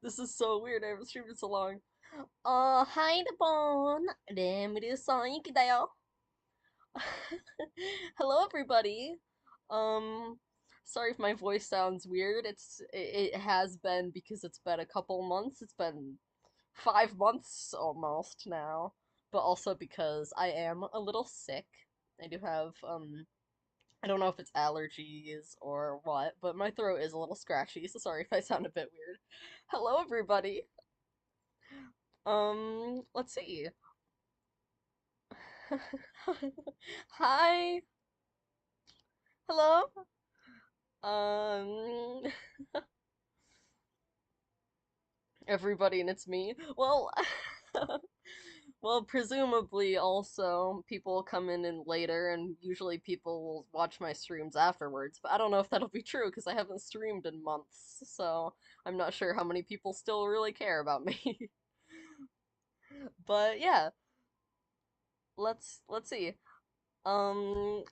This is so weird. I haven't streamed in so long. Hi, Bon. Remiru さん、息だよ. Hello, everybody. Um, Sorry if my voice sounds weird. It has been because it's been a couple months. It's been 5 months almost now, but also because I am a little sick. I do have I don't know if it's allergies or what, but my throat is a little scratchy, so sorry if I sound a bit weird. Hello, everybody. Let's see. Hi. Hello. Um, Everybody, and it's me. Well, well, presumably also people come in later, and usually people will watch my streams afterwards. But I don't know if that'll be true because I haven't streamed in months, so I'm not sure how many people still really care about me. But yeah, let's see. Um,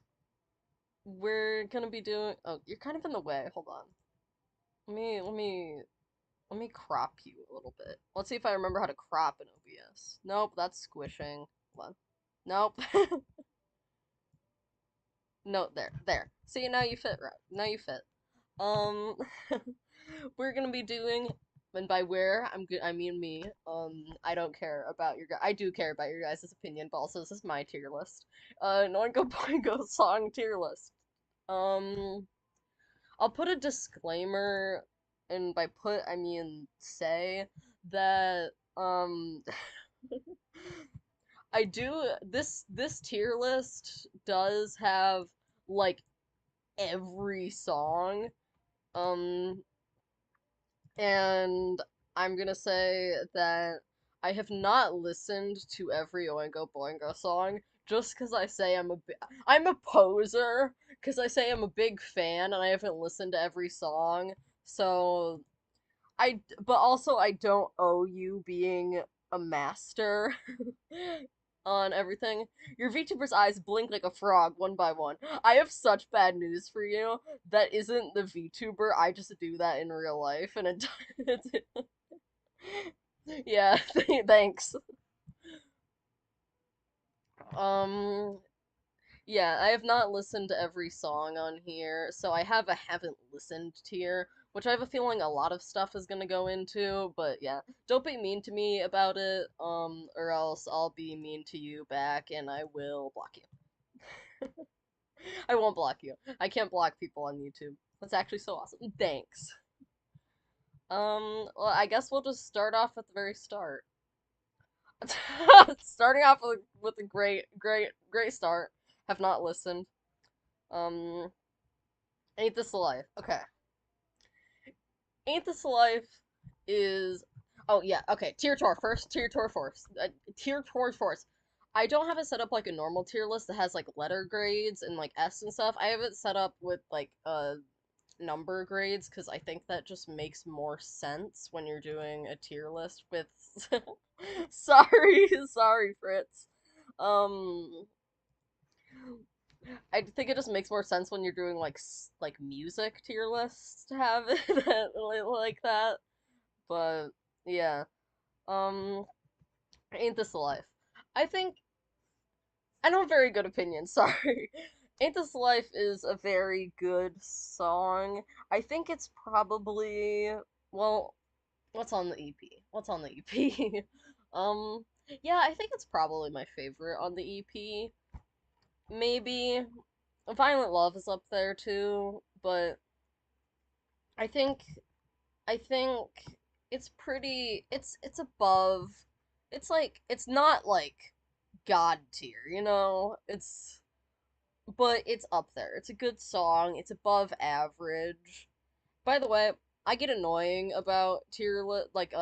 we're gonna be doing. Oh, you're kind of in the way. Hold on. Let me crop you a little bit. Let's see if I remember how to crop in OBS. Nope, that's squishing. Hold on. Nope. No, there. See, now you fit right. Now you fit. Um, we're gonna be doing, and by where I'm good, I mean me. I don't care about your guys. I do care about your guys' opinion, but also this is my tier list. An Oingo Boingo song tier list. Um, I'll put a disclaimer, and by put I mean say that I do this tier list does have like every song. Um and I'm gonna say that I have not listened to every Oingo Boingo song just because I'm a poser because I say I'm a big fan and I haven't listened to every song. So but also I don't owe you being a master on everything. Your VTuber's eyes blink like a frog one by one. I have such bad news for you. That isn't the VTuber. I just do that in real life, and yeah. Thanks. Um, yeah, I have not listened to every song on here, so I have a haven't listened tier, which I have a feeling a lot of stuff is gonna go into, but yeah. Don't be mean to me about it, or else I'll be mean to you back and I will block you. I won't block you. I can't block people on YouTube. That's actually so awesome. Thanks. Well, I guess we'll just start off at the very start. Starting off with a great start. Have not listened. Um, Ain't This Life? Okay. Ain't This Life is. Oh, yeah, okay. Tier tour first. Tier tour first. Tier tour first. I don't have it set up like a normal tier list that has like letter grades and like S and stuff. I have it set up with like number grades because I think that just makes more sense when you're doing a tier list with. Sorry, Fritz. Um, I think it just makes more sense when you're doing like music tier lists to have it like that. But yeah, um, Ain't This Life? I think I don't have very good opinion. Sorry. Ain't This Life is a very good song. I think it's probably well, what's on the EP? What's on the EP? um, yeah, I think it's probably my favorite on the EP. Maybe Violent Love is up there too, but I think I think it's pretty it's above it's not like god tier, you know? But it's up there. It's a good song. It's above average. By the way, I get annoying about like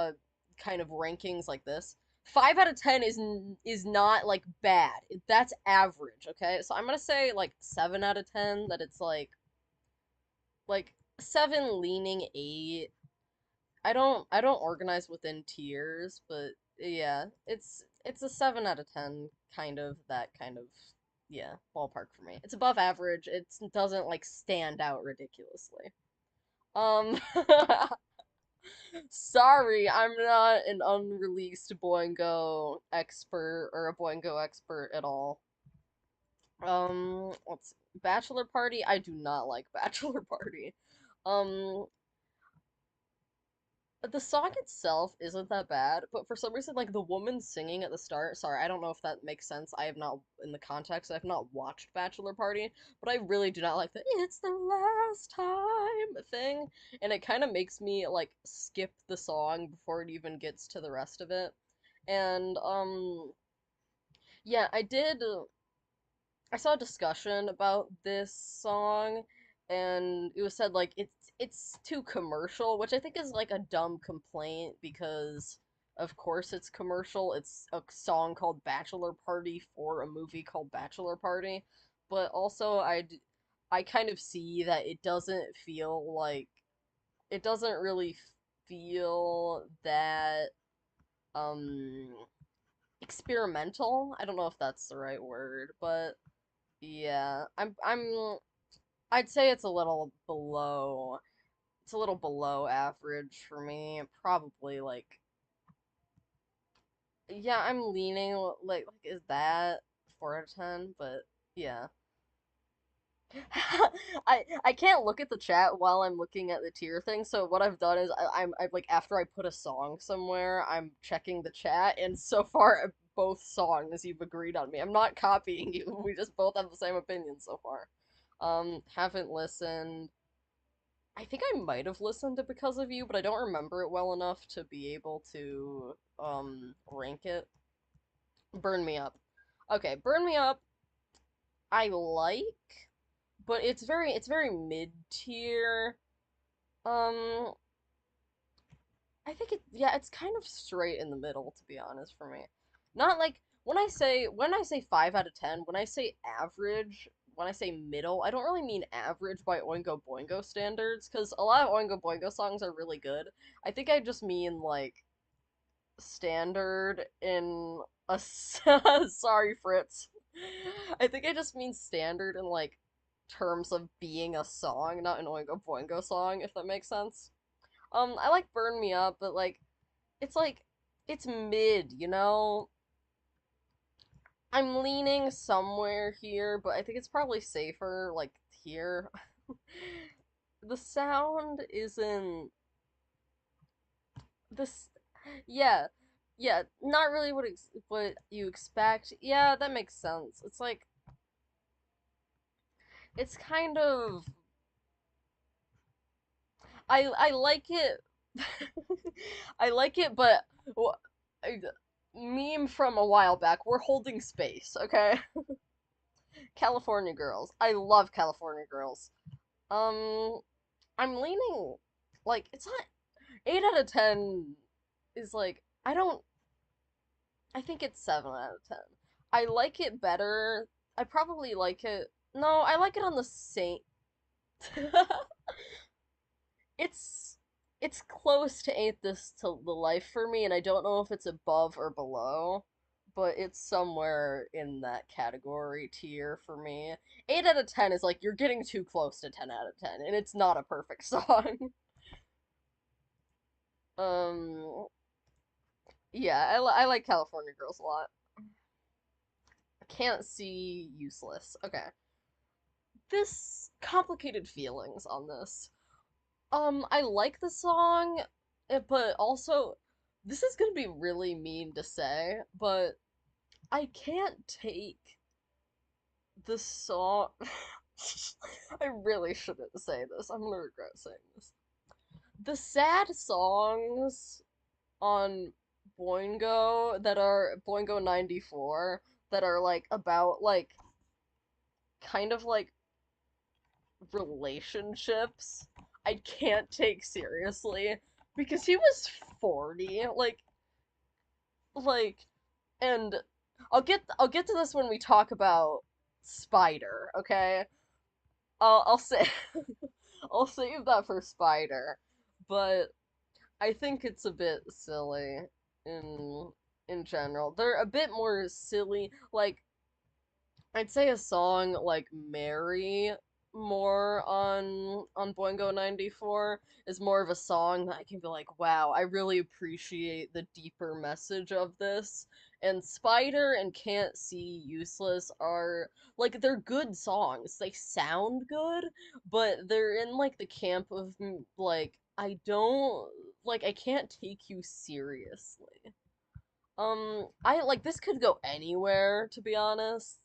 kind of rankings like this. 5 out of 10 is not like bad. That's average, okay? So I'm gonna say like 7 out of 10. That it's like 7 leaning 8. I don't organize within tiers, but yeah, it's a 7 out of 10 kind of that kind of yeah ballpark for me. It's above average. It doesn't like stand out ridiculously. Um, Sorry, I'm not an unreleased Boingo expert or a Boingo expert at all. Let's see. Bachelor Party. I do not like Bachelor Party. Um, the song itself isn't that bad, but for some reason, like the woman singing at the start. Sorry, I don't know if that makes sense. I have not, in the context, I've not watched Bachelor Party, but I really do not like the "It's the last time" thing, and it kind of makes me like skip the song before it even gets to the rest of it. And yeah, I saw a discussion about this song, and it was said like it's too commercial, which I think is like a dumb complaint because of course it's commercial. It's a song called Bachelor Party for a movie called Bachelor Party, but also I kind of see that it doesn't really feel that um experimental. I don't know if that's the right word, but yeah, I'd say it's a little below average for me. Probably like yeah, I'm leaning like is that 4 out of 10, but yeah. I can't look at the chat while I'm looking at the tier thing, so what I've done is I'm like after I put a song somewhere, I'm checking the chat, and so far both songs you've agreed on me. I'm not copying you. We just both have the same opinion so far. Haven't listened. I think I might have listened to Because of You, but I don't remember it well enough to be able to rank it. Burn Me Up. Okay, Burn Me Up I like, but it's very mid tier. Um, I think yeah, it's kind of straight in the middle to be honest for me. Not like when I say 5 out of 10, when I say average, when I say middle, I don't really mean average by Oingo Boingo standards cuz a lot of Oingo Boingo songs are really good. I think I just mean like standard in a sorry Fritz. I think I just mean standard in like terms of being a song, not an Oingo Boingo song, if that makes sense. I like Burn Me Up, but like it's mid, you know? I'm leaning somewhere here, but I think it's probably safer like here. The sound isn't this yeah. Yeah, not really what you expect. Yeah, that makes sense. It's like it's kind of I like it. I like it, but well, meme from a while back. We're holding space, okay? California Girls. I love California Girls. Um, I'm leaning like it's not 8 out of 10 is like I don't. I think it's 7 out of 10. I like it better. I probably like it. No, I like it on the same. it's it's close to Ain't This to the Life for me, and I don't know if it's above or below, but it's somewhere in that category tier for me. 8 out of 10 is like you're getting too close to 10 out of 10, and it's not a perfect song. um, yeah, I like California Girls a lot. I can't see Useless. Okay, this complicated feelings on this. I like the song, but also, this is gonna be really mean to say, but I can't take the song. I really shouldn't say this. I'm gonna regret saying this. The sad songs on Boingo that are Boingo 94 that are like about like kind of like relationships, I can't take seriously because he was 40. Like and I'll get to this when we talk about Spider, okay? I'll say I'll save that for Spider, but I think it's a bit silly in in general. They're a bit more silly. Like I'd say a song like Mary more on on Boingo 94 is more of a song that I can be like, wow, I really appreciate the deeper message of this. And Spider and Can't See Useless are like they're good songs. They sound good, but they're in like the camp of like I don't like I can't take you seriously. I like this could go anywhere to be honest.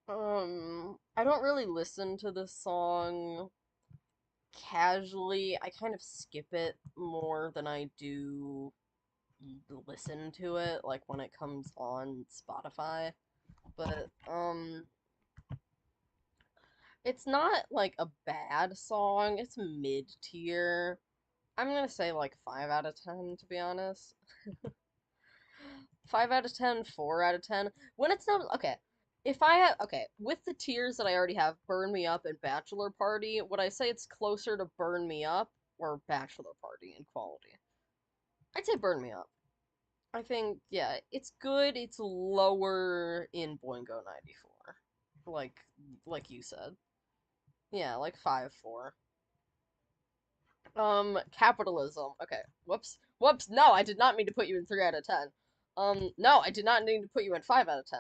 I don't really listen to this song casually. I kind of skip it more than I do listen to it, like when it comes on Spotify. But, it's not like a bad song. It's mid tier. I'm gonna say like 5 out of 10, to be honest. 5 out of 10, 4 out of 10. When it's not okay. If I have okay, with the tiers that I already have, Burn Me Up and Bachelor Party, would I say it's closer to Burn Me Up or Bachelor Party in quality? I'd say Burn Me Up. I think yeah, it's good. It's lower in Boingo 94. Like like you said. Yeah, like 5-4. Capitalism. Okay. Whoops. Whoops. No, I did not mean to put you in 3 out of 10. No, I did not mean to put you in 5 out of 10.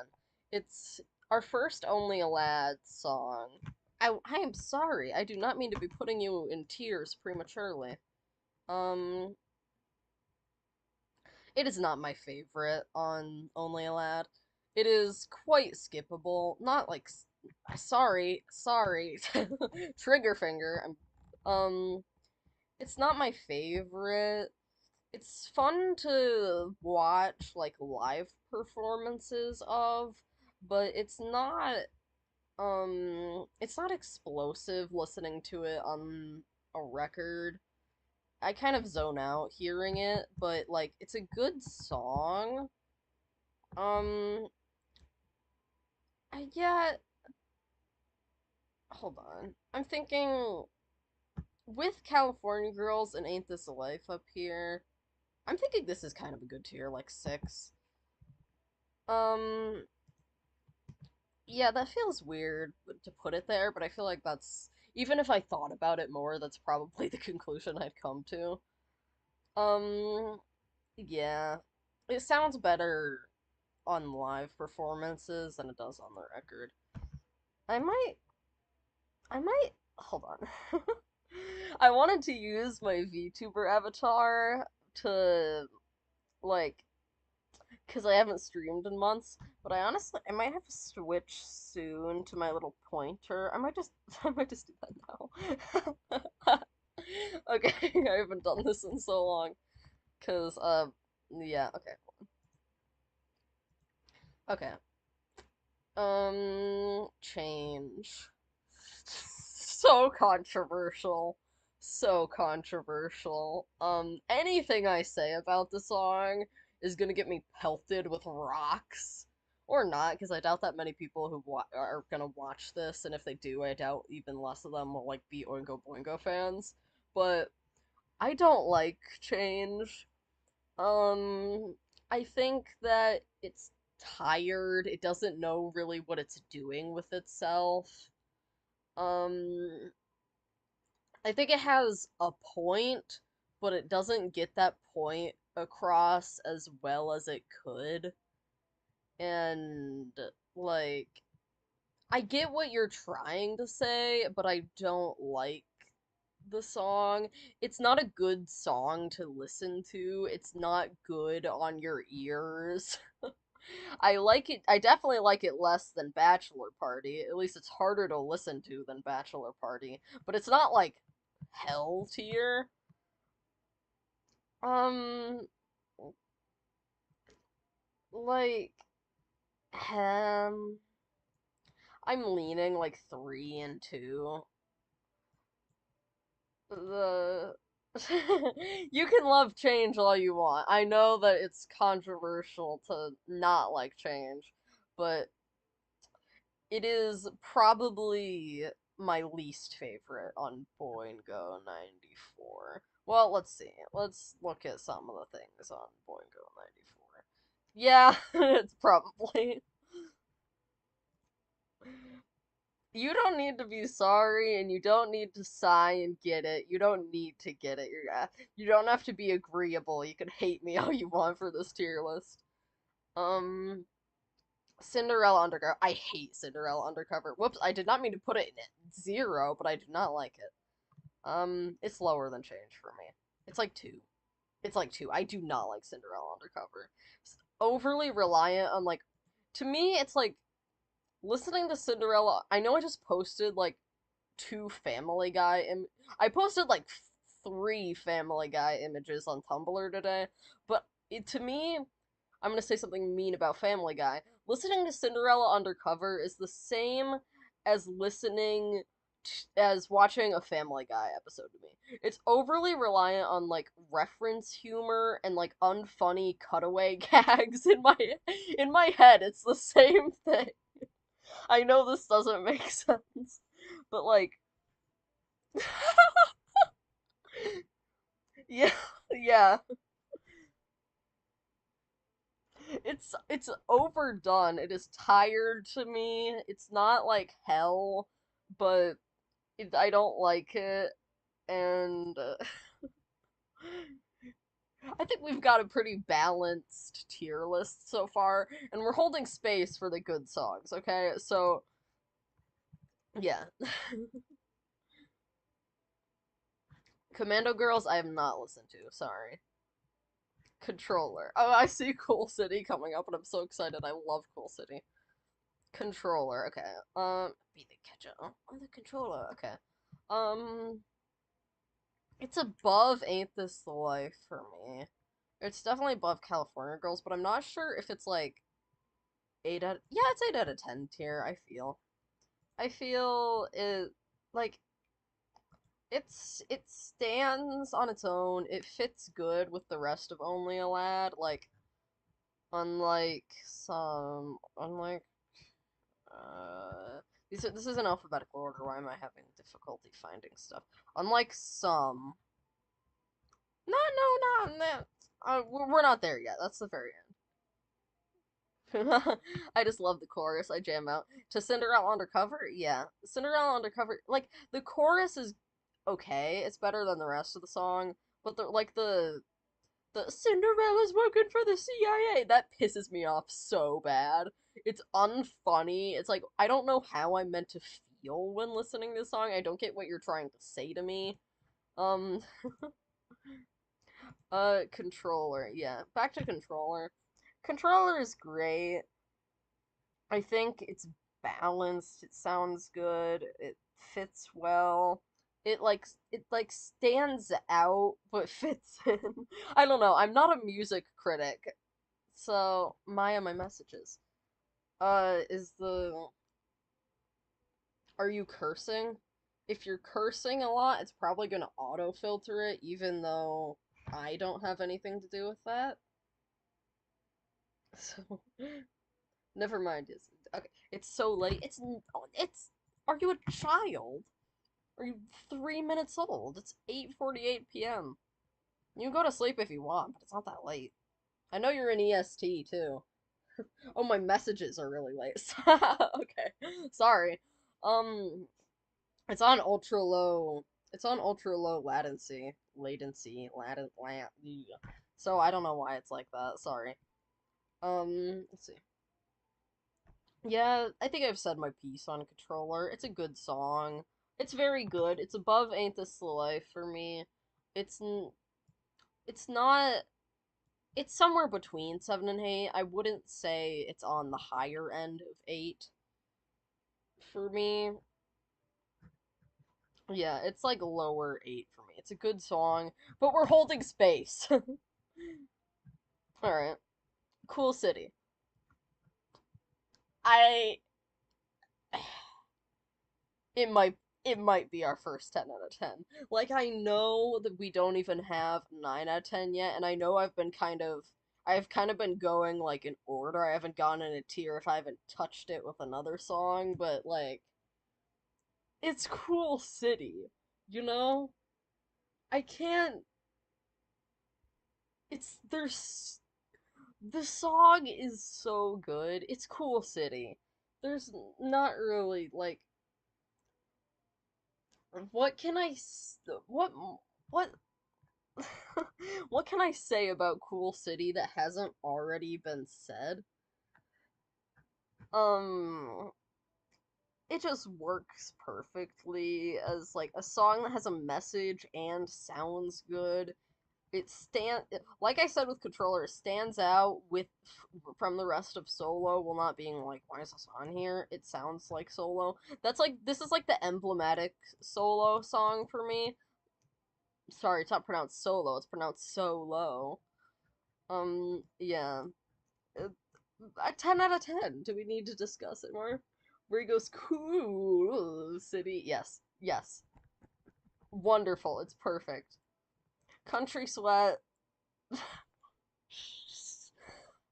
It's our first Only a Lad song. I am sorry. I do not mean to be putting you in tears prematurely. Um, it is not my favorite on Only a Lad. It is quite skippable. Not like sorry, sorry. Trigger finger. It's not my favorite. It's fun to watch like live performances of, but it's not explosive listening to it on a record. I kind of zone out hearing it, but like it's a good song. Um yeah, hold on. I'm thinking with California Girls and Ain't This a Life up here. I'm thinking this is kind of a good tier, like 6. Um, yeah, that feels weird to put it there, but I feel like that's even if I thought about it more, that's probably the conclusion I'd come to. Um, yeah. It sounds better on live performances than it does on the record. I might I might hold on. I wanted to use my VTuber avatar to like because I haven't streamed in months. But I might have to switch soon to my little pointer. I might just do that now. Okay, I haven't done this in so long. Cause yeah, okay, okay. Change. So controversial. So controversial. Anything I say about the song is gonna get me pelted with rocks. Or not, because I doubt that many people who are gonna watch this, and if they do, I doubt even less of them will, like, be Oingo Boingo fans. But I don't like Change. I think that it's tired. It doesn't know really what it's doing with itself. Um, I think it has a point, but it doesn't get that point across as well as it could. And, like, I get what you're trying to say, but I don't like the song. It's not a good song to listen to. It's not good on your ears. I like it. I definitely like it less than Bachelor Party. At least it's harder to listen to than Bachelor Party. But it's not like hell tier. Um, like, um, I'm leaning like 3 and 2. The you can love change all you want. I know that it's controversial to not like change, but it is probably my least favorite on Boingo 94. Well, let's see. Let's look at some of the things on Boingo 94. Yeah, it's probably. You don't need to be sorry, and you don't need to sigh and get it. You don't need to get it. You don't have to be agreeable. You can hate me all you want for this tier list. Um, Cinderella Undercover. I hate Cinderella Undercover. Whoops, I did not mean to put it in at 0, but I do not like it. It's lower than change for me. It's like 2. It's like 2. I do not like Cinderella Undercover. It's overly reliant on, like, to me, it's like listening to Cinderella. I know I just posted like two Family Guy I posted like 3 Family Guy images on Tumblr today, but to me, I'm gonna say something mean about Family Guy. Listening to Cinderella Undercover is the same as as watching a Family Guy episode to me. It's overly reliant on like reference humor and like unfunny cutaway gags in my head. It's the same thing. I know this doesn't make sense, but like yeah, yeah. It's overdone. It is tired to me. It's not like hell, but I don't like it, and I think we've got a pretty balanced tier list so far, and we're holding space for the good songs. Okay, so yeah, Commando Girls I have not listened to. Sorry. Controller. Oh, I see Cool City coming up, and I'm so excited. I love Cool City. Controller. Okay. Be the catcher. Oh, the controller. Okay. Um, it's above Ain't This the Life for me. It's definitely above California Girls, but I'm not sure if it's like 8 out of 10 tier. I feel it like it stands on its own. It fits good with the rest of Only a Lad. Like unlike this is in alphabetical order. Why am I having difficulty finding stuff? Unlike some, no, no, no. We're not there yet. That's the very end. I just love the chorus. I jam out to Cinderella Undercover. Yeah, Cinderella Undercover. Like the chorus is okay. It's better than the rest of the song, but the Cinderella's working for the CIA. That pisses me off so bad. It's unfunny. It's like I don't know how I'm meant to feel when listening to this song. I don't get what you're trying to say to me. Um, controller. Yeah, back to controller. Controller is great. I think it's balanced. It sounds good. It fits well. It like stands out but fits in. I don't know. I'm not a music critic, so Maya, my messages. Is the are you cursing? If you're cursing a lot, it's probably gonna auto filter it, even though I don't have anything to do with that. So never mind. Is okay. It's so late. It's. Are you a child? Are you 3 minutes old? It's 8:48 p.m. You can go to sleep if you want, but it's not that late. I know you're in EST too. Oh, my messages are really late. Okay, sorry. Um, it's on ultra low. It's on ultra low latency. Yeah. So I don't know why it's like that. Sorry. Let's see. Yeah, I think I've said my piece on Controller. It's a good song. It's very good. It's above Ain't This the Life for me. It's it's not. It's somewhere between 7 and 8. I wouldn't say it's on the higher end of 8 for me. Yeah, it's like lower 8 for me. It's a good song, but we're holding space. All right, Cool City. I it might be our first 10 out of 10. Like I know that we don't even have 9 out of 10 yet, and I know I've kind of been going like in order. I haven't gone in a tier if I haven't touched it with another song, but like it's Cool City, you know? I can't it's there's the song is so good. It's Cool City. There's not really like what can what what can I say about Cool City that hasn't already been said? Um, it just works perfectly as like a song that has a message and sounds good. Like I said with Controller, it stands out from the rest of Solo while not being like, why is this on here? It sounds like Solo. This is like the emblematic Solo song for me. Sorry, it's not pronounced Solo, it's pronounced Solo. Yeah. Uh, a 10 out of 10. Do we need to discuss it more? Where he goes, cool city. Yes, yes. Wonderful. It's perfect. Country Sweat.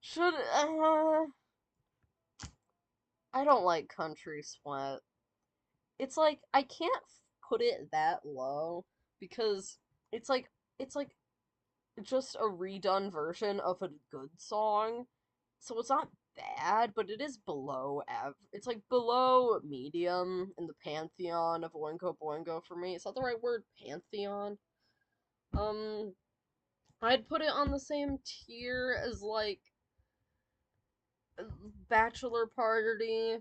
Should, I don't like Country Sweat. It's like, I can't put it that low because it's like, it's like just a redone version of a good song. So it's not bad, but it is below average. It's like below medium in the pantheon of Oingo Boingo for me. Is that the right word? Pantheon? Um, I'd put it on the same tier as like Bachelor Party.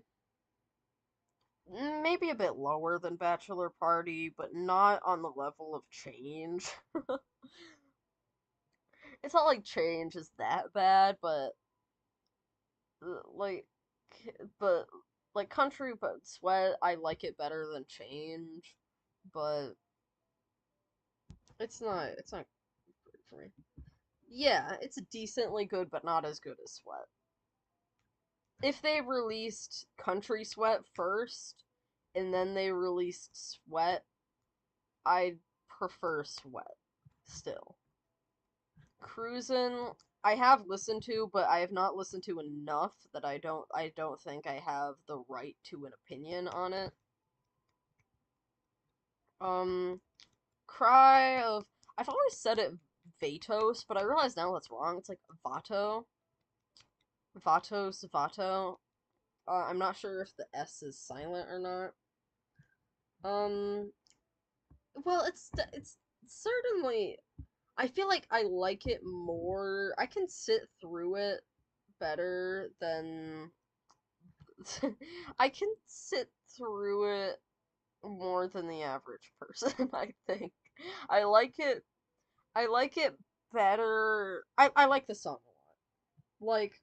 Maybe a bit lower than Bachelor Party, but not on the level of Change. It's not like Change is that bad, like but like Country but Sweat, I like it better than Change, but it's not good for me. Yeah, it's decently good but not as good as Sweat. If they released Country Sweat first and then they released Sweat, I'd prefer Sweat still. Cruisin' I have listened to, but I have not listened to enough that I don't think I have the right to an opinion on it. Um, Cry of I've always said it Vatos, but I realize now that's wrong. It's like Vato. Vatos, Vato. I'm not sure if the S is silent or not. Um, well, it's certainly. I feel like I like it more. I can sit through it better than. I can sit through it more than the average person, I think. I like it I like it better. I like the song a lot. Like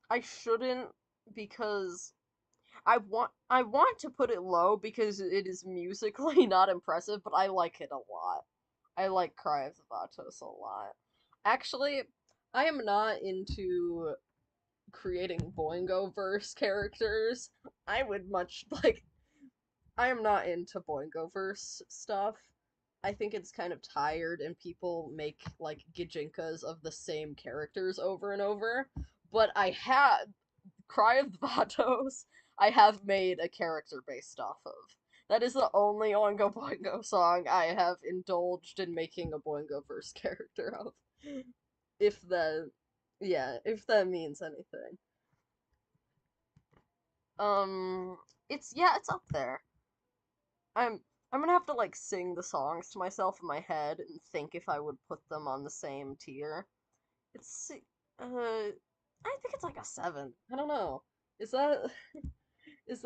I shouldn't because I want to put it low because it is musically not impressive, but I like it a lot. I like Cry of the Vatos a lot. Actually, I am not into creating Boingo verse characters. I would much like I am not into Boingo verse stuff. I think it's kind of tired and people make like gijinkas of the same characters over and over. But I had Cry of the Vatos, I have made a character based off of. That is the only Oingo Boingo song I have indulged in making a Boingo verse character of. If that, yeah, if that means anything. Um, it's up there. I'm I'm gonna have to like sing the songs to myself in my head and think if I would put them on the same tier. It's I think it's like a 7. I don't know. Is that is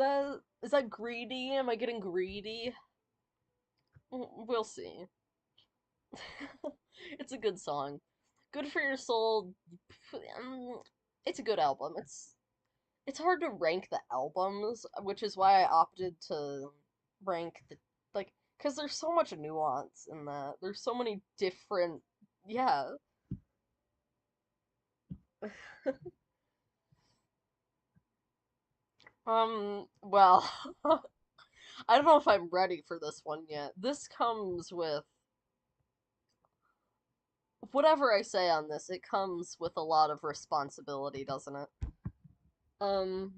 that greedy? Am I getting greedy? We'll see. It's a good song. Good for your soul. Um, it's a good album. It's hard to rank the albums, which is why I opted to rank the like because there's so much nuance in that. There's so many different yeah. Well, I don't know if I'm ready for this one yet. This comes with whatever I say on this, it comes with a lot of responsibility, doesn't it? Um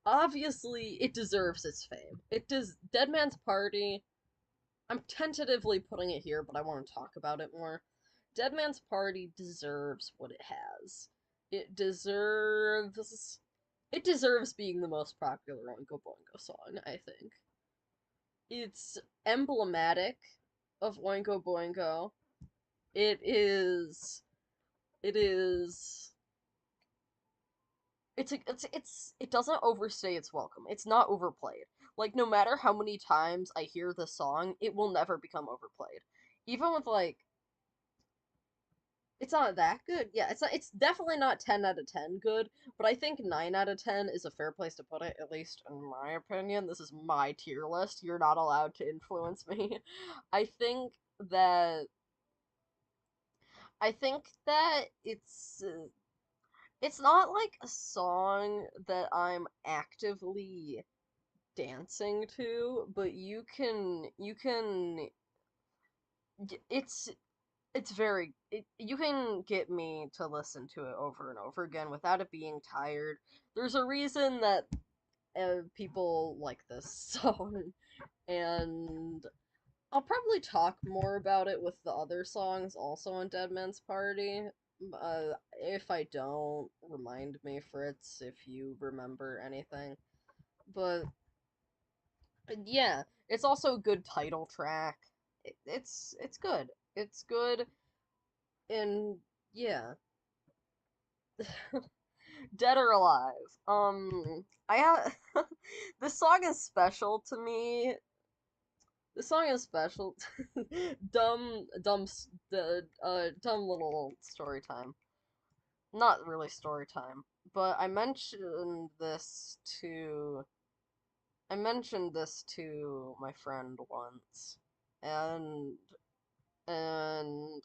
obviously it deserves its fame. It does Dead Man's Party. I'm tentatively putting it here, but I want to talk about it more. Dead Man's Party deserves what it has. It deserves it deserves being the most popular Oingo Boingo song, I think. It's emblematic of Oingo Boingo. It is it is it doesn't overstay its welcome. It's not overplayed. Like no matter how many times I hear the song, it will never become overplayed. Even with like it's not that good. Yeah, it's definitely not 10 out of 10 good, but I think 9 out of 10 is a fair place to put it, at least in my opinion. This is my tier list. You're not allowed to influence me. I think that I think that it's not like a song that I'm actively dancing to, but it's you can get me to listen to it over and over again without it being tired. There's a reason that people like this song, and I'll probably talk more about it with the other songs also on Dead Man's Party. If I don't, remind me, Fritz, if you remember anything. But yeah, it's also a good title track. It's good. It's good, and yeah, Dead or Alive. I have this song is special to me. This song is special. Dumb little story time. Not really story time, but I mentioned this to my friend once, and and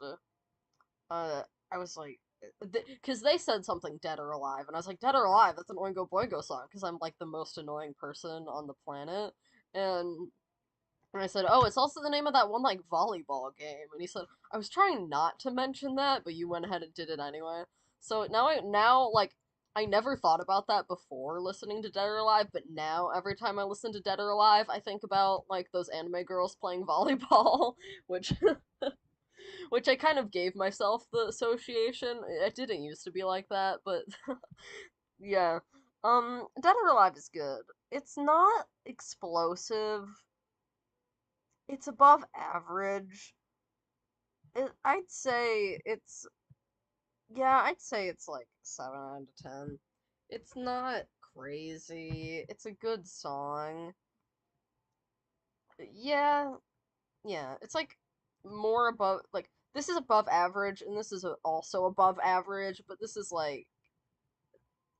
I was like, because they said something Dead or Alive, and I was like, Dead or Alive, that's an Oingo Boingo song, because I'm like the most annoying person on the planet, and I said, oh, it's also the name of that one like volleyball game, and he said, I was trying not to mention that, but you went ahead and did it anyway. So now like I never thought about that before listening to Dead or Alive, but now every time I listen to Dead or Alive, I think about like those anime girls playing volleyball, which which I kind of gave myself the association. It didn't used to be like that, but yeah. Dead or Alive is good. It's not explosive. It's above average. I'd say it's like 7 out of 10. It's not crazy. It's a good song. Yeah, yeah. It's like more above, like, this is above average, and this is also above average, but this is like,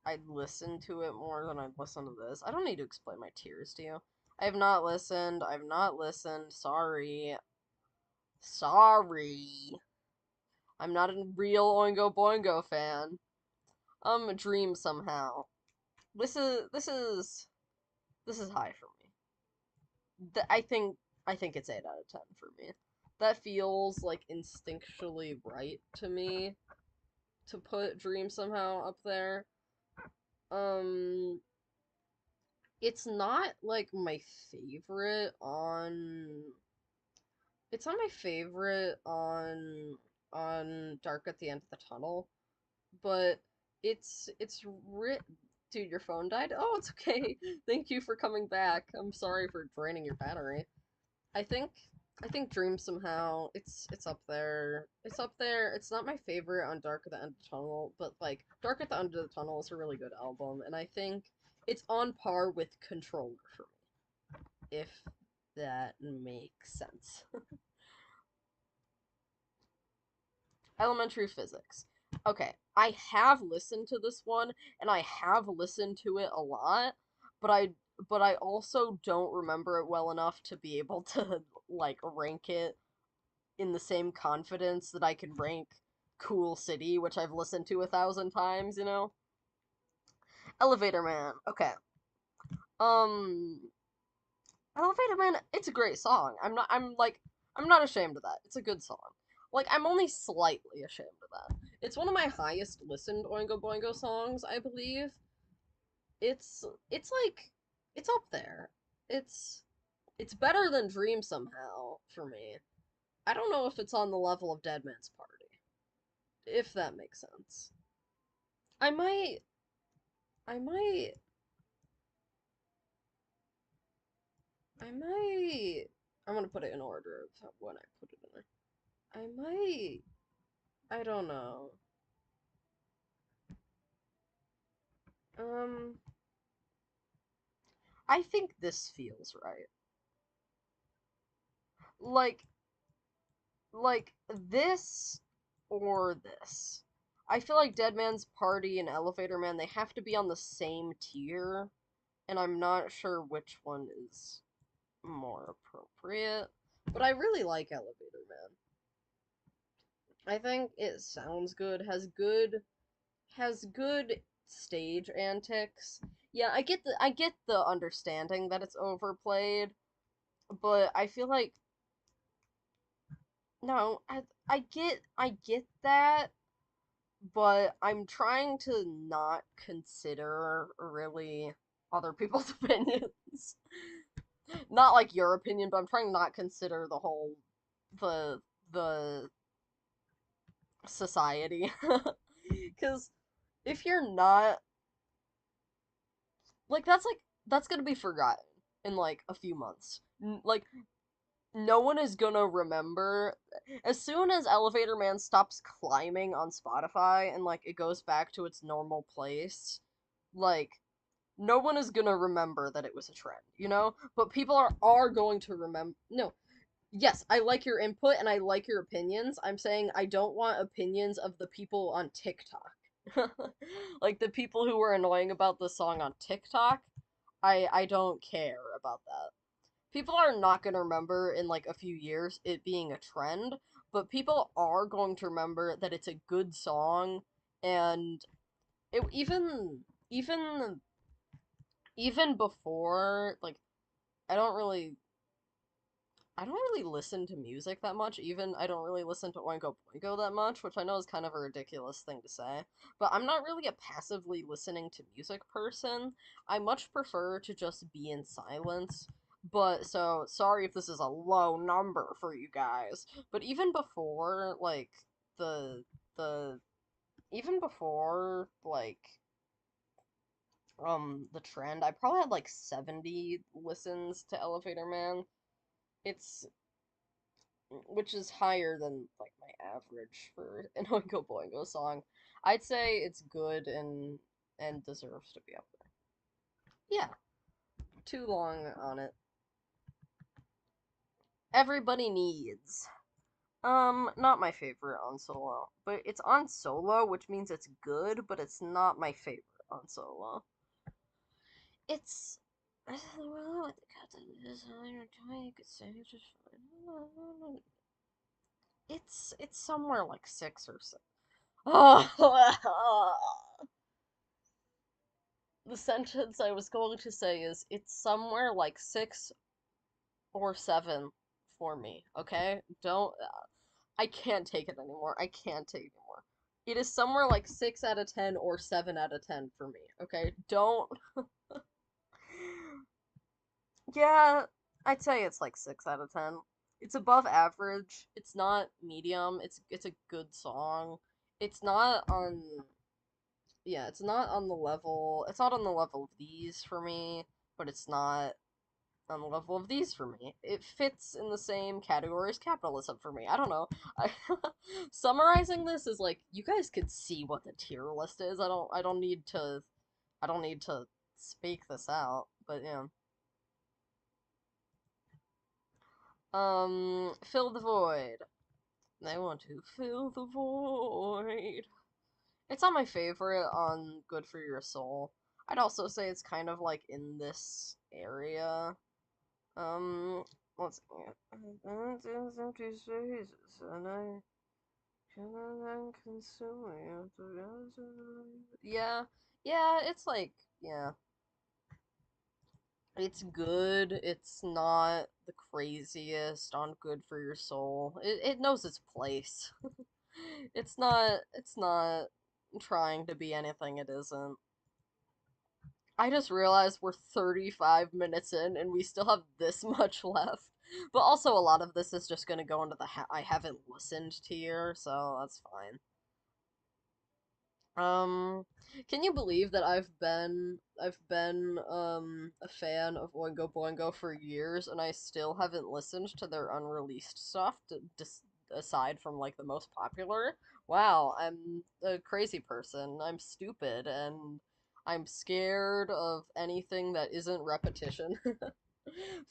I'd listen to it more than I'd listen to this. I don't need to explain my tears to you. I've not listened. Sorry. Sorry. I'm not a real Oingo Boingo fan. A dream somehow. This is this is this is high for me. I think it's 8 out of 10 for me. That feels like instinctually right to me to put Dream somehow up there. Um, it's not like my favorite on. It's not my favorite on Dark at the End of the Tunnel, but it's dude, your phone died? Oh, it's okay. Thank you for coming back. I'm sorry for draining your battery. I think I think Dream somehow it's up there. It's up there. It's not my favorite on Dark at the End of the Tunnel, but like Dark at the End of the Tunnel is a really good album, and I think it's on par with Controller for me, if that makes sense. Elementary physics. Okay, I have listened to this one, and I have listened to it a lot, but I also don't remember it well enough to be able to like rank it in the same confidence that I could rank Cool City, which I've listened to 1,000 times, you know? Elevator Man. Okay. Um Elevator Man, it's a great song. I'm not ashamed of that. It's a good song. Like, I'm only slightly ashamed of that. It's one of my highest listened Oingo Boingo songs, I believe. It's like it's up there. It's it's better than Dream somehow for me. I don't know if it's on the level of Dead Man's Party, if that makes sense. I might I might, I might, I'm gonna put it in order of when I put it in there. I might, I don't know. Um, I think this feels right. Like, this or this. I feel like Dead Man's Party and Elevator Man, they have to be on the same tier, and I'm not sure which one is more appropriate. But I really like Elevator Man. I think it sounds good, has good stage antics. Yeah, I get the understanding that it's overplayed, but I feel like no, I get that, but I'm trying to not consider really other people's opinions. Not like your opinion, but I'm trying to not consider the the society. Cuz if you're not like that's going to be forgotten in like a few months. Like no one is gonna remember as soon as Elevator Man stops climbing on Spotify and like it goes back to its normal place. Like no one is gonna remember that it was a trend, you know? But people are going to remember. No, yes, I like your input and I like your opinions. I'm saying I don't want opinions of the people on TikTok. Like the people who were annoying about the song on TikTok. I don't care about that. People are not going to remember in like a few years it being a trend, but people are going to remember that it's a good song and it even even before like I don't really I don't really listen to music that much. Even I don't really listen to Oingo Boingo that much, which I know is kind of a ridiculous thing to say. But I'm not really a passively listening to music person. I much prefer to just be in silence. But so sorry if this is a low number for you guys. But even before the the even before the trend, I probably had like 70 listens to Elevator Man. It's which is higher than like my average for an Oingo Boingo song. I'd say it's good and deserves to be up there. Yeah, too long on it. Everybody needs. Not my favorite on solo, but it's on solo, which means it's good, but it's not my favorite on solo. It's it's somewhere like 6 or 7. Oh, the sentence I was going to say is it's somewhere like 6 or 7 for me. Okay, don't. I can't take it anymore. I can't take it anymore. It is somewhere like 6 out of 10 or 7 out of 10 for me. Okay, don't. Yeah, I'd say it's like 6 out of 10. It's above average. It's not medium. It's a good song. It's not on yeah, it's not on the level. It's not on the level of these for me, but it's not on the level of these for me. It fits in the same category as capitalism for me. I don't know. I, summarizing this is like you guys could see what the tier list is. I don't need to speak this out, but yeah. Fill the void. I want to fill the void. It's not my favorite on Good for Your Soul. I'd also say it's kind of like in this area. Um, let's see. Empty spaces and I can consume you. Yeah, yeah, it's like, yeah. It's good. It's not the craziest on Good for Your Soul. It knows its place. It's not trying to be anything it isn't. I just realized we're 35 minutes in and we still have this much left. But also a lot of this is just gonna go into the I haven't listened tier, so that's fine. Um, can you believe that I've been a fan of Oingo Boingo for years and I still haven't listened to their unreleased stuff just aside from like the most popular? Wow, I'm a crazy person. I'm stupid and I'm scared of anything that isn't repetition.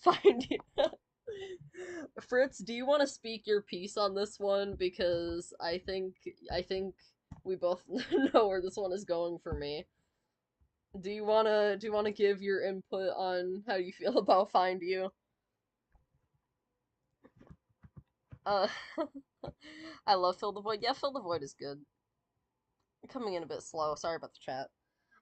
Finding Fritz, do you want to speak your piece on this one? Because I think we both know where this one is going for me. Do you wanna give your input on how you feel about Find You? Uh I love Fill the Void. Yeah, Fill the Void is good. Coming in a bit slow. Sorry about the chat.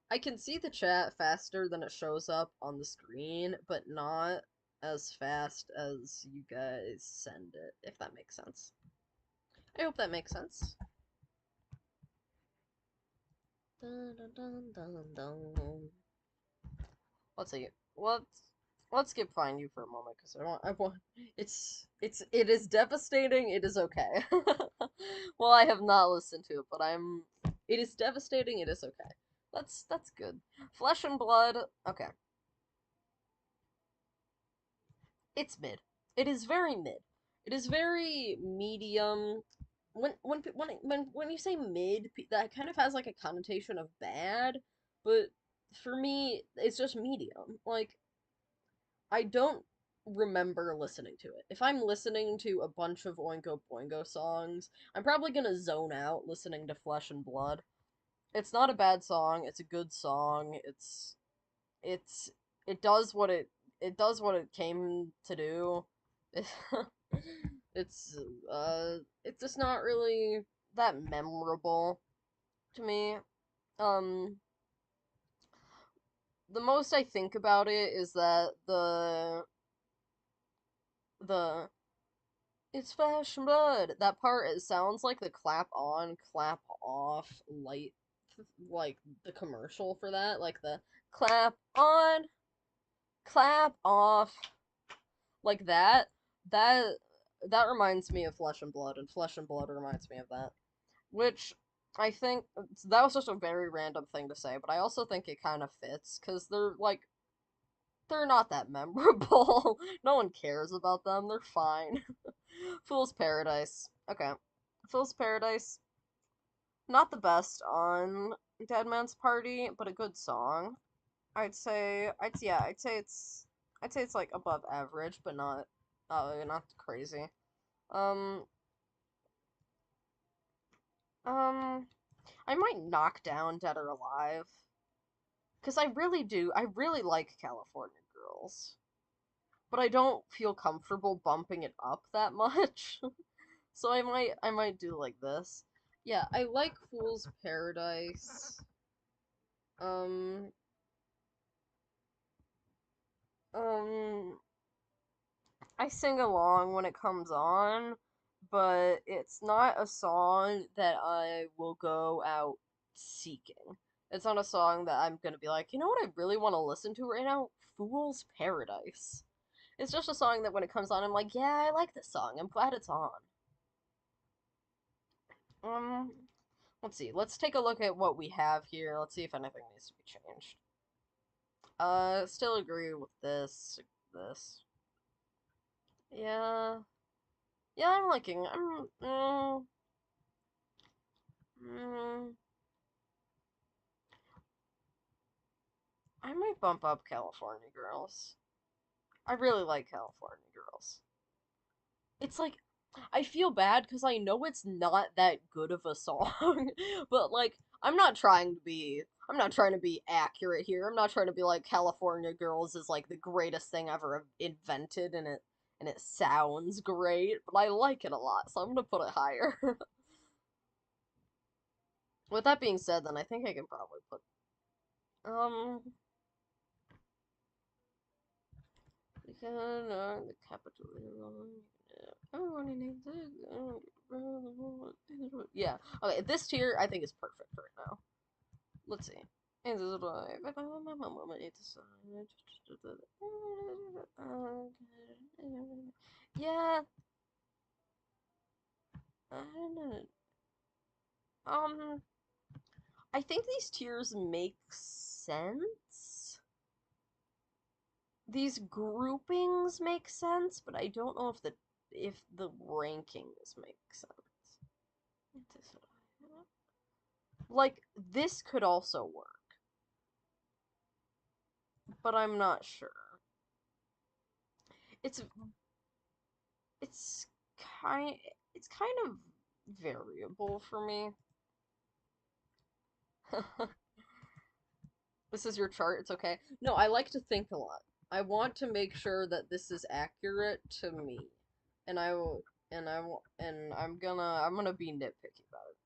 I can see the chat faster than it shows up on the screen, but not as fast as you guys send it, if that makes sense. I hope that makes sense. Dun, dun, dun, dun, dun. Let's see. Let's skip Find You for a moment because I want it is devastating. It is okay. Well, I have not listened to it, but it is devastating. It is okay. That's good. Flesh and Blood. Okay, it's mid. It is very mid. It is very medium. When you say mid, that kind of has like a connotation of bad, but for me, it's just medium. Like I don't remember listening to it. If I'm listening to a bunch of Oingo Boingo songs, I'm probably gonna zone out listening to Flesh and Blood. It's not a bad song. It's a good song. It's it does what it came to do. It's it's just not really that memorable to me. Um the most I think about it is that the it's flesh and blood. That part, it sounds like the clap on, clap off light, like the commercial for that, like the clap on, clap off, like that. That that reminds me of Flesh and Blood, and Flesh and Blood reminds me of that. Which I think that was just a very random thing to say, but I also think it kind of fits because they're not that memorable. No one cares about them. They're fine. Fool's Paradise. Okay. Fool's Paradise, not the best on Dead Man's Party, but a good song. I'd say it's like above average, but not crazy. Um um I might knock down Dead or Alive because I really like California Girls, but I don't feel comfortable bumping it up that much. So I might do like this. Yeah, I like Fool's Paradise. Um um I sing along when it comes on, but it's not a song that I will go out seeking. It's not a song that I'm gonna be like, you know what I really want to listen to right now? Fool's Paradise. It's just a song that when it comes on, I'm like, yeah, I like this song. I'm glad it's on. Um, let's see. Let's take a look at what we have here. Let's see if anything needs to be changed. Still agree with this. Yeah. Yeah, I'm liking. Mm, I might bump up California Girls. I really like California Girls. It's like I feel bad because I know it's not that good of a song, but like I'm not trying to be accurate here. I'm not trying to be like California Girls is like the greatest thing ever invented and it sounds great, but I like it a lot, so I'm gonna put it higher. With that being said, then I think I can probably put um the capital. Yeah. Okay, this tier I think is perfect right now. Let's see. Yeah. Um. I think these tiers make sense. These groupings make sense, but I don't know if the rankings make sense. Like, this could also work, but I'm not sure. It's it's kind it's kind of variable for me. This is your chart, it's okay. No, I like to think a lot. I want to make sure that this is accurate to me. And I will and I'm gonna be nitpicky about it.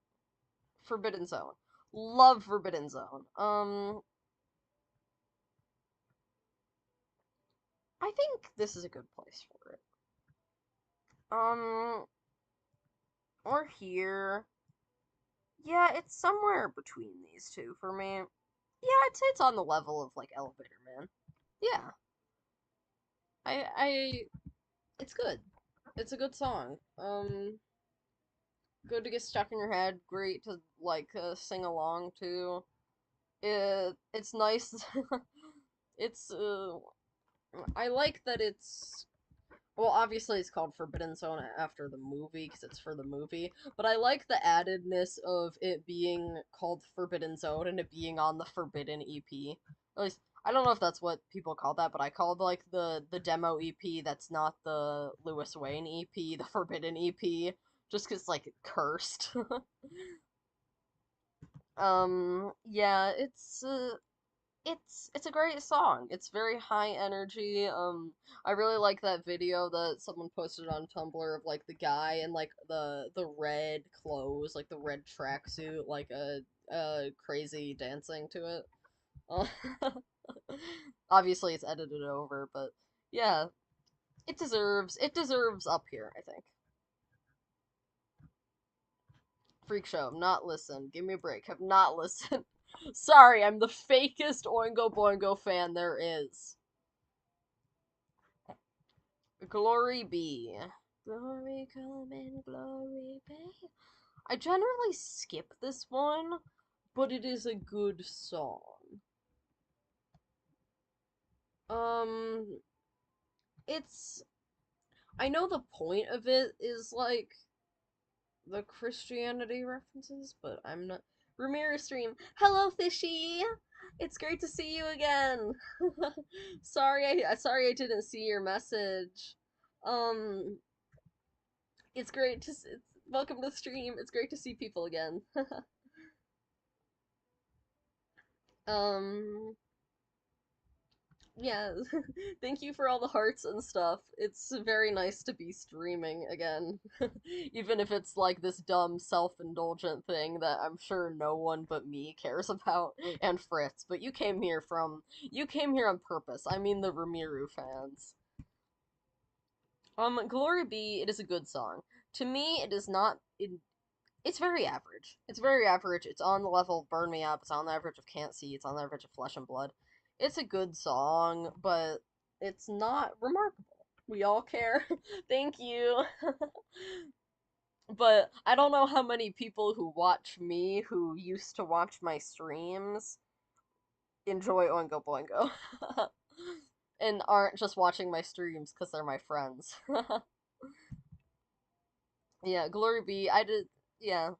Forbidden Zone. Love Forbidden Zone. I think this is a good place for it. Um or here. Yeah, it's somewhere between these two for me. Yeah, I'd say it's on the level of like Elevator Man. Yeah. I it's good. It's a good song. Good to get stuck in your head. Great to like sing along to. It's nice. It's I like that it's well, obviously it's called Forbidden Zone after the movie because it's for the movie, but I like the addedness of it being called Forbidden Zone and it being on the Forbidden EP. At least I don't know if that's what people call that, but I called like the demo EP that's not the Lewis Wayne EP, the Forbidden EP, just 'cause like cursed. Yeah, it's a great song. It's very high energy. I really like that video that someone posted on Tumblr of like the guy in like the red clothes, like the red tracksuit, like a crazy dancing to it. Uh, Obviously, it's edited over, but yeah, it deserves up here, I think. Freak Show, have not listened. Give me a break. Have not listened. Sorry, I'm the fakest Oingo Boingo fan there is. Glory be. Glory come and glory be. I generally skip this one, but it is a good song. Um, it's. I know the point of it is like the Christianity references, but I'm not. Remiru stream. Hello, fishy. It's great to see you again. Sorry I didn't see your message. Um, it's great to. Welcome to the stream. It's great to see people again. um, yeah, thank you for all the hearts and stuff. It's very nice to be streaming again. Even if it's like this dumb self-indulgent thing that I'm sure no one but me cares about and Fritz, but you came here on purpose. I mean the Remiru fans. Glory Be, it is a good song. To me, it is not it's very average. It's very average. It's on the level of Burn Me Up. It's on the average of Can't See. It's on the average of Flesh and Blood. It's a good song, but it's not remarkable. We all care. Thank you. But I don't know how many people who watch me, who used to watch my streams, enjoy Oingo Boingo. And aren't just watching my streams because they're my friends. Yeah, Glory Be, I did. Yeah.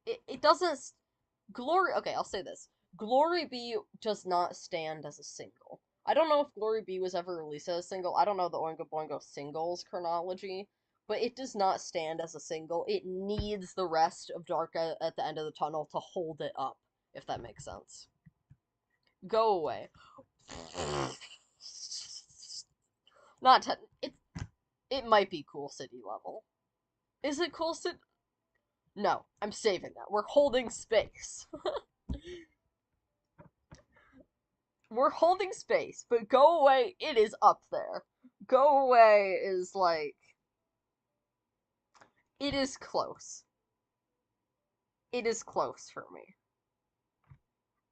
It doesn't Glory. Okay, I'll say this. Glory Be does not stand as a single. I don't know if Glory Be was ever released as a single. I don't know the Oingo Boingo singles chronology, but it does not stand as a single. It needs the rest of Dark at the end of the tunnel to hold it up, if that makes sense. Go away. Not ten. It might be Cool City level. Is it Cool City? No, I'm saving that. We're holding space. We're holding space, but Go Away, it is up there. Go Away is like. It is close. It is close for me.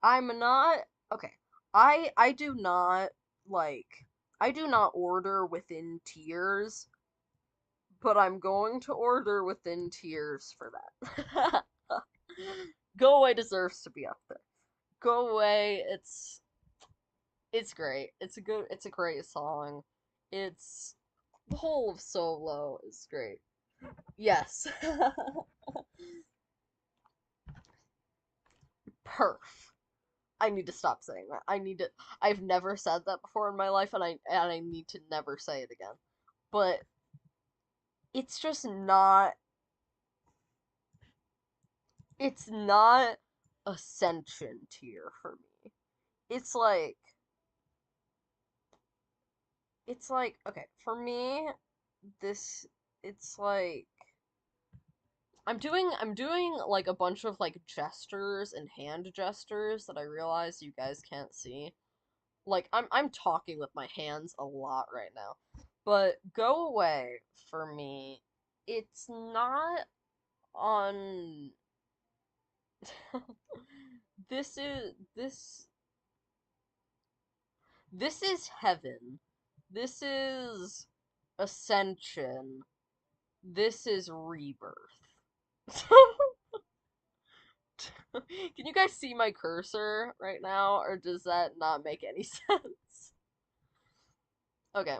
I'm not. Okay. I do not, like. I do not order within tiers, but I'm going to order within tiers for that. Go Away deserves to be up there. Go Away, it's great. It's a great song. It's the whole of Solo is great. Yes. Perf. I need to stop saying that. I've never said that before in my life and I need to never say it again. But it's just not it's not ascension tier for me. It's like okay, for me this it's like I'm doing like a bunch of like gestures and hand gestures that I realize you guys can't see. Like I'm talking with my hands a lot right now. But Go Away for me, it's not on this is this is heaven. This is ascension. This is rebirth. Can you guys see my cursor right now, or does that not make any sense? Okay.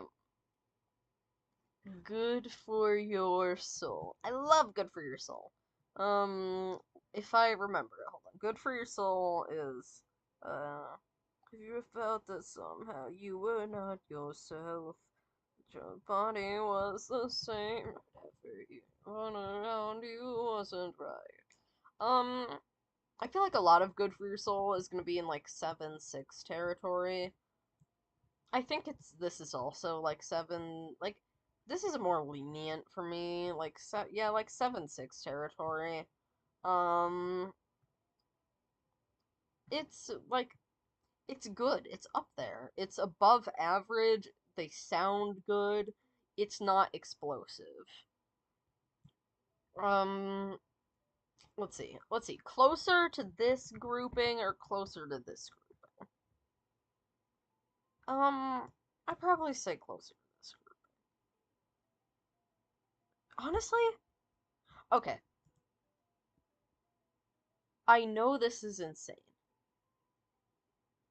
Good for your soul. I love Good for Your Soul. Um, if I remember it, hold on. Good for Your Soul is, if you felt that somehow you were not yourself, your body was the same, everyone around you wasn't right. Um, I feel like a lot of Good for Your Soul is gonna be in like 7-6 territory. I think this is also like 7 like this is more lenient for me like yeah like 7-6 territory. Um it's like it's good. It's up there. It's above average. They sound good. It's not explosive. Um let's see. Let's see. Closer to this grouping or closer to this group? I'd probably say closer to this group. Honestly? Okay. I know this is insane.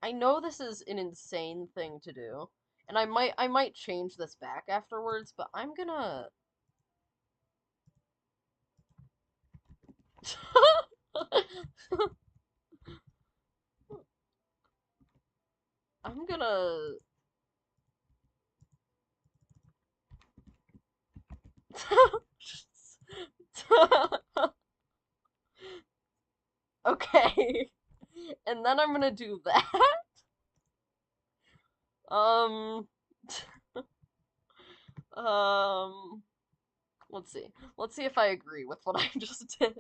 I know this is an insane thing to do, and I might change this back afterwards, but I'm gonna Okay. And then I'm gonna do that. Um um let's see. Let's see if I agree with what I just did.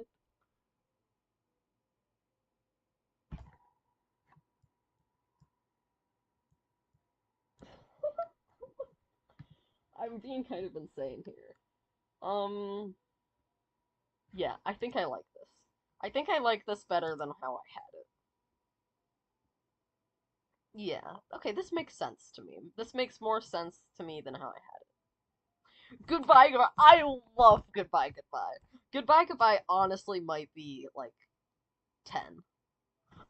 I'm being kind of insane here. Um yeah, I think I like this. I think I like this better than how I had it. Yeah. Okay, this makes sense to me. This makes more sense to me than how I had it. Goodbye, goodbye. I love Goodbye, Goodbye. Goodbye, Goodbye honestly might be like 10.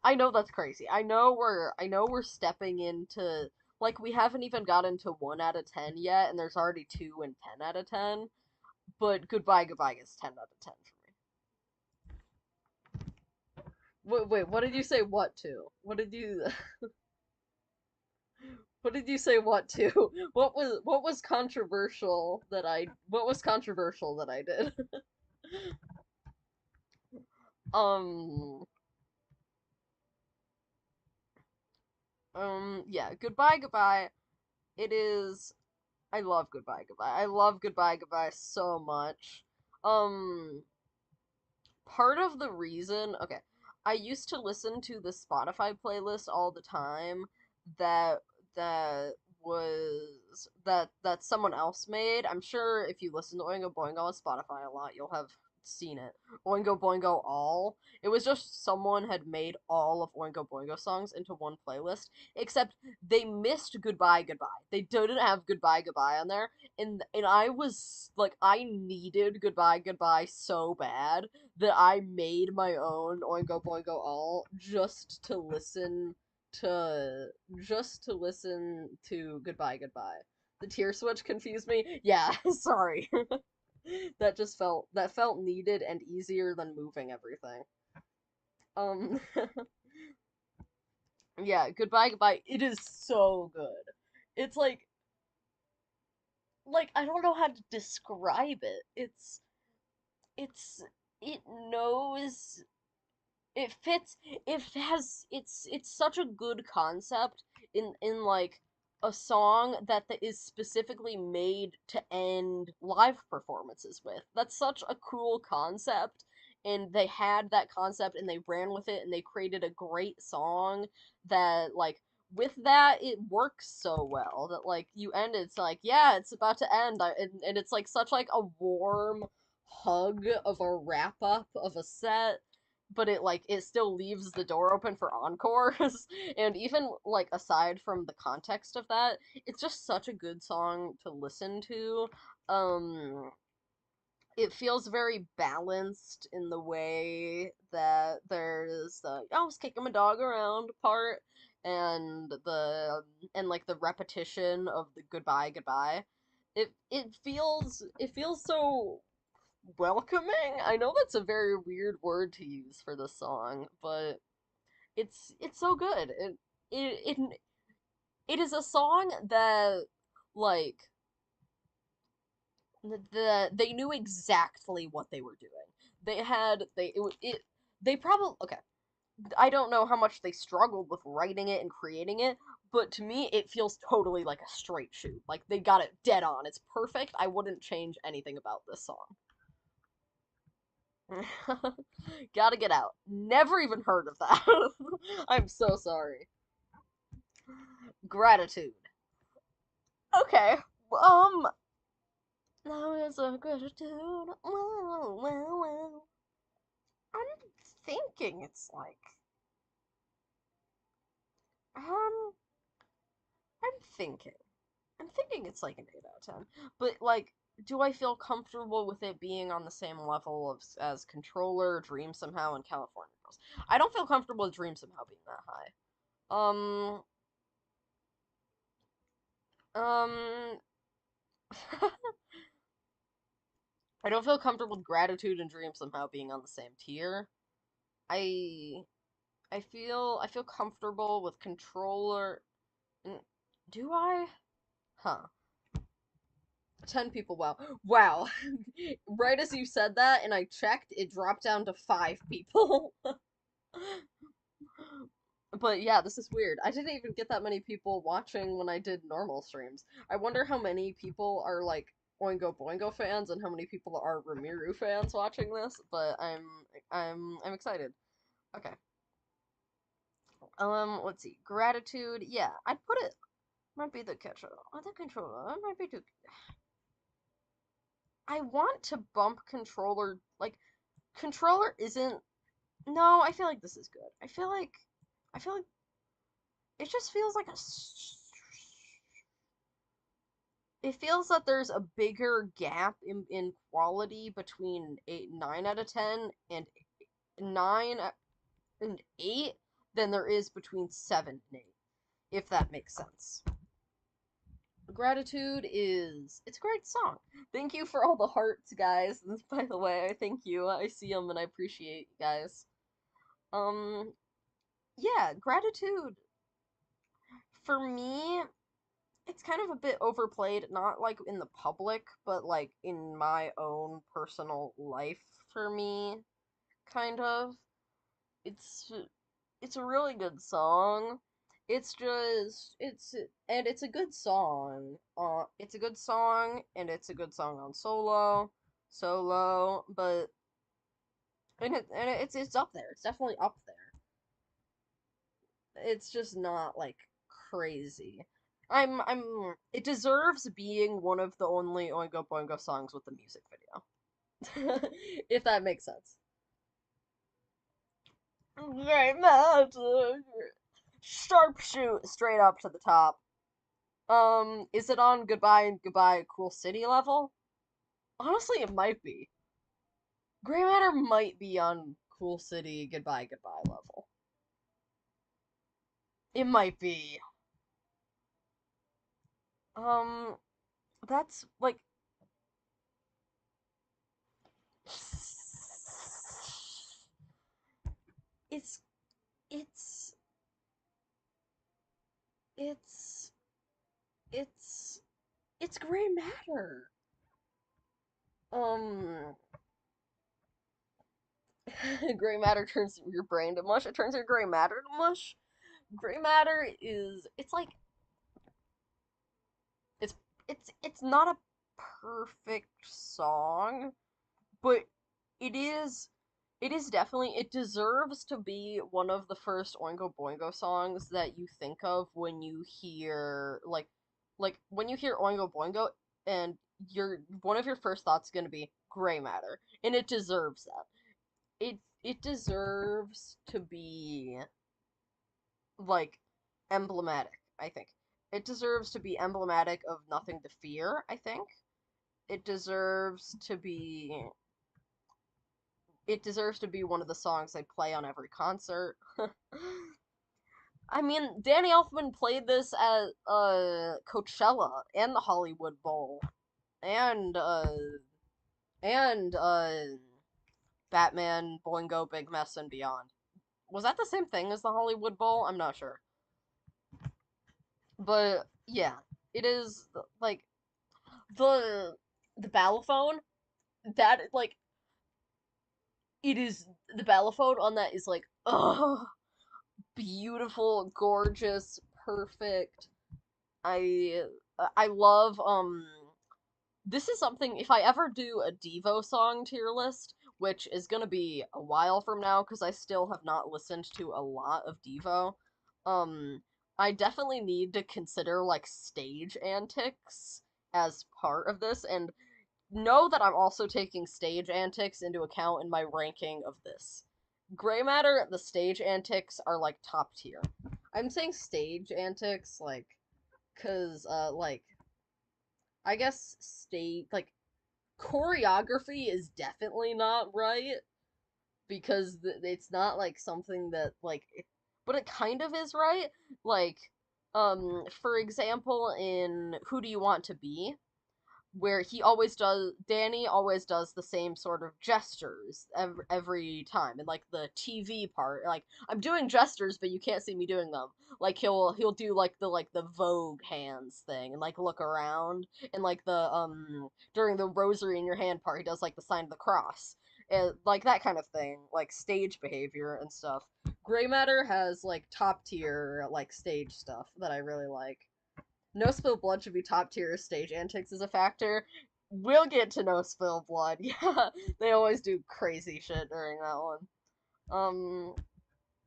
I know that's crazy. I know we're stepping into like we haven't even gotten to 1 out of 10 yet and there's already 2 and 10 out of 10, but Goodbye, Goodbye is 10 out of 10 for me. Wait, what did you say what to? What did you say what to? What was controversial that I did? Um yeah, Goodbye Goodbye. It is I love Goodbye Goodbye. I love Goodbye Goodbye so much. Um Part of the reason, okay, I used to listen to the Spotify playlist all the time that that that someone else made. I'm sure if you listen to Oingo Boingo on Spotify a lot, you'll have seen it. Oingo Boingo All. It was just someone had made all of Oingo Boingo songs into one playlist, except they missed Goodbye Goodbye. They didn't have Goodbye Goodbye on there, and I was like, I needed Goodbye Goodbye so bad that I made my own Oingo Boingo All to just to listen to Goodbye Goodbye. The tear switch confused me. Yeah, sorry. That felt needed and easier than moving everything. Um yeah, Goodbye Goodbye. It is so good. It's like I don't know how to describe it. It's it knows it fits it's such a good concept in like a song that is specifically made to end live performances with. That's such a cool concept, and they had that concept and they ran with it and they created a great song that like with that it works so well that like you end it's like yeah it's about to end and it's like such like a warm hug of a wrap up of a set, but it still leaves the door open for encores. And even like aside from the context of that, it's just such a good song to listen to. um it feels very balanced in the way that there's the I was kicking my dog around part and and like the repetition of the goodbye goodbye. It feels so welcoming. I know that's a very weird word to use for this song, but it's so good. It it is a song that like they knew exactly what they were doing. They had they probably okay. I don't know how much they struggled with writing it and creating it, but to me it feels totally like a straight shoot. Like they got it dead on. It's perfect. I wouldn't change anything about this song. Gotta get out. Never even heard of that. I'm so sorry. Gratitude. Okay. Um. Now is a gratitude. Well. I'm thinking it's like. Um. I'm thinking. I'm thinking it's like an 8 out of 10. But, like, do I feel comfortable with it being on the same level of as Controller, Dream Somehow, and California Girls? I don't feel comfortable with Dream Somehow being that high. Um. Um. I don't feel comfortable with Gratitude and Dream somehow being on the same tier. I I feel comfortable with Controller. Do I? Huh. 10 people. Wow. Wow. Right as you said that and I checked, it dropped down to 5 people. But yeah, this is weird. I didn't even get that many people watching when I did normal streams. I wonder how many people are like Oingo Boingo fans and how many people are Remiru fans watching this, but I'm excited. Okay. Let's see. Gratitude. Yeah, I'd put it might be the catcher. Oh, the controller. That might be too. I want to bump controller like controller isn't. No, I feel like this is good. I feel like it just feels like a it feels that there's a bigger gap in quality between 9 out of 10 and 9 and 8 than there is between 7 and 8, if that makes sense. Gratitude is it's a great song. Thank you for all the hearts, guys. By the way, thank you. I see them and I appreciate you guys. Um yeah, gratitude for me it's kind of a bit overplayed, not like in the public, but like in my own personal life for me, kind of. It's it's a really good song. It's just it's and it's a good song. It's a good song and it's a good song on solo, but it's up there. It's definitely up there. It's just not like crazy. I'm it deserves being one of the only Oingo Boingo songs with the music video. If that makes sense. Great matter. Sharpshoot straight up to the top. Is it on Goodbye and Goodbye Cool City level? Honestly, it might be. Gray Matter might be on Cool City Goodbye Goodbye level. It might be. Um, that's like it's it's it's it's it's Gray Matter. Um, Gray Matter turns your brain to mush. It turns your gray matter to mush. Gray Matter is it's like it's it's not a perfect song, but it is it is definitely it deserves to be one of the first Oingo Boingo songs that you think of when you hear like when you hear Oingo Boingo and your one of your first thoughts is gonna be gray matter. And it deserves that. It deserves to be like emblematic, I think. It deserves to be emblematic of Nothing to Fear, I think. It deserves to be it deserves to be one of the songs I play on every concert. I mean, Danny Elfman played this at Coachella and the Hollywood Bowl and and Batman, Boingo, Big Mess and Beyond. Was that the same thing as the Hollywood Bowl? I'm not sure. But yeah, it is like the the ballophone that like it is the ballophone on that is like beautiful, gorgeous, perfect. I I love this is something if I ever do a Devo song tier list, which is gonna be a while from now because I still have not listened to a lot of Devo. Um, I definitely need to consider like stage antics as part of this, and know that I'm also taking stage antics into account in my ranking of this. Gray Matter, the stage antics are like top tier. I'm saying stage antics cause like I guess stage like choreography is definitely not right because it's not like something that but it kind of is right. Like for example in Who Do You Want to Be, where Danny always does the same sort of gestures every time, and like the TV part, like I'm doing gestures but you can't see me doing them. Like he'll do like the Vogue hands thing and like look around, and like the during the rosary in your hand part he does like the sign of the cross, and like that kind of thing, like stage behavior and stuff. Gray Matter has like top tier like stage stuff that I really like. No Spill Blood should be top tier stage antics as a factor. We'll get to No Spill Blood. Yeah, they always do crazy shit during that one. Um,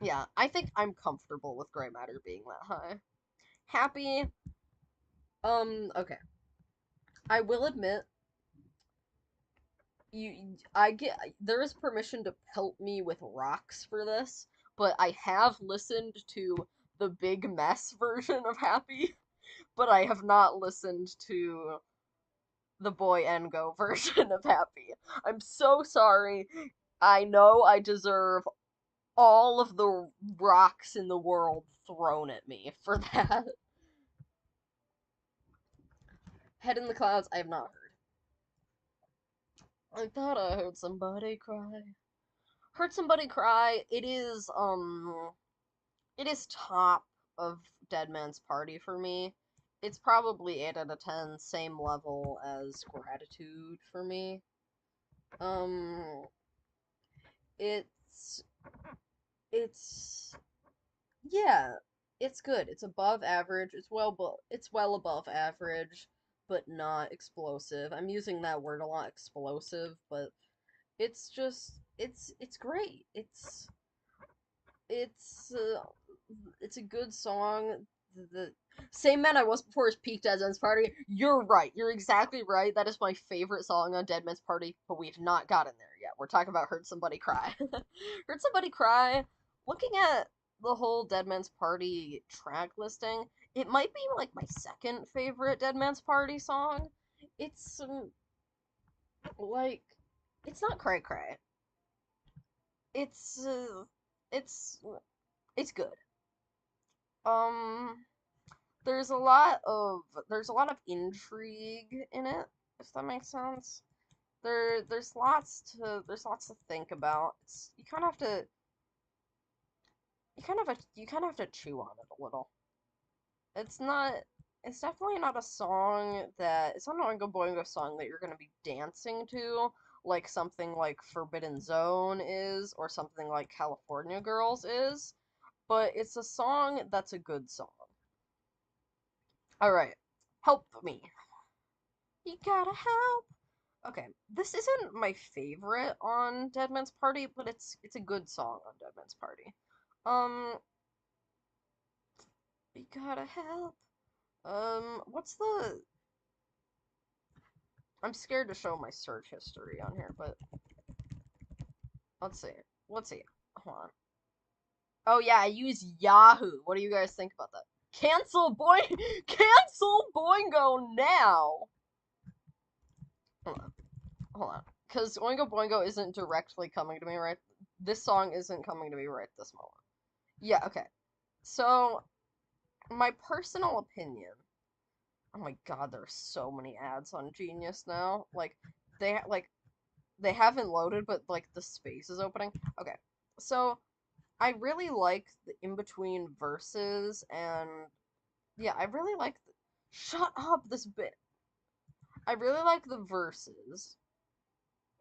yeah, I think I'm comfortable with Gray Matter being that high. Happy. Okay. I will admit, I get there is permission to pelt me with rocks for this, but I have listened to the Big Mess version of Happy, but I have not listened to the Boingo version of Happy. I'm so sorry. I know I deserve all of the rocks in the world thrown at me for that. Head in the Clouds, I have not heard. I thought I heard somebody cry. Heard somebody cry. It is top of Dead Man's Party for me. It's probably 8 out of 10, same level as Gratitude for me. Um, it's it's yeah, it's good. It's above average. It's well above average, but not explosive. I'm using that word a lot, explosive, but it's just it's great. It's it's a good song. the Same Man I Was Before is peaked Dead Man's Party. You're right. You're exactly right. That is my favorite song on Dead Man's Party, but we've not gotten there yet. We're talking about Heard Somebody Cry. Heard Somebody Cry. Looking at the whole Dead Man's Party track listing, it might be like my second favorite Dead Man's Party song. It's like it's not cray cray. It's it's it's good. Um there's a lot of intrigue in it, if that makes sense. There's lots to think about. You kind of have to you kind of have to chew on it a little. It's not it's definitely not a song that it's not an Oingo Boingo song that you're gonna be dancing to like something like Forbidden Zone is or something like California Girls is, but it's a song that's a good song. All right, help me. You gotta help. Okay, this isn't my favorite on Dead Man's Party, but it's a good song on Dead Man's Party. Um, you gotta help. What's the? I'm scared to show my search history on here, but let's see. Let's see. Hold on. Oh yeah, I use Yahoo. What do you guys think about that? Cancel Boingo now. Hold on. Hold on. Because Oingo Boingo isn't directly coming to me right. This song isn't coming to me right this moment. Yeah, okay. So, my personal opinion. Oh my god, there are so many ads on Genius now. They haven't loaded, but like the space is opening. Okay. So, I really like the in between verses and yeah, I really like shut up this bit. I really like the verses.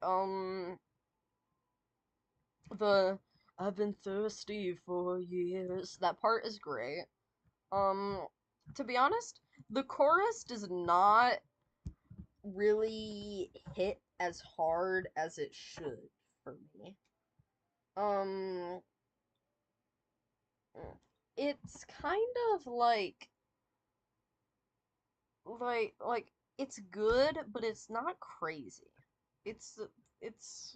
Um the I've been thirsty for years. That part is great. Um, to be honest, the chorus does not really hit as hard as it should for me. Um, it's kind of like it's good, but it's not crazy. It's it's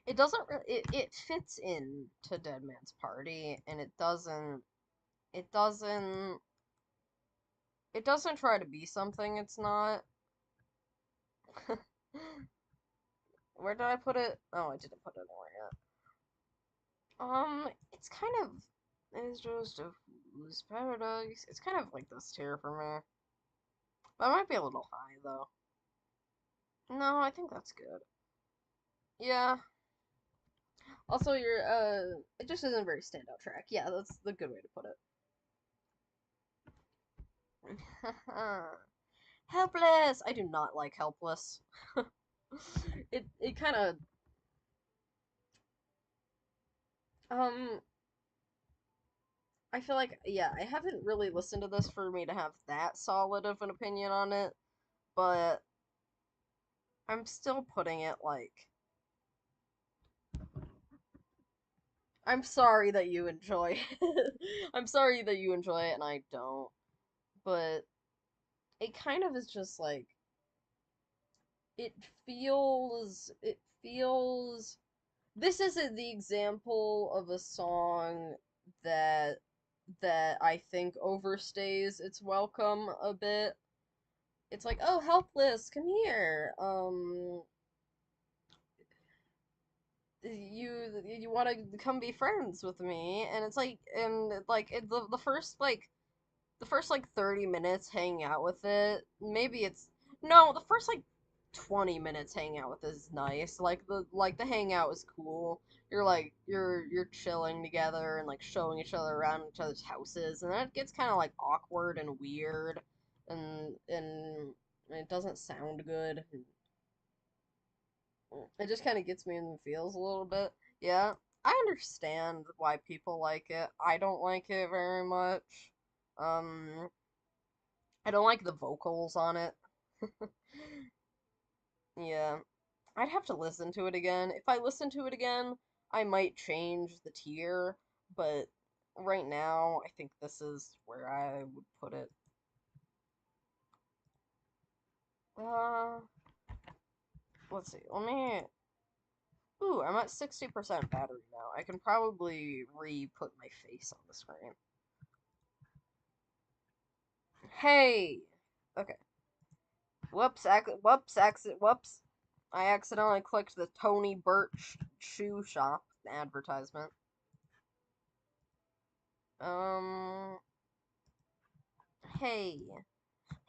it doesn't really it fits in to Dead Man's Party, and it doesn't it doesn't try to be something it's not. Where did I put it? Oh, I didn't put it anywhere yet. It's kind of it's just a fool's paradise. It's kind of like this tier for me. That might be a little high though. No, I think that's good. Yeah. Also, it just isn't a very standout track. Yeah, that's the good way to put it. Helpless. I do not like Helpless. It kind of um I feel like, yeah, I haven't really listened to this for me to have that solid of an opinion on it, but I'm still putting it like. I'm sorry that you enjoy it. I'm sorry that you enjoy it and I don't, but it kind of is just like. It feels. This isn't the example of a song that I think overstays its welcome a bit. It's like, oh, helpless, come here. You want to come be friends with me, and it's like, and like the first like 30 minutes hanging out with it. Maybe it's no, the first like 20 minutes hanging out with it is nice. Like the hangout is cool. You're chilling together and like showing each other around each other's houses, and then it gets kind of like awkward and weird, and it doesn't sound good. It just kind of gets me in the feels a little bit. Yeah, I understand why people like it. I don't like it very much. Um, I don't like the vocals on it. Yeah, I'd have to listen to it again. If I listen to it again, I might change the tier. but right now, I think this is where I would put it. Uh, let's see. Let me. Ooh, I'm at 60% battery now. I can probably re-put my face on the screen. Hey! Okay. Whoops. I accidentally clicked the Tony Birch shoe shop advertisement. Um, hey.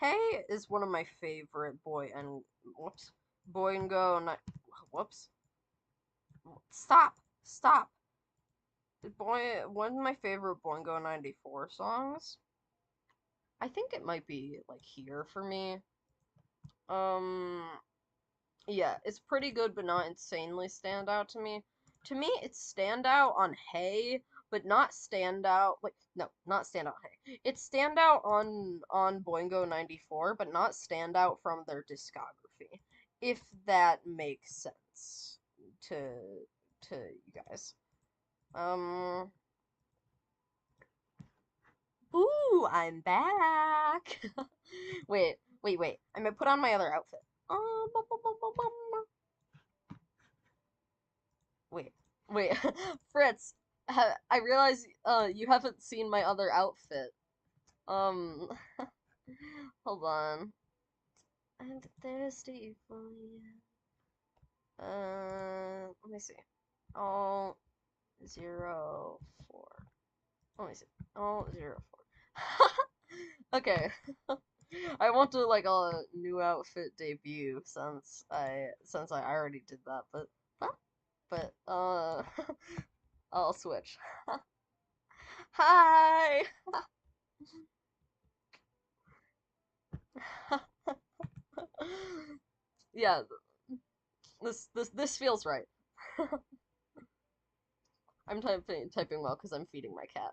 Hey is one of my favorite whoops. Boingo, whoops. Stop. One of my favorite Boingo 94 songs. I think it might be, like, here for me. Um, yeah, it's pretty good, but not insanely stand out to me. To me, it's stand out on Hey, but not stand out like no, not stand out Hey. It's stand out on Boingo 94, but not stand out from their discography. If that makes sense to to you guys. Um, ooh, I'm back. Wait. I'm gonna put on my other outfit. Bum, bum, bum, bum, bum. Wait, wait, Fritz. I realize you haven't seen my other outfit. Um, hold on. I'm thirsty for you. Let me see. All 04. Let me see. All 04. Okay. I want to like a new outfit debut since I already did that, but I'll switch. Hi. Yeah, this feels right. I'm typing well because I'm feeding my cat.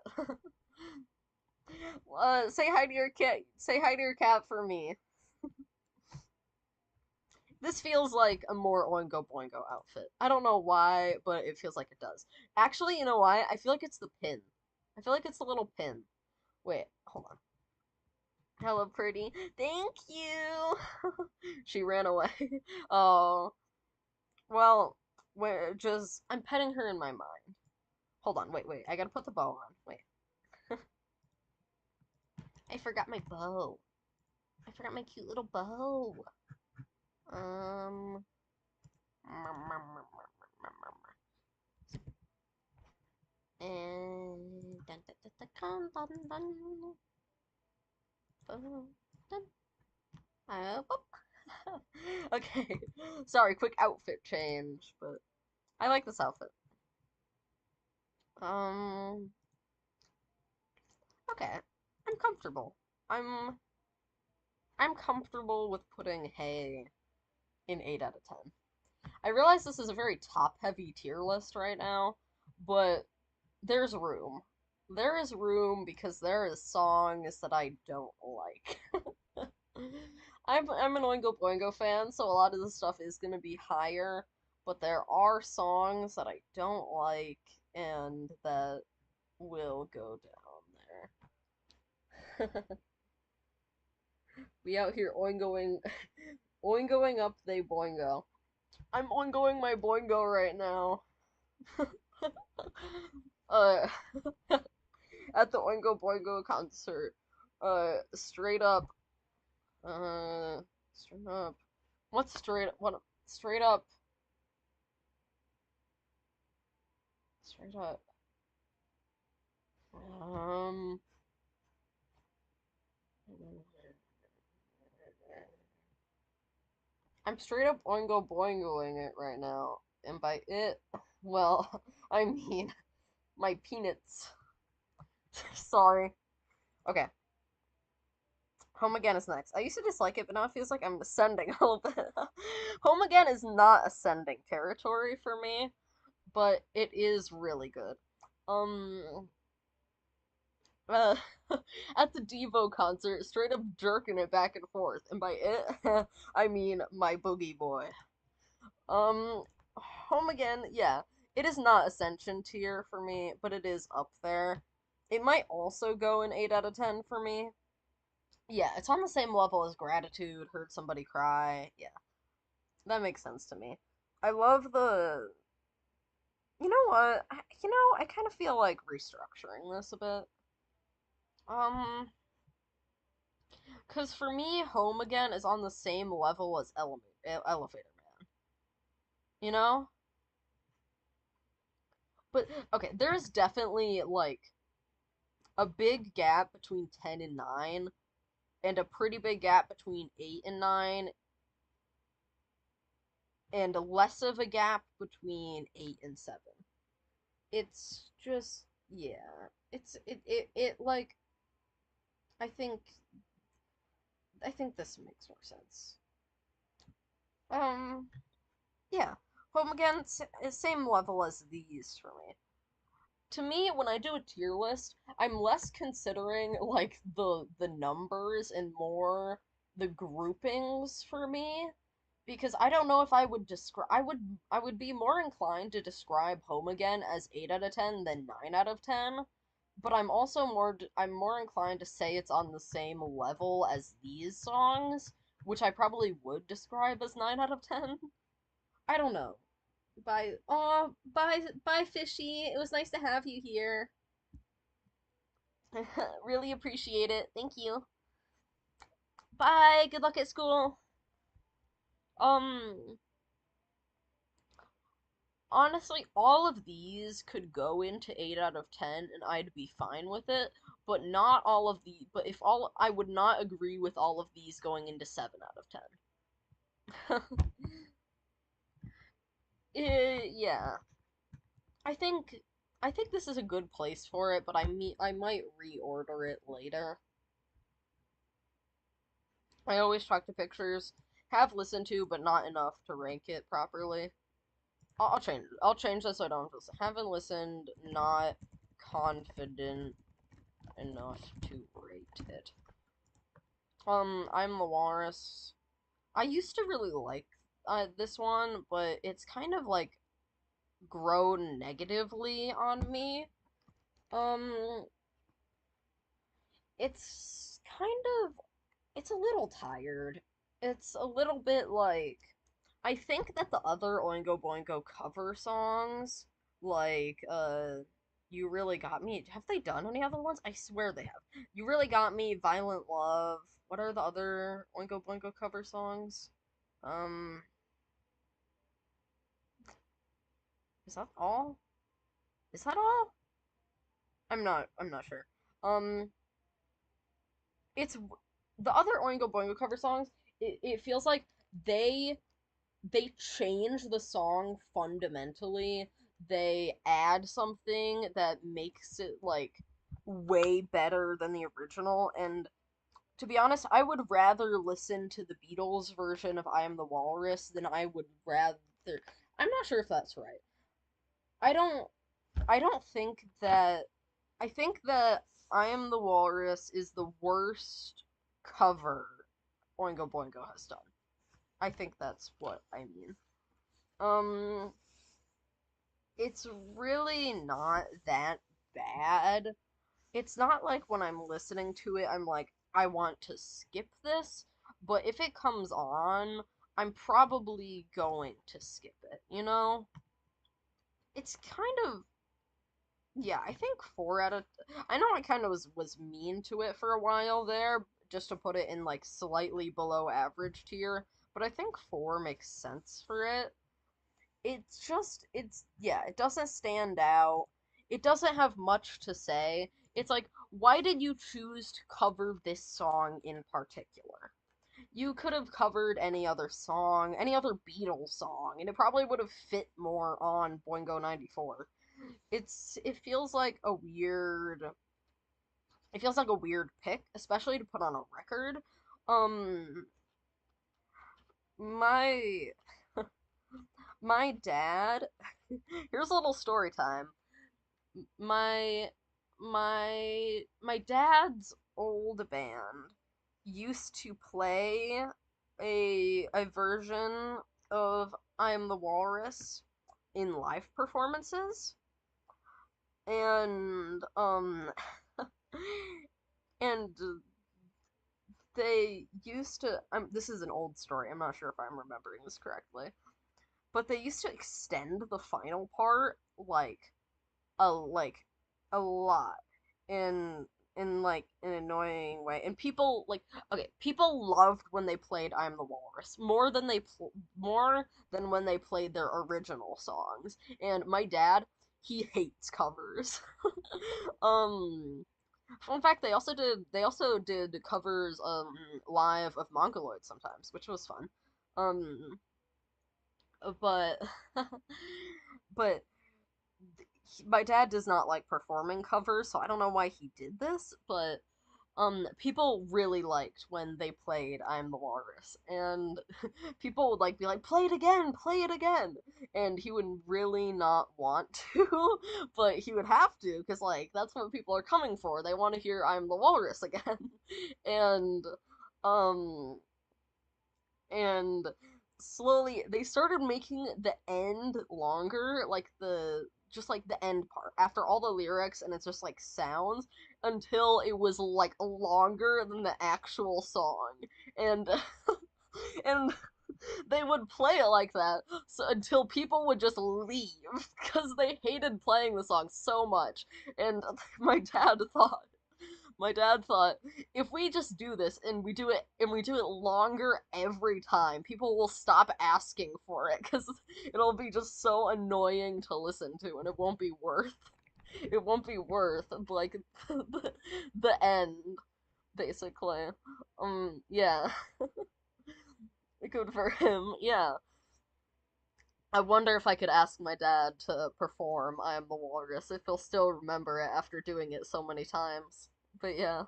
Say hi to your cat. Say hi to your cat for me. This feels like a more Oingo Boingo outfit. I don't know why, but it feels like it does. Actually, you know why? I feel like it's the pin. I feel like it's the little pin. Wait, hold on. Hello, pretty. Thank you. She ran away. Oh, well, where just I'm petting her in my mind. Hold on, wait. I gotta put the bow on. Wait. I forgot my bow. I forgot my cute little bow. Um. And okay. Sorry, quick outfit change, but I like this outfit. Um. Okay. I'm comfortable. I'm I'm comfortable with putting Hey in 8 out of 10. I realize this is a very top-heavy tier list right now, but there's room. There is room because there is songs that I don't like. I'm an Oingo Boingo fan, so a lot of the stuff is gonna be higher, but there are songs that I don't like and that will go down there. We out here oingoing oingoing up they boingo. I'm oingoing my boingo right now. uh at the Oingo Boingo concert. Straight up. Uh, straight up. What's straight? What? Straight up. Straight up. Um. I'm straight up Oingo Boingoing it right now, and by it, well, I mean my peanuts. Sorry. Okay. Home Again is next. I used to dislike it, but now it feels like I'm ascending a little bit. Home Again is not ascending territory for me, but it is really good. Um, uh, at the Devo concert, straight up jerking it back and forth, and by it, I mean my boogie boy. Um, Home Again, yeah, It is not Ascension tier for me, but it is up there. It might also go an 8 out of 10 for me. Yeah, it's on the same level as Gratitude, Heard Somebody Cry. Yeah, that makes sense to me. I love the. You know what? I kind of feel like restructuring this a bit. Um, because for me, Home Again is on the same level as Elevator Man. You know? But, okay, there's definitely, like, a big gap between 10 and 9, and a pretty big gap between 8 and 9, and less of a gap between 8 and 7. It's just, yeah. Like, I think, I think this makes more sense. Um, yeah. Home Again, same level as these for me. To me, when I do a tier list, I'm less considering like the numbers and more the groupings for me because I don't know if I would describe I would be more inclined to describe Home Again as 8 out of 10 than 9 out of 10, but I'm more inclined to say it's on the same level as these songs, which I probably would describe as 9 out of 10. I don't know. Bye. Oh, bye, Fishy. It was nice to have you here. Really appreciate it. Thank you. Bye. Good luck at school. Um, honestly, all of these could go into 8 out of 10 and I'd be fine with it, but not all of the but if all I would not agree with all of these going into 7 out of 10. Yeah. I think I think this is a good place for it, but I might reorder it later. I always talk to pictures, have listened to, but not enough to rank it properly. I'll change it. I'll change this so I don't haven't listened, not confident enough to rate it. I'm the Walrus. I used to really like this one, but it's kind of like grown negatively on me. Um, it's kind of it's a little tired. It's a little bit like I think that the other Oingo Boingo cover songs, like You Really Got Me. Have they done any other ones? I swear they have. You Really Got Me, Violent Love. What are the other Oingo Boingo cover songs? Um, is that all? Is that all? I'm not sure. Um, it's the other Oingo Boingo cover songs. It feels like they they change the song fundamentally. They add something that makes it like way better than the original. And to be honest, I would rather listen to the Beatles version of I Am the Walrus than I would rather. I'm not sure if that's right. I don't. I don't think that. I think that I Am the Walrus is the worst cover Oingo Boingo has done. I think that's what I mean. Um, it's really not that bad. It's not like when I'm listening to it, I'm like, I want to skip this, but if it comes on, I'm probably going to skip it, you know? It's kind of, yeah, I think 4 out of, I know I kind of was mean to it for a while there, just to put it in like slightly below average tier, but I think 4 makes sense for it. Yeah, it doesn't stand out. It doesn't have much to say. It's like, why did you choose to cover this song in particular? You could have covered any other song, any other Beatles song, and it probably would have fit more on Boingo 94. It feels like a weird it feels like a weird pick, especially to put on a record. Um my my dad here's a little story time. my my dad's old band used to play a version of I Am the Walrus in live performances, and and they used to. This is an old story. I'm not sure if I'm remembering this correctly, but they used to extend the final part like a lot in like an annoying way. And people like okay, people loved when they played I'm the Walrus more than when they played their original songs. And my dad, he hates covers. um Fun fact, they also did covers live of Mongoloid sometimes, which was fun. Um but but my dad does not like performing covers, so I don't know why he did this, but people really liked when they played I'm the Walrus, and people would like be like, play it again, and he would really not want to, but he would have to, because like that's what people are coming for. They want to hear I'm the Walrus again, and um and slowly they started making the end longer, like the just like the end part after all the lyrics, and it's just like sounds until it was like longer than the actual song. And and they would play it like that so until people would just leave because they hated playing the song so much. And my dad thought my dad thought if we just do this and we do it longer every time, people will stop asking for it because it'll be just so annoying to listen to, and it won't be worth like the end basically. Yeah, good for him. Yeah, I wonder if I could ask my dad to perform I Am the Walrus if he'll still remember it after doing it so many times. But yeah.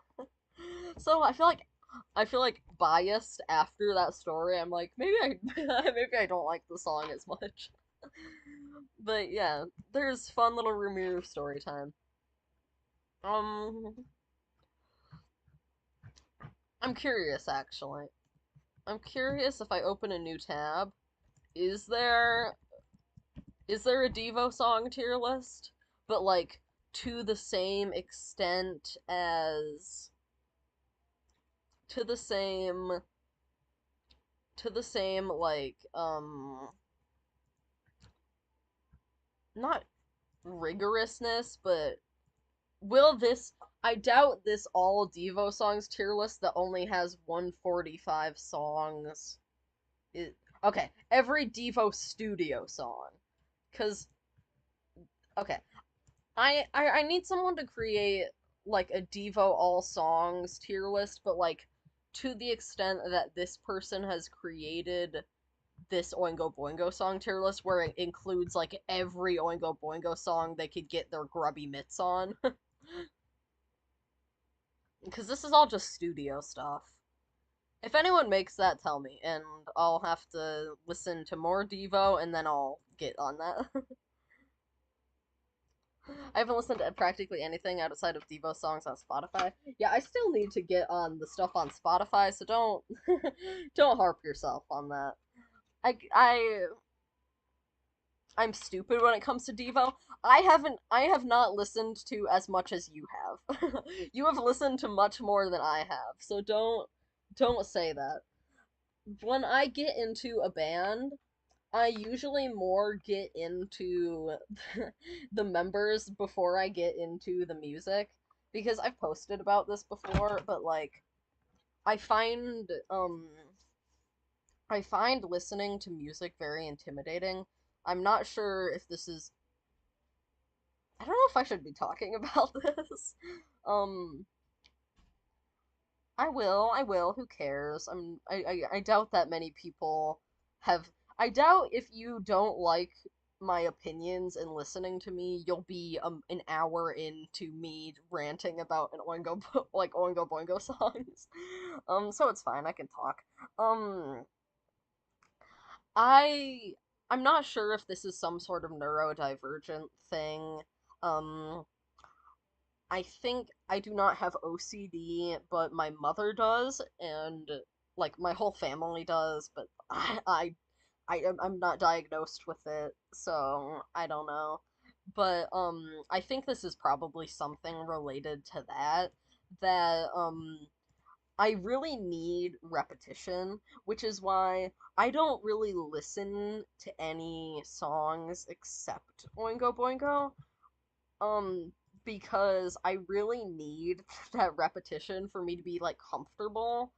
So I feel like biased after that story. I'm like maybe I don't like the song as much. But yeah, there's fun little Remiru story time. Um, I'm curious actually. I'm curious if I open a new tab, is there a Devo song tier list? But like to the same extent as to the same to the same like not rigorousness, but will this I doubt this all Devo songs tier list that only has 145 songs is okay, every Devo studio song. Cause okay, I need someone to create like a Devo all songs tier list, but like to the extent that this person has created this Oingo Boingo song tier list where it includes like every Oingo Boingo song they could get their grubby mitts on. Because this is all just studio stuff. If anyone makes that, tell me, and I'll have to listen to more Devo, and then I'll get on that. I haven't listened to practically anything outside of Devo songs on Spotify. Yeah, I still need to get on the stuff on Spotify, so don't don't harp yourself on that. I I'm stupid when it comes to Devo. I have not listened to as much as you have. You have listened to much more than I have, so don't say that. When I get into a band, I usually more get into the members before I get into the music because I've posted about this before, but like I find um I find listening to music very intimidating. I'm not sure if this is I don't know if I should be talking about this. Um I will. Who cares? I doubt that many people have. I doubt if you don't like my opinions and listening to me, you'll be an hour into me ranting about an like Oingo Boingo songs. So it's fine. I can talk. Um, I I'm not sure if this is some sort of neurodivergent thing. Um, I think I do not have OCD, but my mother does, and like my whole family does, but I'm not diagnosed with it, so I don't know. But I think this is probably something related to that that I really need repetition, which is why I don't really listen to any songs except Oingo Boingo. Um, because I really need that repetition for me to be like comfortable.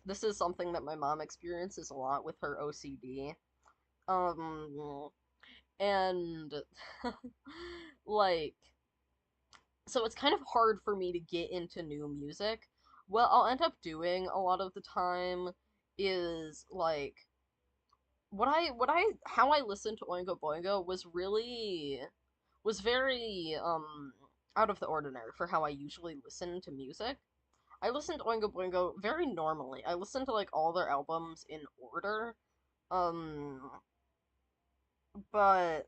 This is something that my mom experiences a lot with her OCD. Um, and like, so it's kind of hard for me to get into new music. What I'll end up doing a lot of the time is like how I listened to Oingo Boingo was very out of the ordinary for how I usually listen to music. I listened to Oingo Boingo very normally. I listened to like all their albums in order. Um but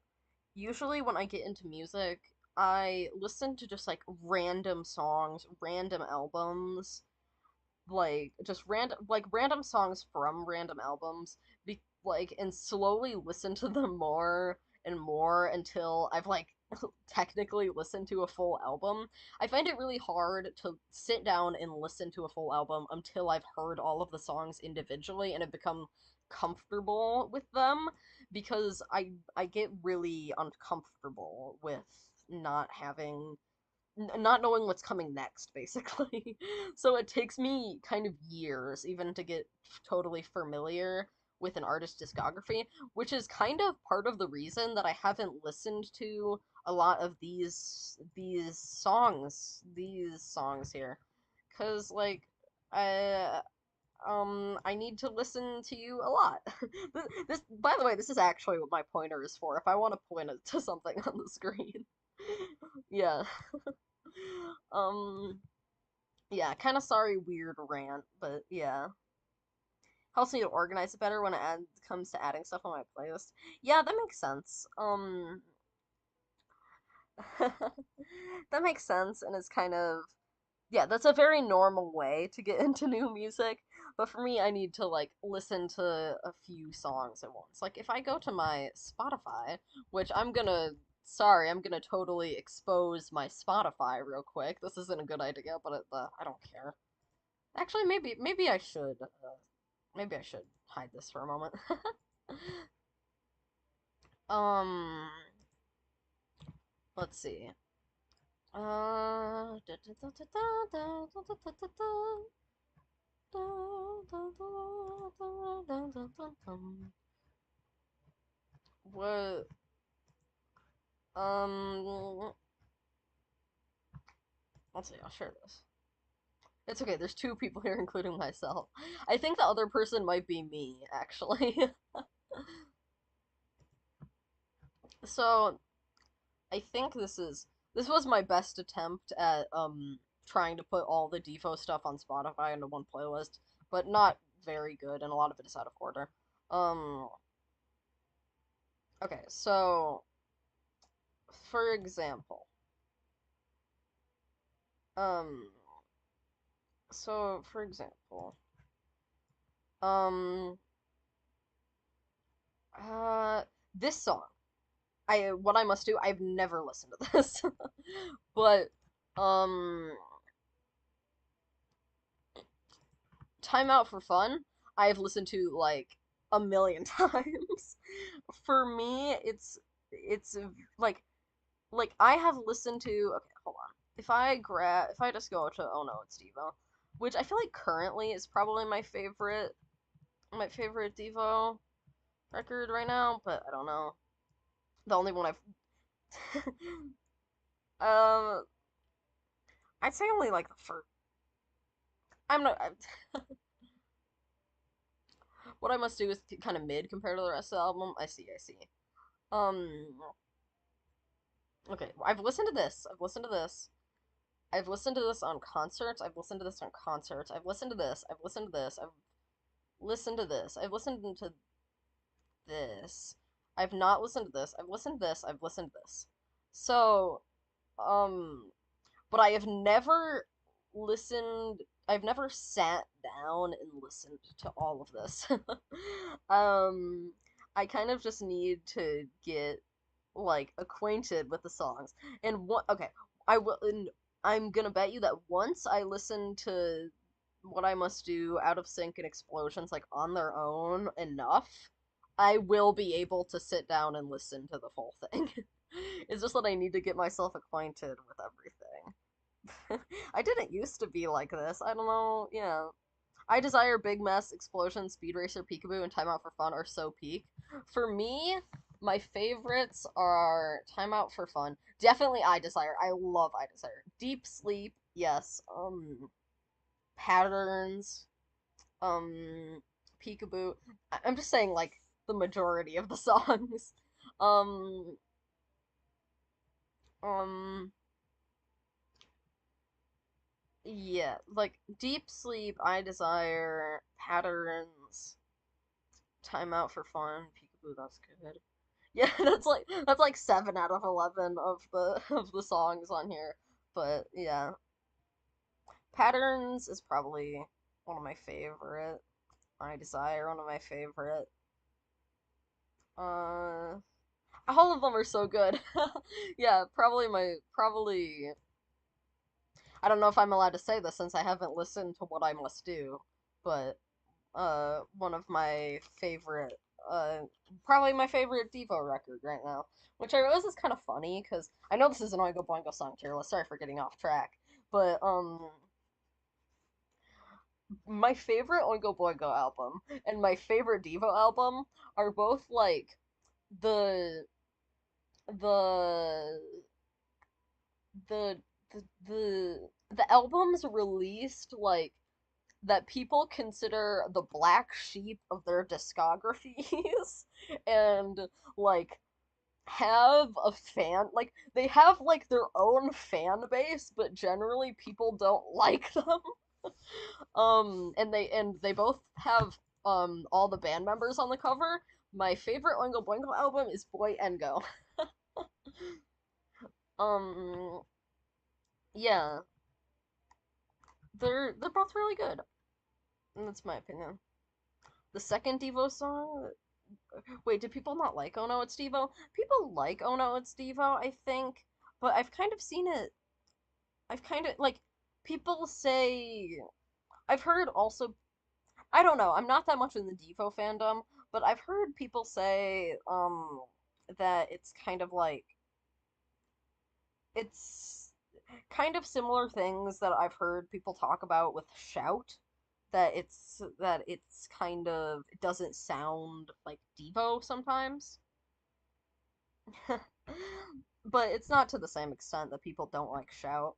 usually when I get into music, I listen to just like random songs, random albums, like just random songs from random albums, and slowly listen to them more and more until I've like technically listened to a full album. I find it really hard to sit down and listen to a full album until I've heard all of the songs individually and have become comfortable with them, because I get really uncomfortable with not having not knowing what's coming next, basically. So it takes me kind of years even to get totally familiar with an artist's discography, which is kind of part of the reason that I haven't listened to a lot of these songs here, because like I I need to listen to you a lot. This, by the way, this is actually what my pointer is for. If I want to point it to something on the screen. Yeah. Um, yeah, kind of sorry, weird rant, but yeah. Helps me to organize it better when comes to adding stuff on my playlist. Yeah, that makes sense. That makes sense, and it's kind of yeah, that's a very normal way to get into new music. But for me, I need to like listen to a few songs at once. Like if I go to my Spotify, which I'm gonna totally expose my Spotify real quick. This isn't a good idea, but I don't care. Actually, maybe I should. Maybe I should hide this for a moment. um, let's see. What? Um, let's see. I'll share this. It's okay. There's two people here, including myself. I think the other person might be me, actually. So I think this was my best attempt at trying to put all the Devo stuff on Spotify into one playlist, but not very good, and a lot of it is out of order. Um, okay, so for example, um, for example, um, uh, this song. What I must do. I've never listened to this, but um, Time Out for Fun, I've listened to like a million times. For me, it's like I have listened to okay, hold on. If I just go to Oh No, It's Devo, which I feel like currently is probably my favorite Devo record right now, but I don't know. The only one I've um I'd say only like the first I'm not what I must do is kind of mid compared to the rest of the album. I see. Um, okay, I've listened to this. I've listened to this. I've listened to this on concerts. I've listened to this on concerts. I've listened to this. I've listened to this. I've listened to this. I've listened to this. I've not listened to this. I've listened to this. I've listened to this. So, um, but I have never listened. I've never sat down and listened to all of this. um, I kind of just need to get like acquainted with the songs. And what okay, I will and I'm gonna bet you that once I listen to What I Must Do, Out of Sync, and Explosions like on their own enough, I will be able to sit down and listen to the full thing. It's just that I need to get myself acquainted with everything. I didn't used to be like this. I don't know. Yeah. I Desire, Big Mess, Explosion, Speed Racer, Peekaboo, and Time Out for Fun are so peak. For me, my favorites are Time Out for Fun. Definitely I Desire. I love I Desire. Deep Sleep, yes. Patterns, um, Peekaboo. I'm just saying, like, the majority of the songs. Um, um, yeah, like Deep Sleep, I Desire, Patterns, Time Out for Fun, Peekaboo, that's good. Yeah, that's like 7 out of 11 of the of the songs on here. But yeah, Patterns is probably one of my favorite. I Desire, one of my favorite. Uh, all of them are so good. Yeah, probably. I don't know if I'm allowed to say this since I haven't listened to What I Must Do, but one of my favorite uh probably my favorite Devo record right now, which I realize is kind of funny because I know this is an Oingo Boingo song tier list. Sorry for getting off track, but my favorite Oingo Boingo album and my favorite Devo album are both like the the the the albums released like that people consider the black sheep of their discographies and like have a fan like they have like their own fan base but generally people don't like them. And they both have all the band members on the cover. My favorite Oingo Boingo album is Boingo. um yeah, they're both really good. That's my opinion. The second Devo song. Wait, do people not like Oh No It's Devo? People like Oh No It's Devo, I think, but I've kind of seen it. I've kind of like people say. I've heard also. I don't know. I'm not that much in the Devo fandom, but I've heard people say that it's kind of like it's kind of similar things that I've heard people talk about with Shout. That it's kind of it doesn't sound like Devo sometimes. But it's not to the same extent that people don't like Shout.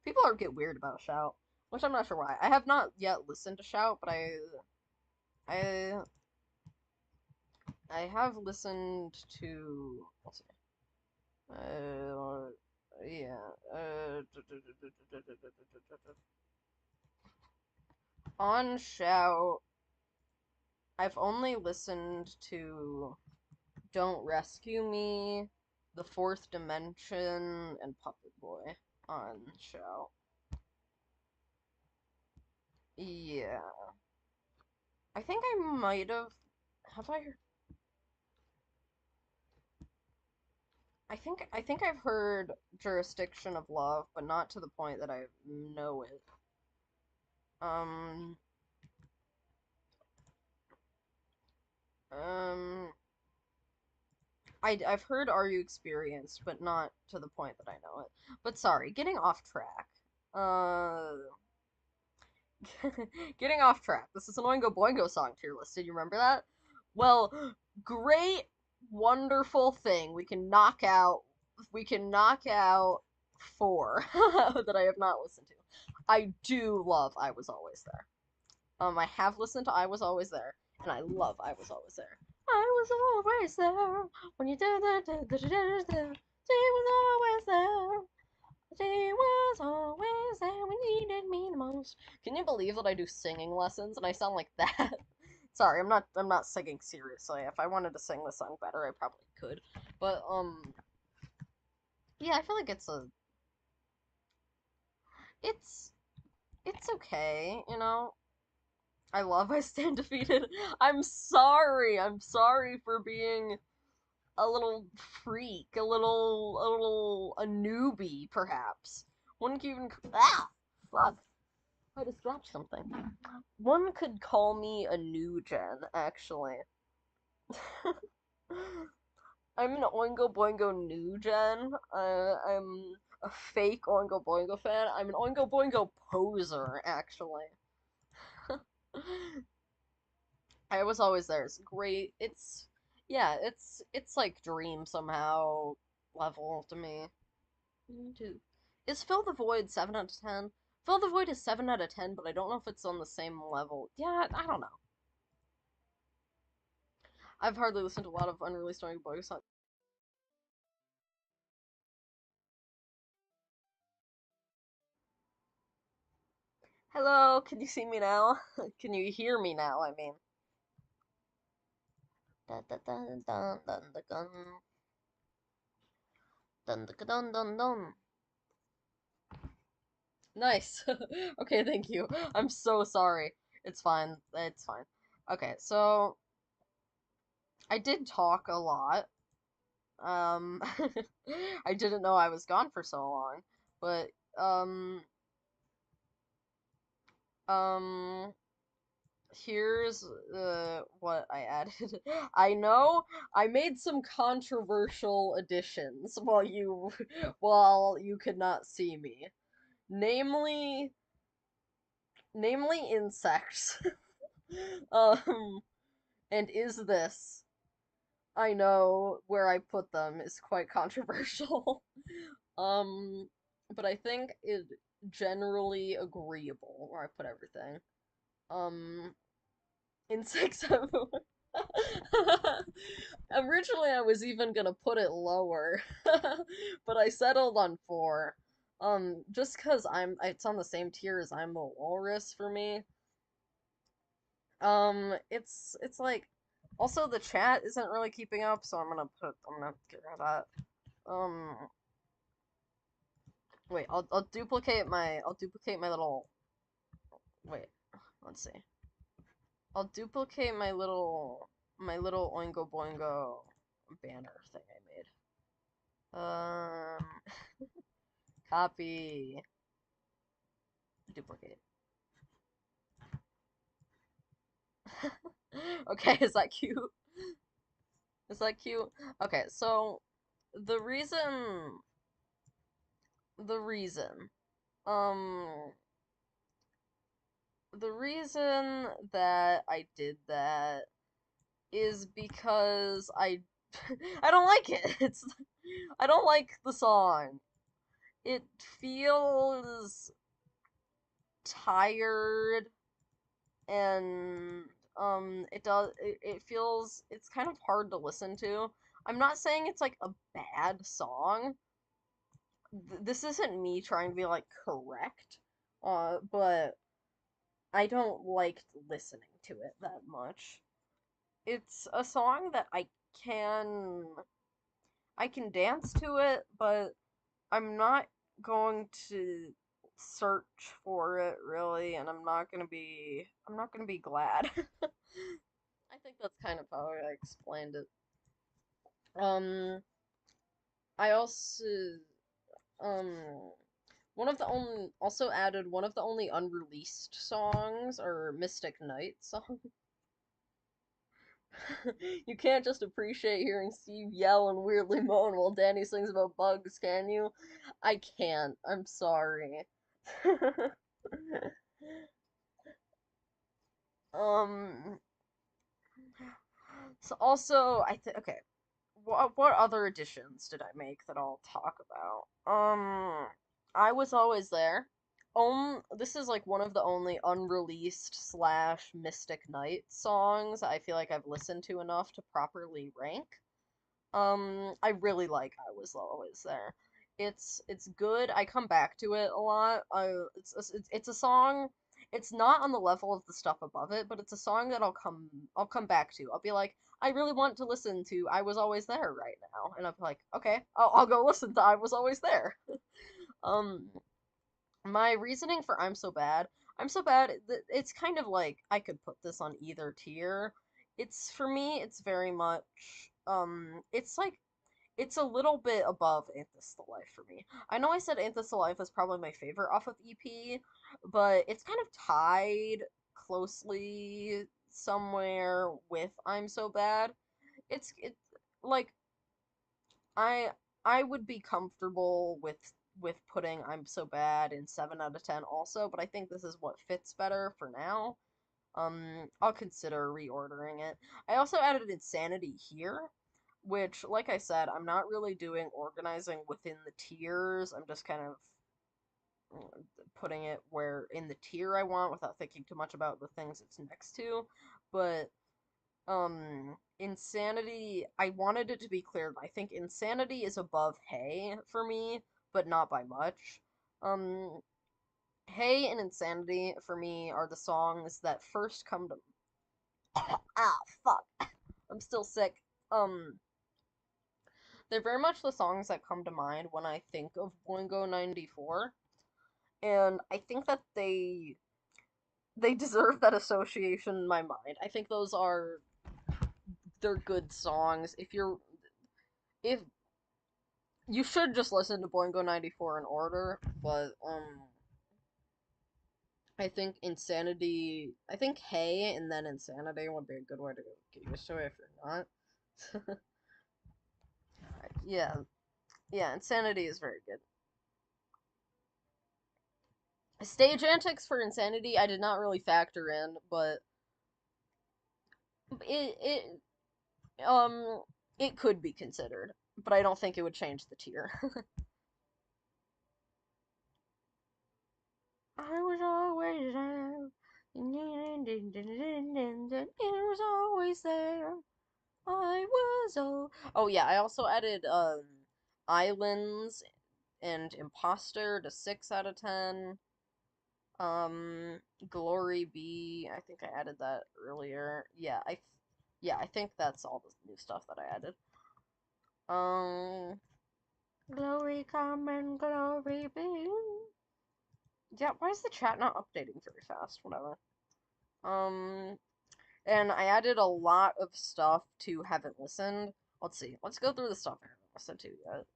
People are get weird about Shout, which I'm not sure why. I have not yet listened to Shout, but I I have listened to let's see. Uh yeah. On Shout, I've only listened to Don't Rescue Me, The Fourth Dimension, and Puppet Boy on Shout. Yeah. I think I might have I I think I've heard Jurisdiction of Love, but not to the point that I know it. Um um I've heard Are You Experienced, but not to the point that I know it. But sorry, getting off track. Uh Getting off track. This is an Oingo Boingo song tier list. Did you remember that? Well, great, wonderful thing. We can knock out four that I have not listened to. I do love I Was Always There. I have listened to I Was Always There, and I love I Was Always There. I was always there when you did the she was always there. She was always there when you needed me the most. Can you believe that I do singing lessons and I sound like that? Sorry, I'm not singing seriously. If I wanted to sing the song better, I probably could. But yeah, I feel like it's it's okay, you know. I love I stand defeated. I'm sorry. I'm sorry for being a little freak, a newbie, perhaps. One could even fuck. I just dropped something. One could call me a new gen, actually. I'm an Oingo Boingo new gen. I'm a fake Oingo Boingo fan. I'm an Oingo Boingo poser, actually. I was always there. It's great. Yeah, it's like Dream somehow level to me. Dude. Is Fill the Void 7 out of 10? Fill the Void is 7 out of 10, but I don't know if it's on the same level. Yeah, I don't know. I've hardly listened to a lot of unreleased Oingo Boingo songs. Hello, can you see me now? Can you hear me now? I mean. Dun dun dun dun dun dun dun dun dun dun dun. Nice. Okay, thank you. I'm so sorry. It's fine. It's fine. Okay, so I did talk a lot. Um, I didn't know I was gone for so long, but um, um, here's what I added. I know I made some controversial additions while you could not see me. Namely, namely insects. Um, and is this? I know where I put them is quite controversial. Um, but I think it generally agreeable where I put everything. Um, insects everywhere. Originally, I was even gonna put it lower, but I settled on 4. Just cause it's on the same tier as I'm a Walrus for me. It's like, also the chat isn't really keeping up, so I'm gonna get rid of that. Um, wait, I'll duplicate my little, wait, let's see. I'll duplicate my little Oingo Boingo banner thing I made. Copy, duplicate. Okay, is that cute? Is that cute? Okay, so the reason, the reason, um, the reason that I did that is because I don't like it. I don't like the song. It feels tired and it feels it's kind of hard to listen to. I'm not saying it's like a bad song. This isn't me trying to be like correct. But I don't like listening to it that much. It's a song that can I can dance to it, but I'm not going to search for it really, and I'm not gonna be glad. I think that's kind of how I explained it. Um, I um one of the only also added one of the only unreleased songs or Mystic Knight song. You can't just appreciate hearing Steve yell and weirdly moan while Danny sings about bugs, can you? I can't. I'm sorry. um. So also, I think okay. What other additions did I make that I'll talk about? I was always there. This is like one of the only unreleased slash Mystic Knight songs I feel like I've listened to enough to properly rank. I really like I Was Always There. It's good. I come back to it a lot. It's a song. It's not on the level of the stuff above it, but it's a song that I'll come back to. I'll be like, I really want to listen to I Was Always There right now, and I'll be like, okay, I'll go listen to I Was Always There. Um, my reasoning for I'm So Bad. I'm so bad. It's kind of like I could put this on either tier. It's for me, it's very much it's like it's a little bit above Ain't This the Life for me. I know I said Ain't This the Life is probably my favorite off of EP, but it's kind of tied closely somewhere with I'm So Bad. It's like I I would be comfortable with putting I'm So Bad in 7 out of 10 also, but I think this is what fits better for now. I'll consider reordering it. I also added Insanity here, which, like I said, I'm not really doing organizing within the tiers. I'm just kind of putting it where in the tier I want without thinking too much about the things it's next to. But Insanity, I wanted it to be clear. I think Insanity is above Hey for me, but not by much. Um, Hey and Insanity for me are the songs that first come to ah fuck. I'm still sick. Um, they're very much the songs that come to mind when I think of Boingo 94, and I think that they deserve that association in my mind. I think they're good songs. If you should just listen to Boingo 94 in order, but I think Hey and then Insanity would be a good way to get used to it if you're not. Yeah, yeah, Insanity is very good. Stage antics for Insanity, I did not really factor in, but it it could be considered, but I don't think it would change the tier. I was always there. It was always there. I was oh yeah, I also added Islands and Imposter to 6 out of 10. Um, Glory Be, I think I added that earlier. Yeah, I think that's all the new stuff that I added. Um, Glory come and glory be. Yeah, why is the chat not updating very fast? Whatever. Um, and I added a lot of stuff to Haven't Listened. Let's see. Let's go through the stuff I haven't listened to yet.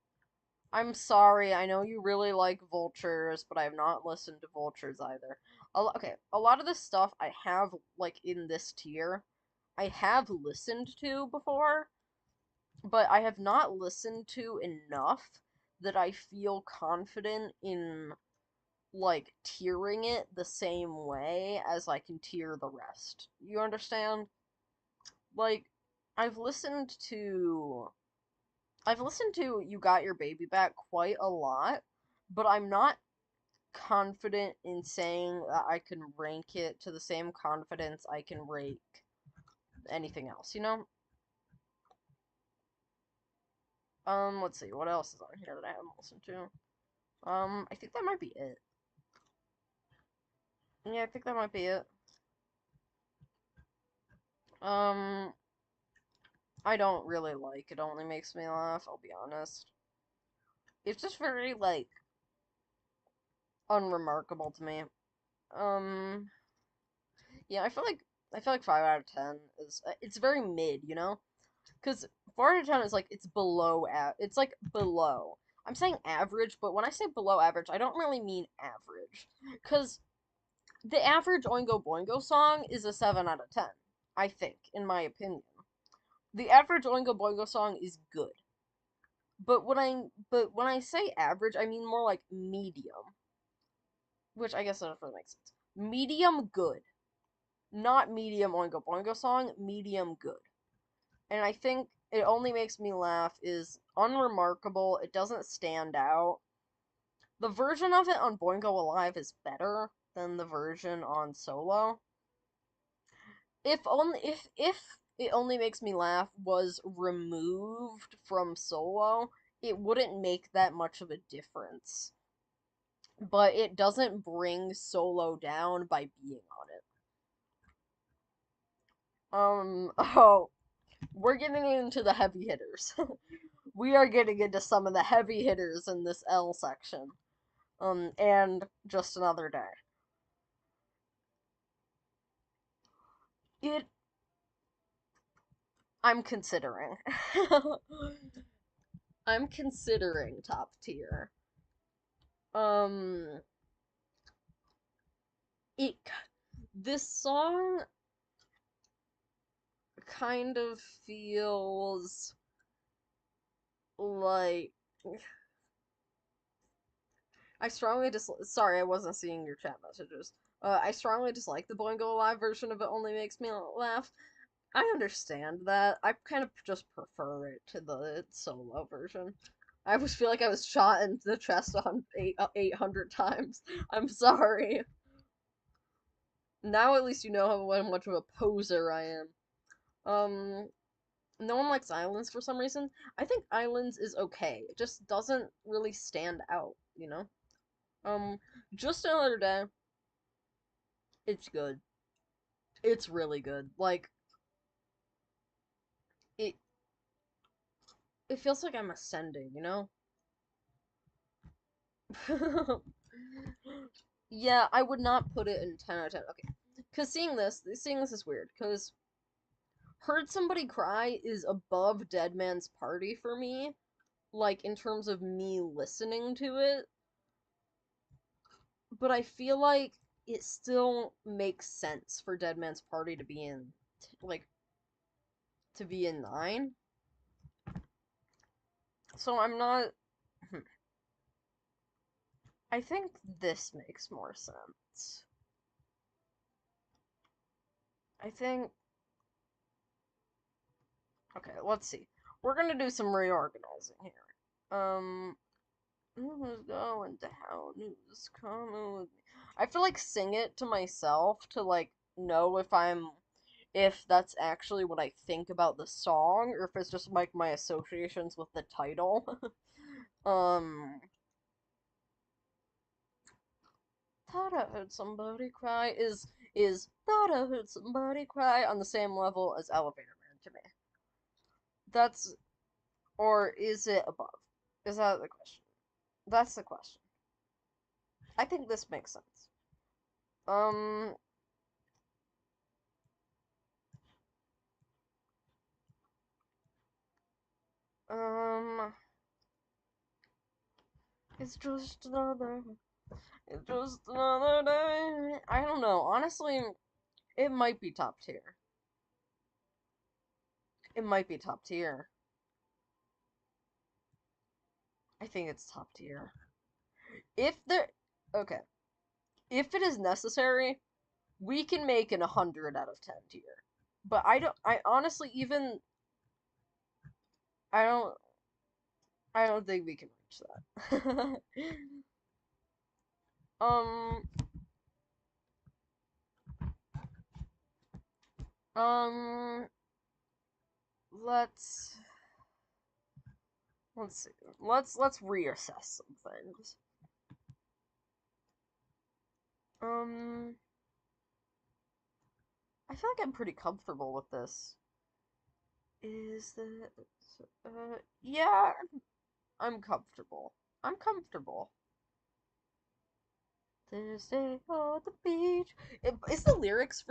I'm sorry, I know you really like Vultures, but I have not listened to Vultures either. Okay, a lot of the stuff I have, like, in this tier, I have listened to before, but I have not listened to enough that I feel confident in, like, tiering it the same way as I can tier the rest. You understand? Like, I've listened to I've listened to You Got Your Baby Back quite a lot, but I'm not confident in saying that I can rank it to the same confidence I can rank anything else, you know? Let's see, what else is on here that I haven't listened to? I think that might be it. Yeah, I think that might be it. Um, I don't really like It Only Makes Me Laugh, I'll be honest. It's just very, like, unremarkable to me. Um, yeah, I feel like 5 out of 10 is it's very mid, you know? Because 4 out of 10 is like it's below it's like below. I'm saying average, but when I say below average, I don't really mean average. Because the average Oingo Boingo song is a 7 out of 10, I think, in my opinion. The average Oingo Boingo song is good. But when I say average, I mean more like medium, which I guess doesn't really make sense. Medium good. Not medium Oingo Boingo song, medium good. And I think It Only Makes Me Laugh is unremarkable. It doesn't stand out. The version of it on Boingo Alive is better than the version on Solo. If It Only Makes Me Laugh was removed from Solo, it wouldn't make that much of a difference. But it doesn't bring Solo down by being on it. Oh, we're getting into the heavy hitters. We are getting into some of the heavy hitters in this L section. And Just Another Day. It I'm considering. I'm considering top tier. Um it this song kind of feels like I strongly sorry, I wasn't seeing your chat messages. I strongly dislike the Boingo live version of It Only Makes Me Laugh. I understand that. I kind of just prefer it to the solo version. I always feel like I was shot in the chest on 800 times. I'm sorry. Now at least you know how much of a poser I am. Um, no one likes Islands for some reason. I think Islands is okay. It just doesn't really stand out, you know? Um, just another day. It's good. It's really good. Like it it feels like I'm ascending, you know? Yeah, I would not put it in 10 out of 10. Okay. Cuz seeing this is weird cuz Heard Somebody Cry is above Dead Man's Party for me, like in terms of me listening to it, but I feel like it still makes sense for Dead Man's Party to be in like to be in 9. So I'm not I think this makes more sense. I think okay, let's see. We're gonna do some reorganizing here. Who's going to hell? Who's coming with me? I feel like sing it to myself to like know if that's actually what I think about the song or if it's just like my associations with the title. um Thought I heard somebody cry is thought I heard somebody cry on the same level as Elevator Man to me. That's or is it above? Is that the question? That's the question. I think this makes sense. Um um it's just another it's just another day. I don't know. Honestly, it might be top tier. It might be top tier. I think it's top tier. If there okay. If it is necessary, we can make an 100 out of 10 tier. But I honestly even I don't I don't think we can reach that. um um let's let's see. Let's reassess some things. Um I feel like I'm pretty comfortable with this. Is that yeah, I'm comfortable. I'm comfortable. Thursday on the beach. Is the lyrics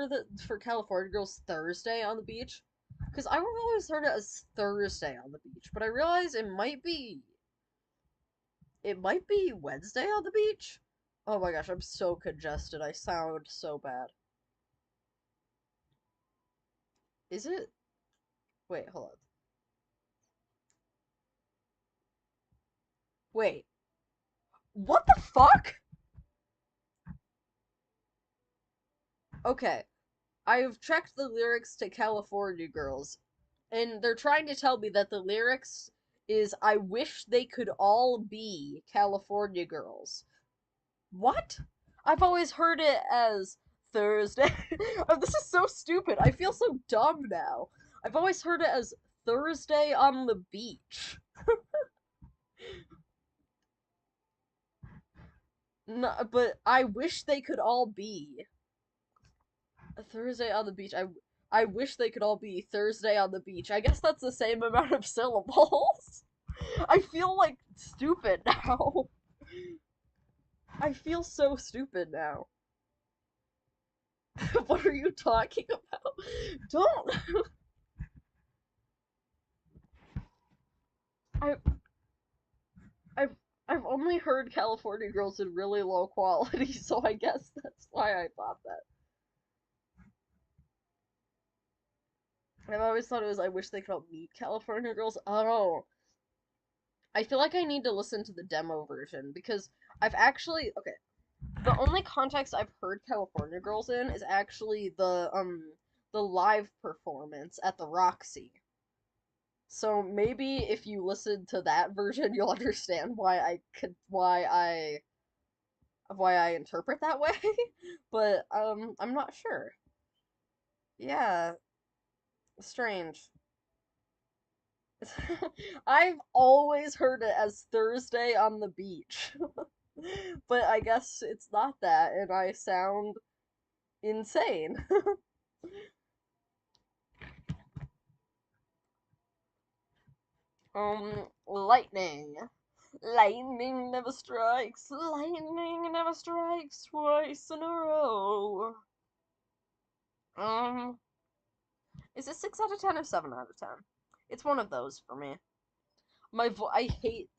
for California Girls Thursday on the beach? Because I always heard it as Thursday on the beach, but I realize it might be Wednesday on the beach. Oh my gosh, I'm so congested. I sound so bad. Is it? Wait, hold on. Wait, what the fuck? Okay, I've checked the lyrics to California Girls, and they're trying to tell me that the lyrics is I wish they could all be California Girls. What? I've always heard it as Thursday. Oh, this is so stupid. I feel so dumb now. I've always heard it as Thursday on the beach. No, but I wish they could all be a Thursday on the beach. I wish they could all be Thursday on the beach. I guess that's the same amount of syllables. I feel like stupid now. I feel so stupid now. What are you talking about? Don't. I I've I've only heard California Girls in really low quality, so I guess that's why I thought that. I've always thought it was I wish they could all meet California Girls. Oh, I feel like I need to listen to the demo version because I've actually okay. The only context I've heard California Girls in is actually the live performance at the Roxy. So maybe if you listen to that version, you'll understand why I interpret that way. But I'm not sure. Yeah, strange. I've always heard it as Thursday on the beach. But I guess it's not that, and I sound insane. Lightning. Lightning never strikes twice in a row. Um, is it 6 out of 10 or 7 out of 10? It's one of those for me. I hate.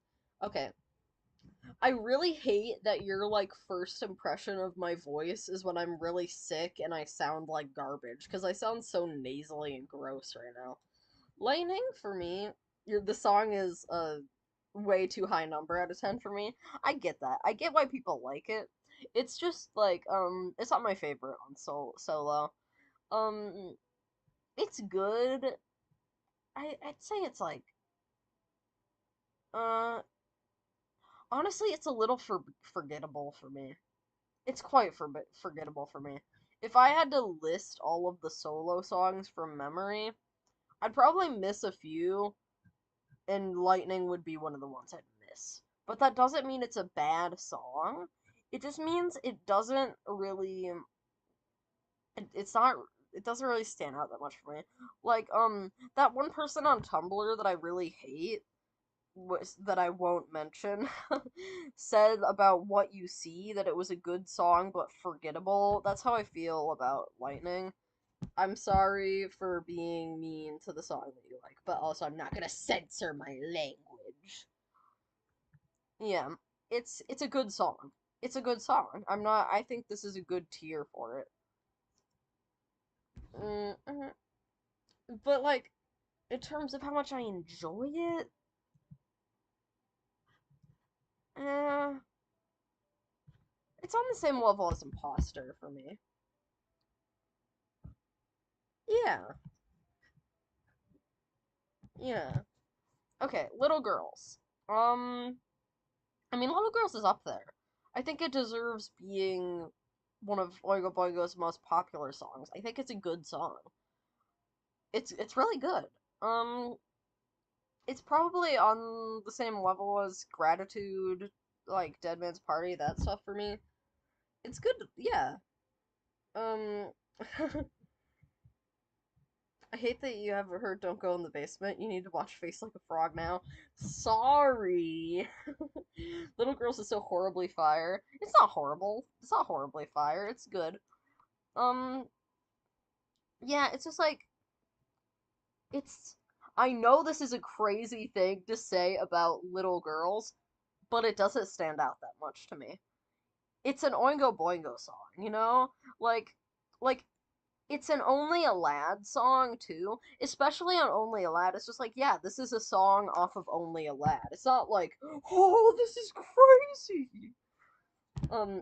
Okay, I really hate that your like first impression of my voice is when I'm really sick and I sound like garbage because I sound so nasally and gross right now. Lightning for me, the song is a way too high number out of 10 for me. I get that. I get why people like it. It's just like it's not my favorite on solo. Um it's good. I'd say it's like uh honestly it's a little forgettable for me. It's quite forgettable for me. If I had to list all of the solo songs from memory, I'd probably miss a few, and Lightning would be one of the ones I'd miss. But that doesn't mean it's a bad song. It just means it doesn't really. It's not. It doesn't really stand out that much for me. Like that one person on Tumblr that I really hate was that I won't mention said about What You See that it was a good song but forgettable. That's how I feel about Lightning. I'm sorry for being mean to the song that you like, but also I'm not gonna censor my language. Yeah, it's a good song. It's a good song. I'm not. I think this is a good tier for it. Mm-hmm. But like in terms of how much I enjoy it, eh, it's on the same level as Imposter for me. Yeah, yeah. Okay, Little Girls. Um, I mean, Little Girls is up there. I think it deserves being one of Oingo Boingo's most popular songs. I think it's a good song. It's really good. Um, it's probably on the same level as Gratitude, like Dead Man's Party, that stuff for me. It's good, yeah. Um, I hate that you haven't heard Don't Go in the Basement. You need to watch Face Like a Frog now. Sorry. Little Girls is so horribly fire. It's not horrible. It's not horribly fire. It's good. Um, yeah, it's just like it's I know this is a crazy thing to say about Little Girls, but it doesn't stand out that much to me. It's an Oingo Boingo song, you know? Like like it's an Only a Lad song too. Especially on Only a Lad. It's just like, yeah, this is a song off of Only a Lad. It's not like, oh, this is crazy.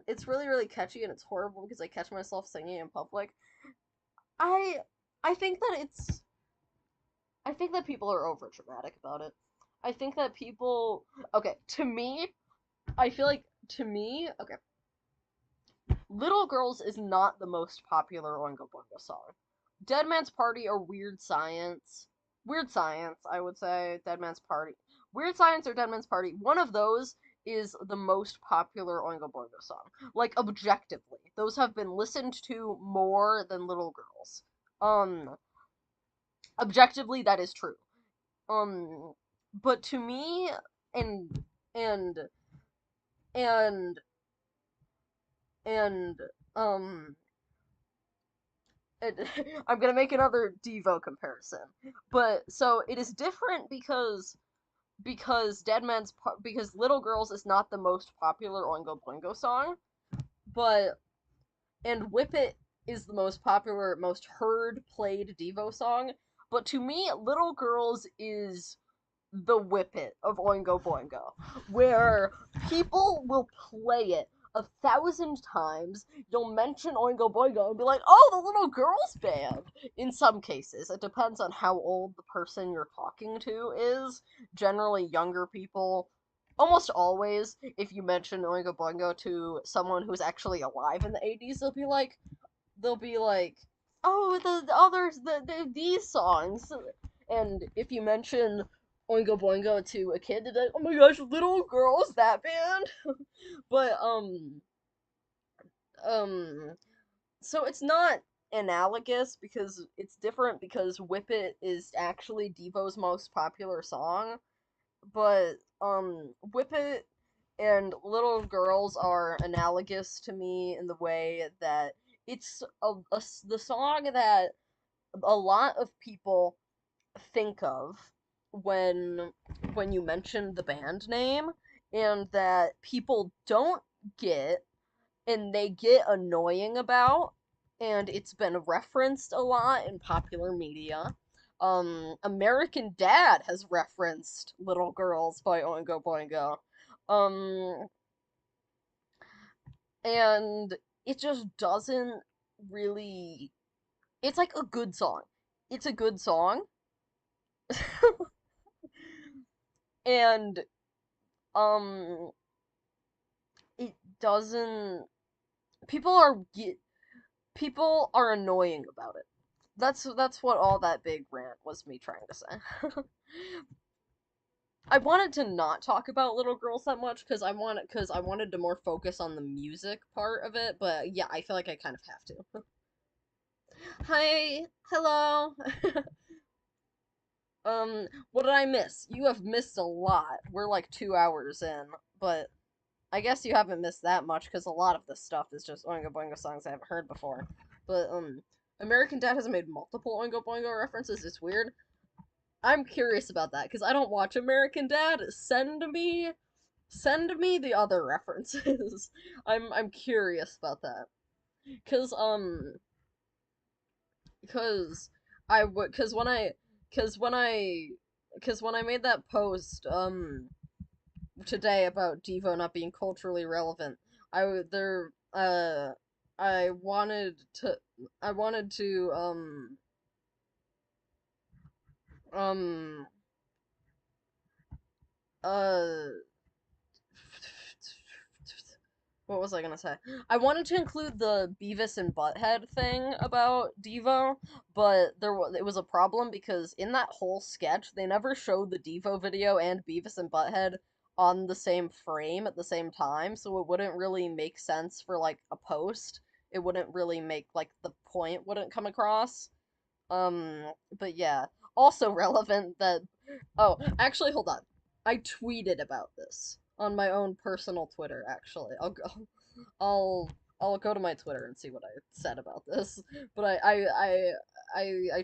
It's really, really catchy and it's horrible because I catch myself singing in public. I I think that it's I think that people are over dramatic about it. I think that people okay, to me, I feel like to me, okay, Little Girls is not the most popular Oingo Boingo song. Dead Man's Party or Weird Science. Weird Science, I would say. Dead Man's Party. Weird Science or Dead Man's Party. One of those is the most popular Oingo Boingo song. Like, objectively. Those have been listened to more than Little Girls. Um, objectively, that is true. Um, but to me, and, and, and, and, um, I'm gonna make another Devo comparison, but so it is different because because Little Girls is not the most popular Oingo Boingo song, but and Whip It is the most popular, most heard, played Devo song. But to me, Little Girls is the Whip It of Oingo Boingo, where people will play it 1,000 times. You'll mention Oingo Boingo and be like, "Oh, the Little Girls Band." In some cases, it depends on how old the person you're talking to is. Generally, younger people. Almost always, if you mention Oingo Boingo to someone who's actually alive in the 80s, they'll be like, "Oh, the others, these songs." And if you mention Oingo Boingo to a kid, they're like, "Oh my gosh, Little Girls, that band." But um, so it's not analogous because it's different because Whip It is actually Devo's most popular song, but Whip It and Little Girls are analogous to me in the way that it's the song that a lot of people think of when you mention the band name, and that people don't get and they get annoying about, and it's been referenced a lot in popular media. American Dad has referenced Little Girls by Oingo Boingo. Um, and it just doesn't really. It's like a good song. It's a good song, and um, it doesn't. People are people are annoying about it. That's what all that big rant was me trying to say. I wanted to not talk about Little Girls that much because I wanted to more focus on the music part of it, but yeah, I feel like I kind of have to. Hi, hello. What did I miss? You have missed a lot. We're like 2 hours in, but I guess you haven't missed that much because a lot of this stuff is just Oingo Boingo songs I haven't heard before. But American Dad has made multiple Oingo Boingo references. It's weird. I'm curious about that because I don't watch American Dad. Send me the other references. I'm curious about that because because I would because when I because when I made that post today about Devo not being culturally relevant, I would there I wanted to um uh what was I gonna say? I wanted to include the Beavis and Butthead thing about Devo, but it was a problem because in that whole sketch they never showed the Devo video and Beavis and Butthead on the same frame at the same time, so it wouldn't really make sense for like a post. It wouldn't really make like the point wouldn't come across. But yeah, also relevant that oh, actually hold on. I tweeted about this on my own personal Twitter actually. I'll I'll go to my Twitter and see what I said about this. But I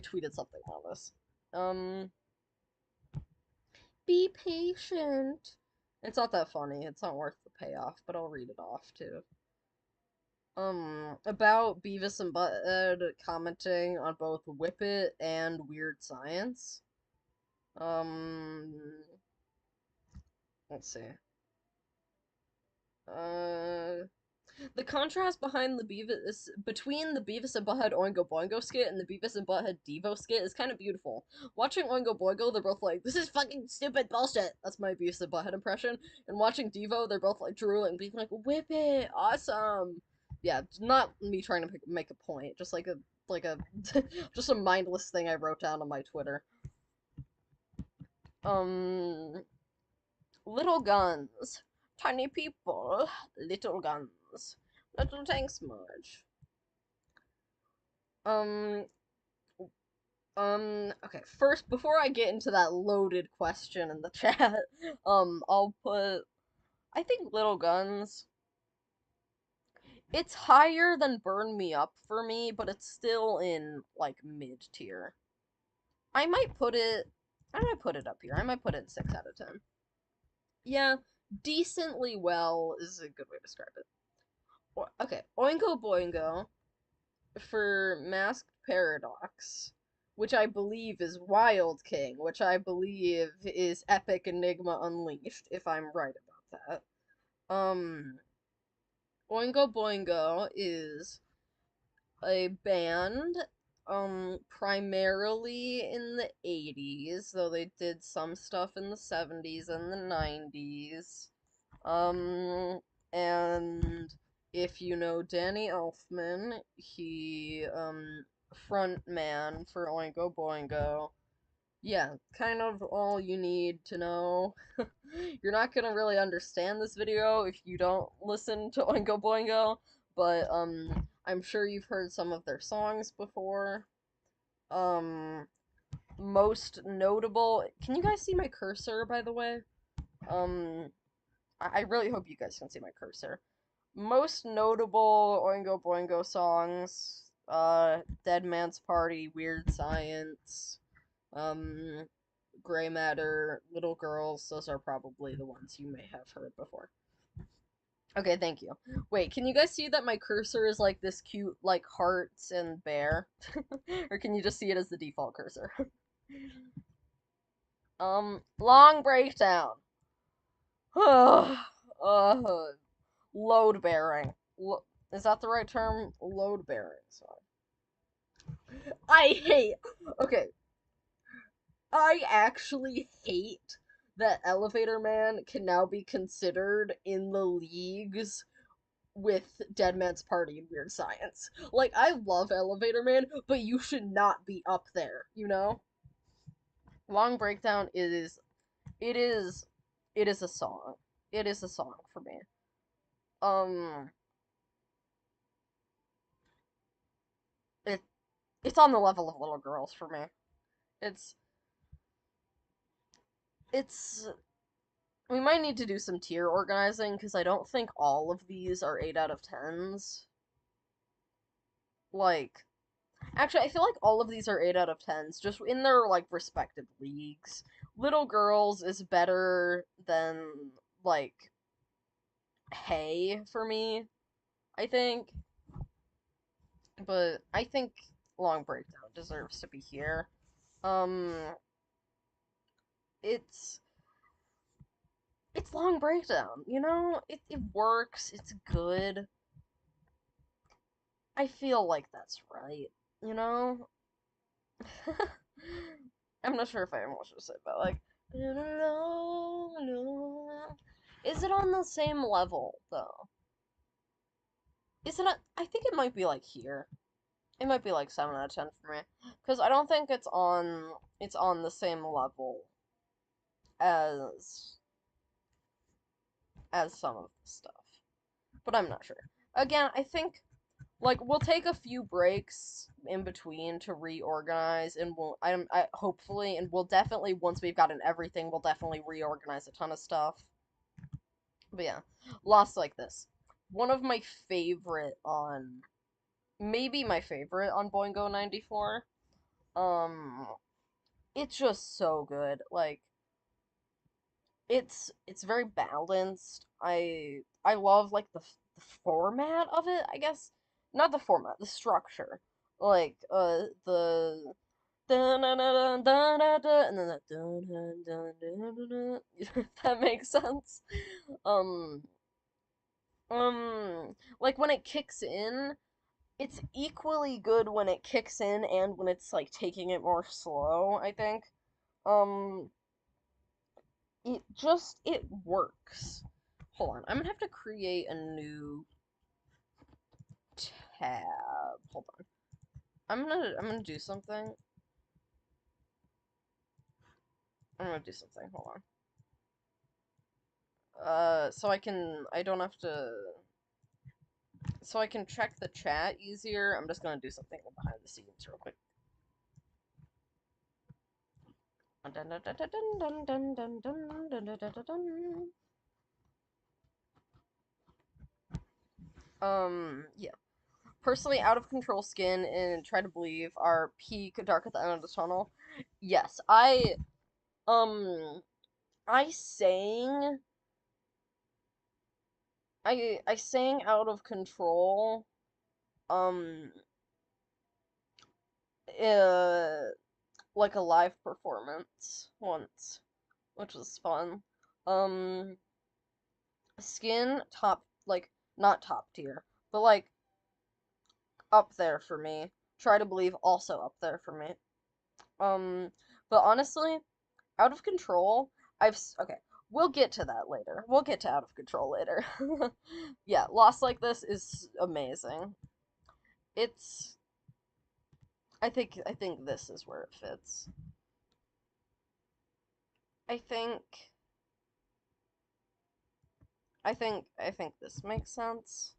tweeted something about this. Um be patient. It's not that funny. It's not worth the payoff, but I'll read it off too. About Beavis and Butthead commenting on both Whip It and Weird Science. Um, let's see. Uh, the contrast between the Beavis and Butthead Oingo Boingo skit and the Beavis and Butthead Devo skit is kind of beautiful. Watching Oingo Boingo, they're both like, "This is fucking stupid bullshit." That's my Beavis and Butthead impression. And watching Devo, they're both like drooling, being like, "Whip it, awesome." Yeah, not me trying to make a point, just like a just a mindless thing I wrote down on my Twitter. Um, little guns, tiny people, little guns, little tanks much. Um, okay, first, before I get into that loaded question in the chat, I think little guns, It's higher than Burn Me Up for me, but it's still in like mid tier. I might put it I might put it up here. I might put it 6 out of 10. Yeah, decently well is a good way to describe it. Okay, Oingo Boingo for Masked Paradox, which I believe is Wild King, which I believe is Epic Enigma Unleashed, if I'm right about that. Oingo Boingo is a band, primarily in the 80s, though they did some stuff in the 70s and the 90s. Um, and if you know Danny Elfman, he, front man for Oingo Boingo. Yeah, kind of all you need to know. You're not gonna really understand this video if you don't listen to Oingo Boingo, but, I'm sure you've heard some of their songs before. Um, most notable. Can you guys see my cursor, by the way? Um, I really hope you guys can see my cursor. Most notable Oingo Boingo songs, Dead Man's Party, Weird Science, um, Gray Matter, Little Girls, those are probably the ones you may have heard before. Okay, thank you. Wait, can you guys see that my cursor is like this cute, like, hearts and bear? Or can you just see it as the default cursor? Long breakdown. uh, load bearing. Is that the right term? Load bearing. Sorry. I hate. Okay, I actually hate that Elevator Man can now be considered in the leagues with Dead Man's Party and Weird Science. Like, I love Elevator Man, but you should not be up there, you know? Long Breakdown it is it is a song. It is a song for me. Um it it's on the level of Little Girls for me. It's it's we might need to do some tier organizing because I don't think all of these are 8 out of 10s. Like, actually, I feel like all of these are 8 out of 10s, just in their, like, respective leagues. Little Girls is better than, like, Hey for me, I think. But I think Long Breakdown deserves to be here. Um, it's it's Long Breakdown, you know? It works, it's good. I feel like that's right, you know? I'm not sure if I am supposed to say, but like, is it on the same level though? Is it? I think it might be like here. It might be like 7 out of 10 for me, because I don't think it's on the same level as some of the stuff, but I'm not sure. Again, I think like we'll take a few breaks in between to reorganize, and I hopefully, and we'll definitely, once we've gotten everything, we'll definitely reorganize a ton of stuff. But yeah, Lost Like This, one of my favorite on maybe my favorite on Boingo 94. um it's just so good. Like, it's very balanced. I love like the format of it, I guess. Not the format, the structure. Like, the dun dun dun dun dun dun, and then the dun dun dun dun dun dun. If that makes sense. Um like when it kicks in, it's equally good when it kicks in and when it's like taking it more slow, I think. Um it works. Hold on, I'm gonna have to create a new tab. Hold on. I'm gonna do something. I'm gonna do something. Hold on. So I don't have to, so I can check the chat easier. I'm just gonna do something behind the scenes real quick. Yeah. Personally, Out of Control Skin and Try to Believe are peak Dark at the End of the Tunnel. Yes, um, I sang, I sang Out of Control, um, uh, like a live performance once, which was fun. Um, Skin, like, not top tier, but like, up there for me. Try to Believe, also up there for me. Um, but honestly, Out of Control, okay, we'll get to that later. We'll get to Out of Control later. Yeah, Lost Like This is amazing. It's I think this is where it fits. I think I think this makes sense.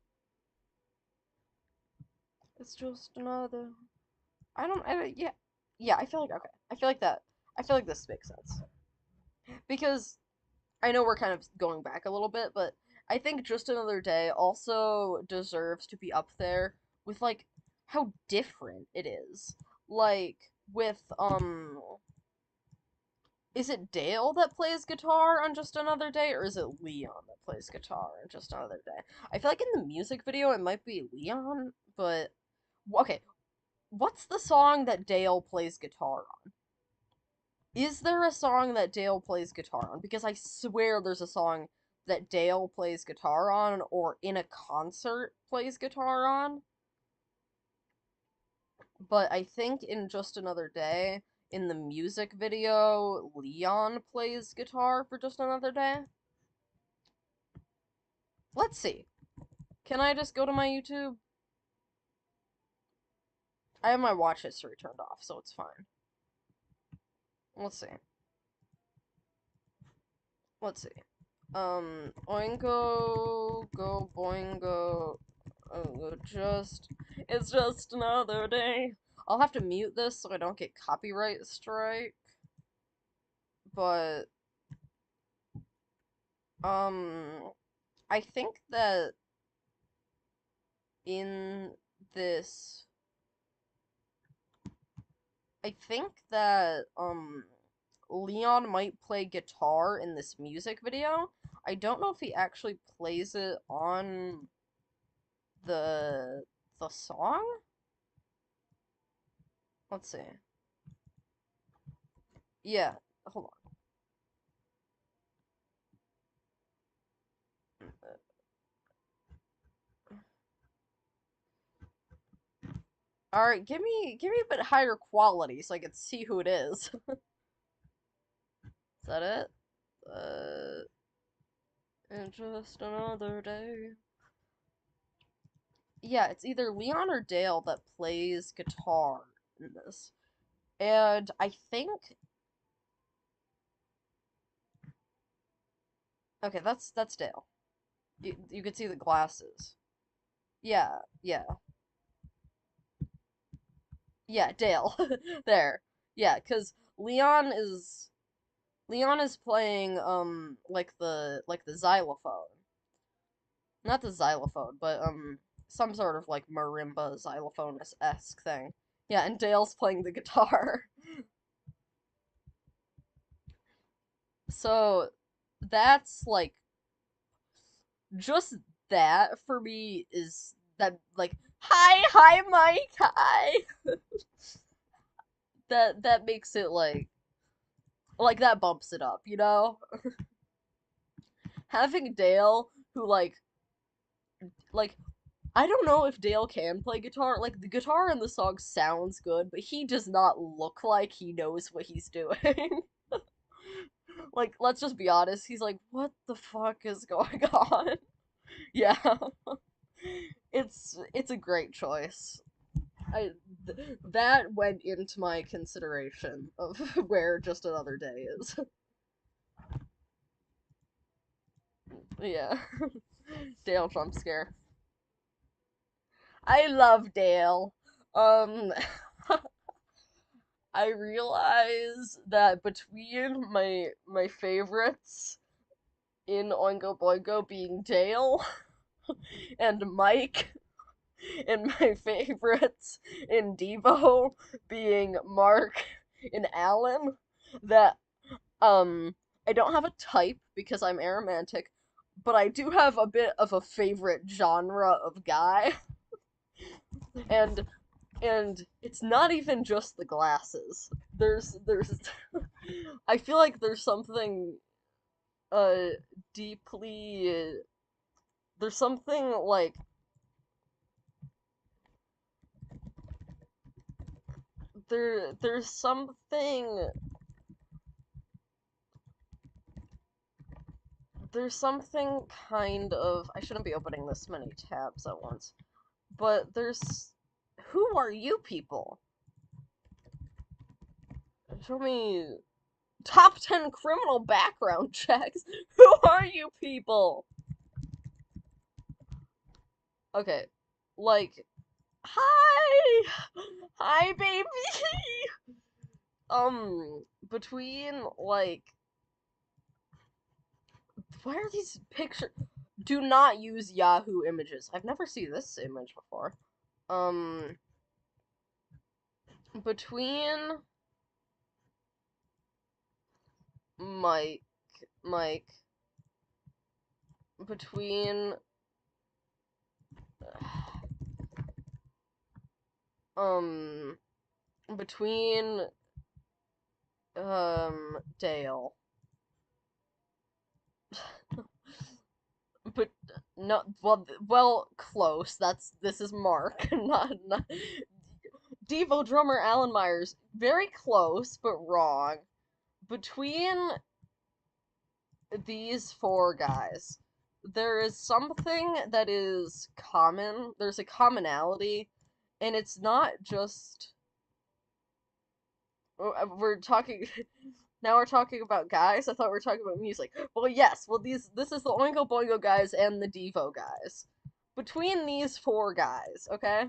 It's just another. Yeah. Yeah, I feel like okay. I feel like this makes sense. Because I know we're kind of going back a little bit, but I think Just Another Day also deserves to be up there with like how different it is. Like with is it Dale that plays guitar on Just Another Day or is it Leon that plays guitar on Just Another Day? I feel like in the music video it might be Leon, but okay, what's the song that Dale plays guitar on? Is there a song that Dale plays guitar on? Because I swear there's a song that Dale plays guitar on or in a concert plays guitar on. But I think in Just Another Day, in the music video, Leon plays guitar for Just Another Day. Let's see. Can I just go to my YouTube? I have my watch history turned off, so it's fine. Let's see. Let's see. Oingo, go boingo, just, it's just another day. I'll have to mute this so I don't get copyright strike, but, um, I think that in this, I think that, Leon might play guitar in this music video. I don't know if he actually plays it on the, the song? Let's see. Yeah, hold on. Alright, give me a bit higher quality so I can see who it is. Is that it? And just another day. Yeah, it's either Leon or Dale that plays guitar in this. And I think okay, that's Dale. You could see the glasses. Yeah, yeah. Yeah, Dale. There. Yeah, 'cause Leon is playing like the xylophone. Not the xylophone, but some sort of like marimba xylophone-esque thing. Yeah, and Dale's playing the guitar. So that's like just that for me is that like hi Mike hi that makes it like that bumps it up, you know? Having Dale who like I don't know if Dale can play guitar. Like, the guitar in the song sounds good, but he does not look like he knows what he's doing. Like, let's just be honest. He's like, what the fuck is going on? Yeah. It's a great choice. That went into my consideration of where Just Another Day is. Yeah. Dale jump scare. I love Dale. Um I realize that between my favorites in Oingo Boingo being Dale and Mike, and my favorites in Devo being Mark and Alan, that um I don't have a type because I'm aromantic, but I do have a bit of a favorite genre of guy, and it's not even just the glasses. There's I feel like there's something uh deeply there's something like there's something kind of, I shouldn't be opening this many tabs at once, but there's, who are you people? Show me top 10 criminal background checks. Who are you people? Okay, like, hi, hi, baby. Between like, why are these pictures? Do not use Yahoo images. I've never seen this image before. Um, between Mike, Mike, between um, between Dale. But no, well, close. This is Mark, not Devo drummer Alan Myers. Very close, but wrong. Between these four guys, there is something that is common. There's a commonality, and it's not just we're talking now we're talking about guys. I thought we were talking about music. Well, yes. Well, this is the Oingo Boingo guys and the Devo guys. Between these four guys, okay?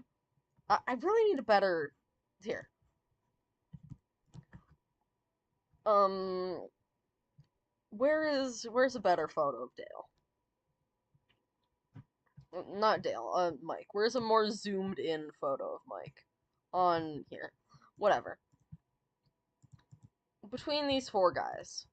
I really need a better here. Um, where's a better photo of Dale? Not Dale, Mike. Where's a more zoomed in photo of Mike? On here. Whatever. Between these four guys,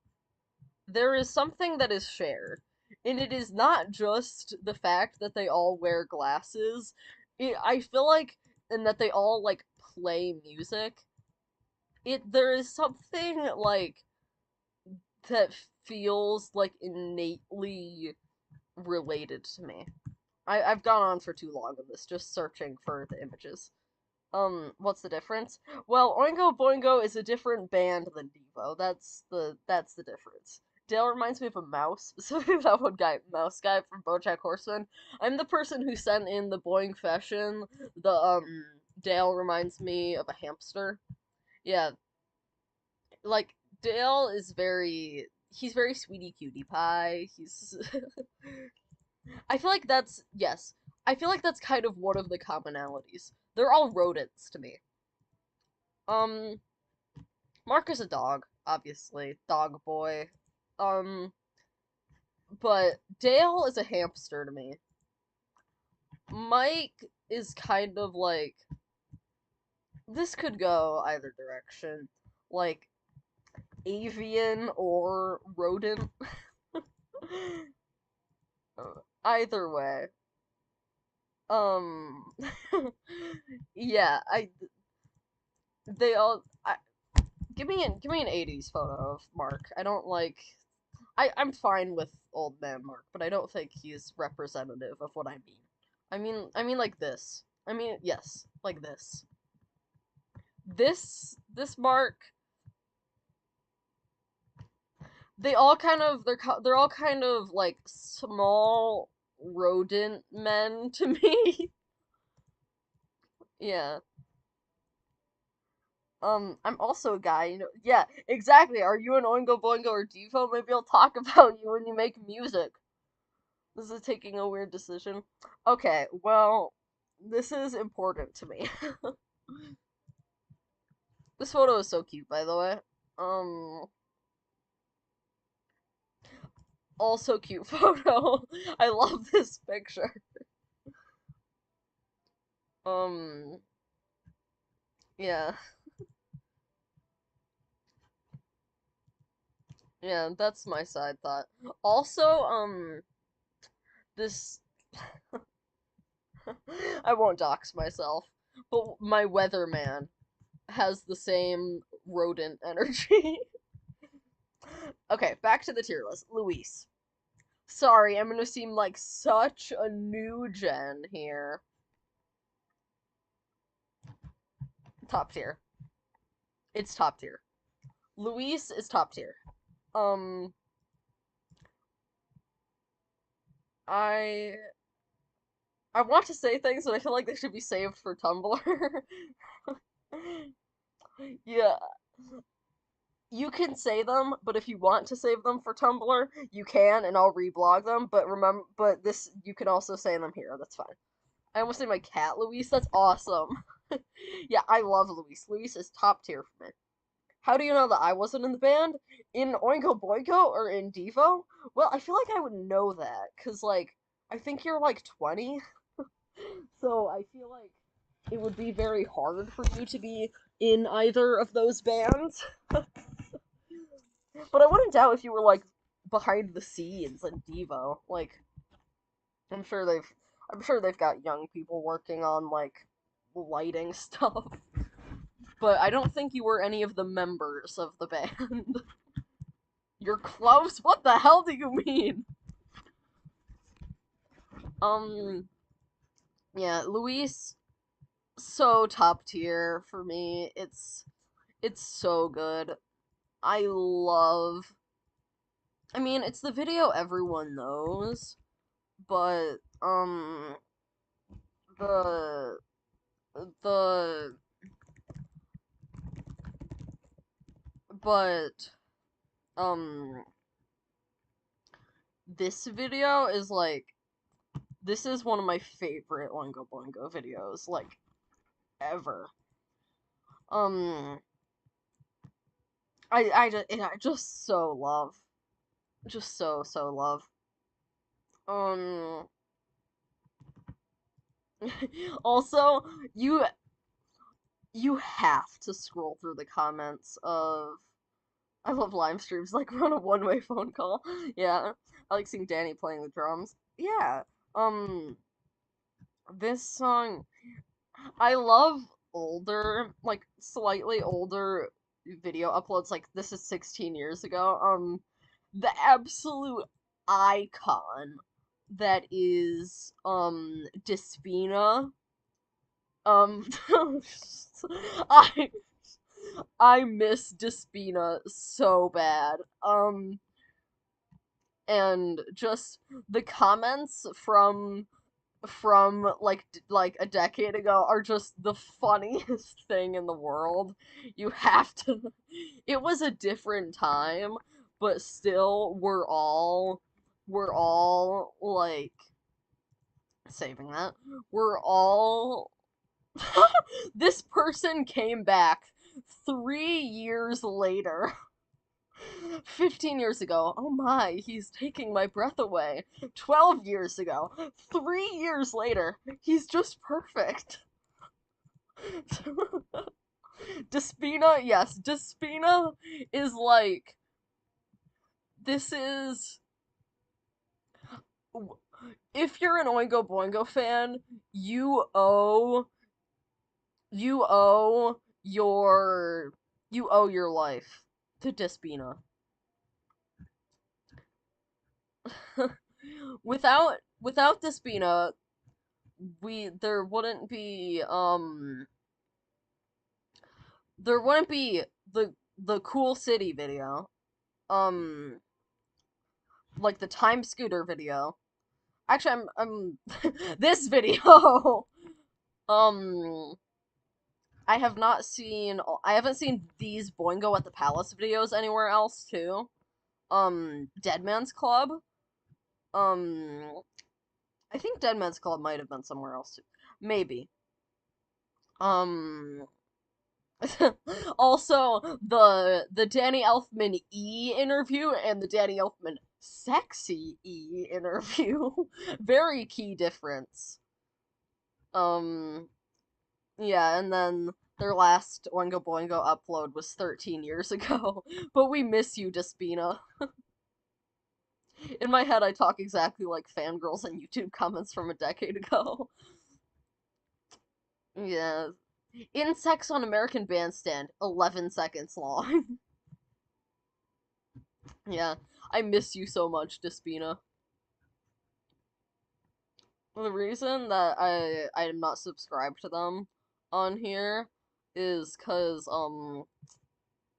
there is something that is shared. And it is not just the fact that they all wear glasses. I feel like, and that they all, like, play music. There is something, like, that feels, like, innately related to me. I've gone on for too long on this, just searching for the images. What's the difference? Well, Oingo Boingo is a different band than Devo. That's the difference. Dale reminds me of a mouse, specifically that one guy, mouse guy from BoJack Horseman. I'm the person who sent in the Boing fashion. Dale reminds me of a hamster. Yeah, like, Dale is he's very sweetie cutie pie. He's I feel like that's, yes. I feel like that's kind of one of the commonalities. They're all rodents to me. Um, Mark is a dog, obviously. Dog boy. Um, but Dale is a hamster to me. Mike is kind of like, this could go either direction. Like, avian or rodent. Either way. Um, yeah, they all, give me an 80s photo of Mark. I don't like, I'm fine with old man Mark, but I don't think he's representative of what I mean. I mean like this. I mean, yes, like this. This Mark, they're all kind of like small rodent men to me. Yeah. I'm also a guy, you know. Yeah, exactly. Are you an Oingo Boingo or Devo? Maybe I'll talk about you when you make music. This is taking a weird decision. Okay, well, this is important to me. This photo is so cute, by the way. Um, Also cute photo. I love this picture. Um, yeah. Yeah, that's my side thought. Also, this I won't dox myself, but my weatherman has the same rodent energy. Okay, back to the tier list. Luis. Sorry, I'm gonna seem like such a new gen here. Top tier. It's top tier. Luis is top tier. Um, I I want to say things, but I feel like they should be saved for Tumblr. Yeah, you can say them, but if you want to save them for Tumblr, you can, and I'll reblog them. But remember, but this you can also say them here. That's fine. I almost say my cat, Luis. That's awesome. Yeah, I love Luis. Luis is top tier for me. How do you know that I wasn't in the band? In Oingo Boingo or in Devo? Well, I feel like I would know that, cause like I think you're like 20, so I feel like it would be very hard for you to be in either of those bands. But I wouldn't doubt if you were like behind the scenes in Devo. Like I'm sure they've I'm sure they've got young people working on like lighting stuff. But I don't think you were any of the members of the band. You're close? What the hell do you mean? Um yeah, Luis so top tier for me. It's so good. I love I mean, it's the video everyone knows, but the the but um this video is like this is one of my favorite Oingo Boingo videos like ever. Um I just so love just so love. Um also you have to scroll through the comments of I love live streams like we're on a one-way phone call. Yeah. I like seeing Danny playing the drums. Yeah. Um this song I love older, like slightly older video uploads like this is 16 years ago. The absolute icon that is Despina. Um I I miss Despina so bad. And just the comments from like a decade ago are just the funniest thing in the world. You have to it was a different time, but still we're all like saving that. We're all this person came back 3 years later. 15 years ago, oh my, he's taking my breath away. 12 years ago, 3 years later, he's just perfect. Despina, yes, Despina is like, this is. If you're an Oingo Boingo fan, you owe you owe your life to Despina. Without Despina, there wouldn't be there wouldn't be the cool city video. Um like the time scooter video. Actually I'm this video. um I haven't seen these Boingo at the Palace videos anywhere else too. Dead Man's Club. Um I think Dead Man's Club might have been somewhere else too. Maybe. Um Also, the Danny Elfman interview and the Danny Elfman sexy interview, very key difference. Um, yeah, and then their last Oingo Boingo upload was 13 years ago. But we miss you, Despina. In my head, I talk exactly like fangirls and YouTube comments from a decade ago. Yeah. Insects on American Bandstand, 11 seconds long. Yeah, I miss you so much, Despina. The reason that I am not subscribed to them on here is cause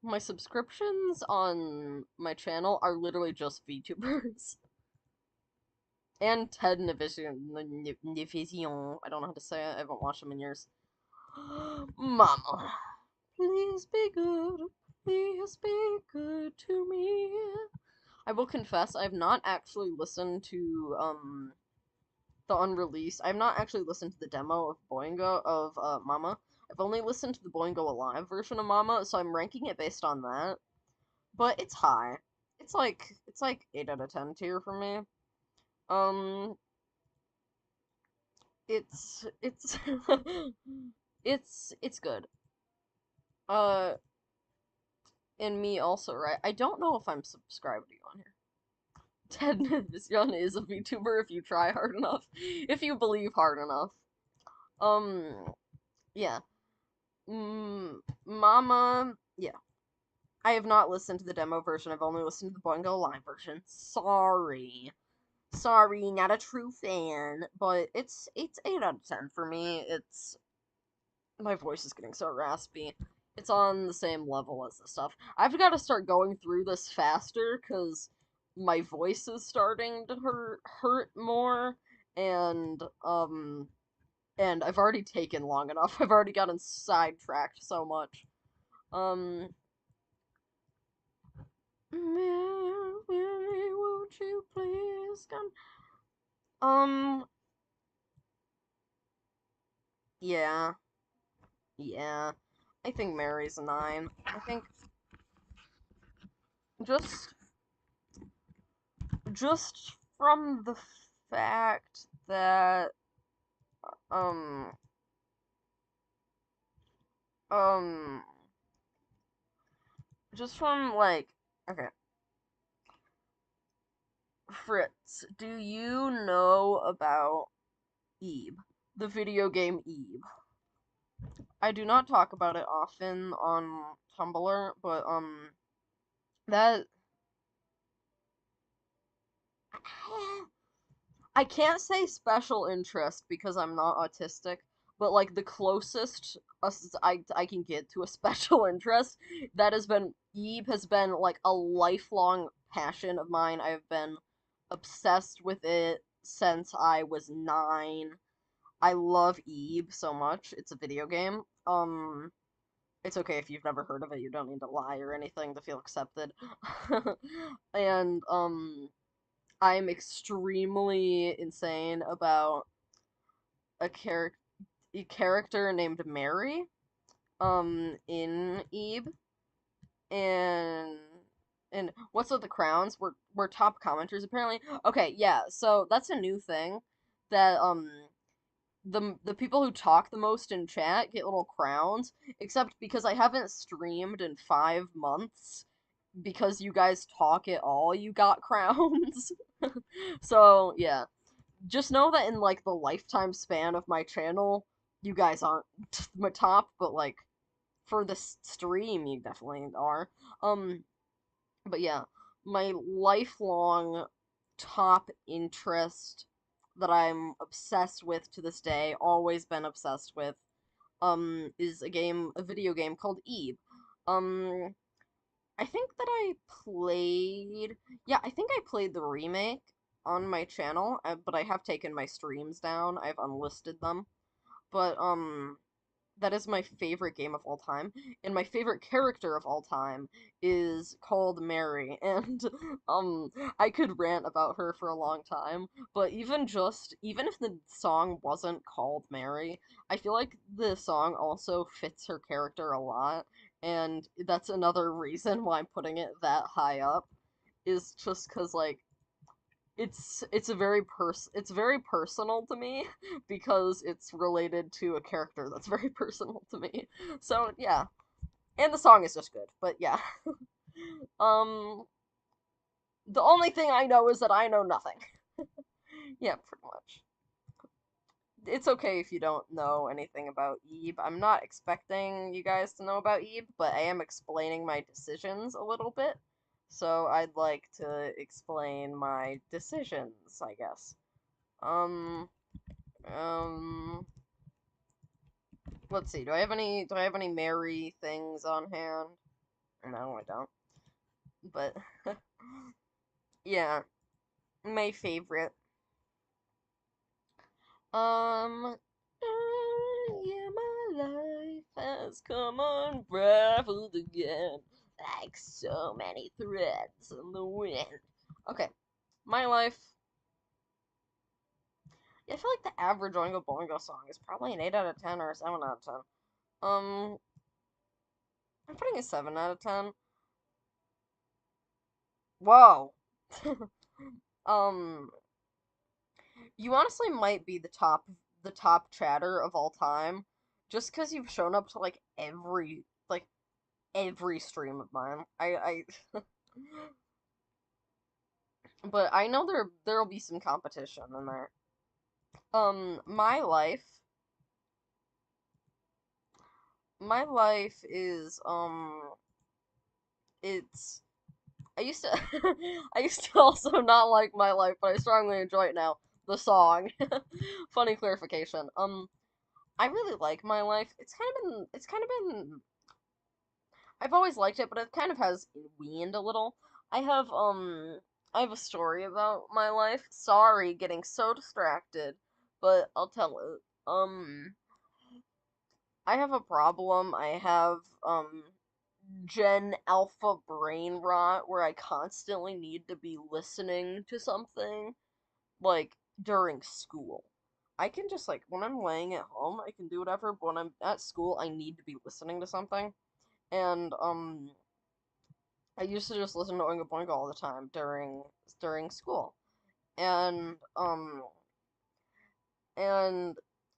my subscriptions on my channel are literally just VTubers. And Ted Nivision. I don't know how to say it. I haven't watched them in years. Mama, please be good. Please be good to me. I will confess, I've not actually listened to the unreleased. I've not actually listened to the demo of Boingo of Mama. I've only listened to the Boingo Alive version of Mama, so I'm ranking it based on that. But it's high. It's like 8 out of 10 tier for me. Um, it's it's good. Uh, and me also, right? I don't know if I'm subscribed to you on here. Ted Vision is a VTuber if you try hard enough, if you believe hard enough. Um, yeah. Mama, yeah. I have not listened to the demo version. I've only listened to the Boingo Live version. Sorry. Sorry, not a true fan, but it's 8 out of 10 for me. It's my voice is getting so raspy. It's on the same level as the stuff. I've got to start going through this faster because my voice is starting to hurt more, and and I've already taken long enough. I've already gotten sidetracked so much. Um, Mary, won't you please come? Um, yeah, yeah. I think Mary's a 9. I think just just from the fact that um um just from like okay, Fritz, do you know about Ebe, the video game Ebe? I do not talk about it often on Tumblr, but that I can't say special interest because I'm not autistic, but like the closest I can get to a special interest that has been Eve has been like a lifelong passion of mine. I've been obsessed with it since I was 9. I love Eve so much. It's a video game. It's okay if you've never heard of it. You don't need to lie or anything to feel accepted. And I'm extremely insane about a character named Mary in Ebe, and what's with the crowns? We're top commenters apparently. Okay, yeah, so that's a new thing that the people who talk the most in chat get little crowns, except because I haven't streamed in 5 months because you guys talk at all, you got crowns. So yeah, just know that in like the lifetime span of my channel, you guys aren't my top, but like for the stream, you definitely are. Um, but yeah, my lifelong top interest that I'm obsessed with to this day, always been obsessed with, is a video game called Eve. Um, I think that I think I played the remake on my channel, but I have taken my streams down. I've unlisted them. But, That is my favorite game of all time, and my favorite character of all time is called Mary, and um I could rant about her for a long time, but even if the song wasn't called Mary, I feel like the song also fits her character a lot, and that's another reason why I'm putting it that high up, is just 'cause like it's very personal to me because it's related to a character that's very personal to me. So yeah, and the song is just good. But yeah, um, the only thing I know is that I know nothing. Yeah, pretty much. It's okay if you don't know anything about Eve. I'm not expecting you guys to know about Eve, but I am explaining my decisions a little bit. So I'd like to explain my decisions, I guess. Um, Um, let's see. Do I have any Mary things on hand? No, I don't. But yeah, my favorite. Yeah, my life has come unraveled again, like so many threads in the wind. Okay, my life. Yeah, I feel like the average Oingo Boingo song is probably an 8 out of 10 or a 7 out of 10. Um, I'm putting a 7 out of 10. Whoa. Um, you honestly might be the top chatter of all time, just because you've shown up to like every stream of mine. But I know there'll be some competition in there. My life is it's I used to I used to also not like my life, but I strongly enjoy it now. The song. Funny clarification. I really like my life. It's kind of been I've always liked it, but it kind of has weaned a little. I have I have a story about my life. Sorry, getting so distracted, but I'll tell it. I have a problem. I have Gen Alpha brain rot where I constantly need to be listening to something like during school. I can just like when I'm laying at home, I can do whatever, but when I'm at school, I need to be listening to something. And I used to just listen to Oingo Boingo all the time during school. And and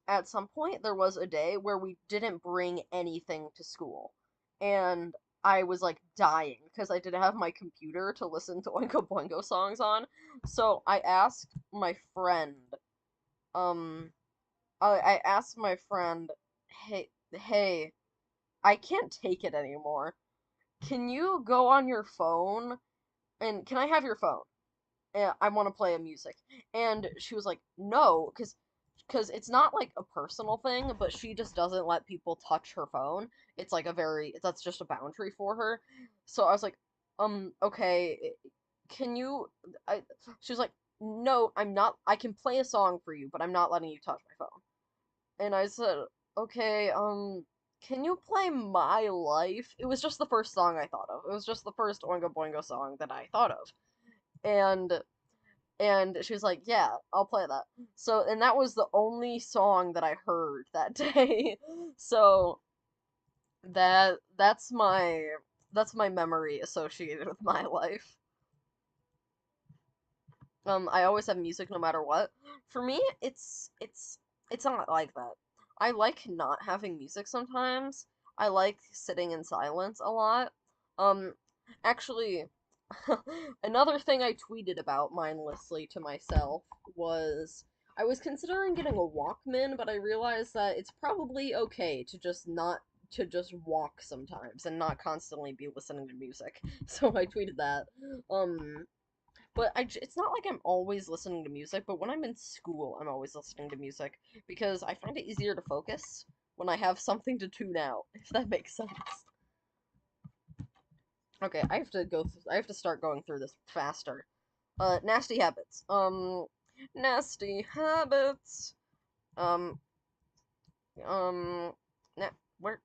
at some point there was a day where we didn't bring anything to school. And I was like dying because I didn't have my computer to listen to Oingo Boingo songs on. So um I asked my friend, hey, I can't take it anymore. Can you go on your phone and can I have your phone? I want to play a music. And she was like, no, because it's not like a personal thing, but she just doesn't let people touch her phone. It's like that's just a boundary for her. So I was like, okay, can you? I she was like, no, I'm not. I can play a song for you, but I'm not letting you touch my phone. And I said, okay, can you play My Life? It was just the first song I thought of. It was just the first Oingo Boingo song that I thought of. And she was like, "Yeah, I'll play that." So, and that was the only song that I heard that day. So that's my memory associated with my life. I always have music no matter what. For me, it's not like that. I like not having music sometimes. I like sitting in silence a lot. Um, actually, another thing I tweeted about mindlessly to myself was I was considering getting a Walkman, but I realized that it's probably okay to just walk sometimes and not constantly be listening to music. So I tweeted that. Um, but it's not like I'm always listening to music, but when I'm in school, I'm always listening to music because I find it easier to focus when I have something to tune out, if that makes sense. Okay, I have to start going through this faster. Nasty habits. Nasty habits. Um, um, Na where?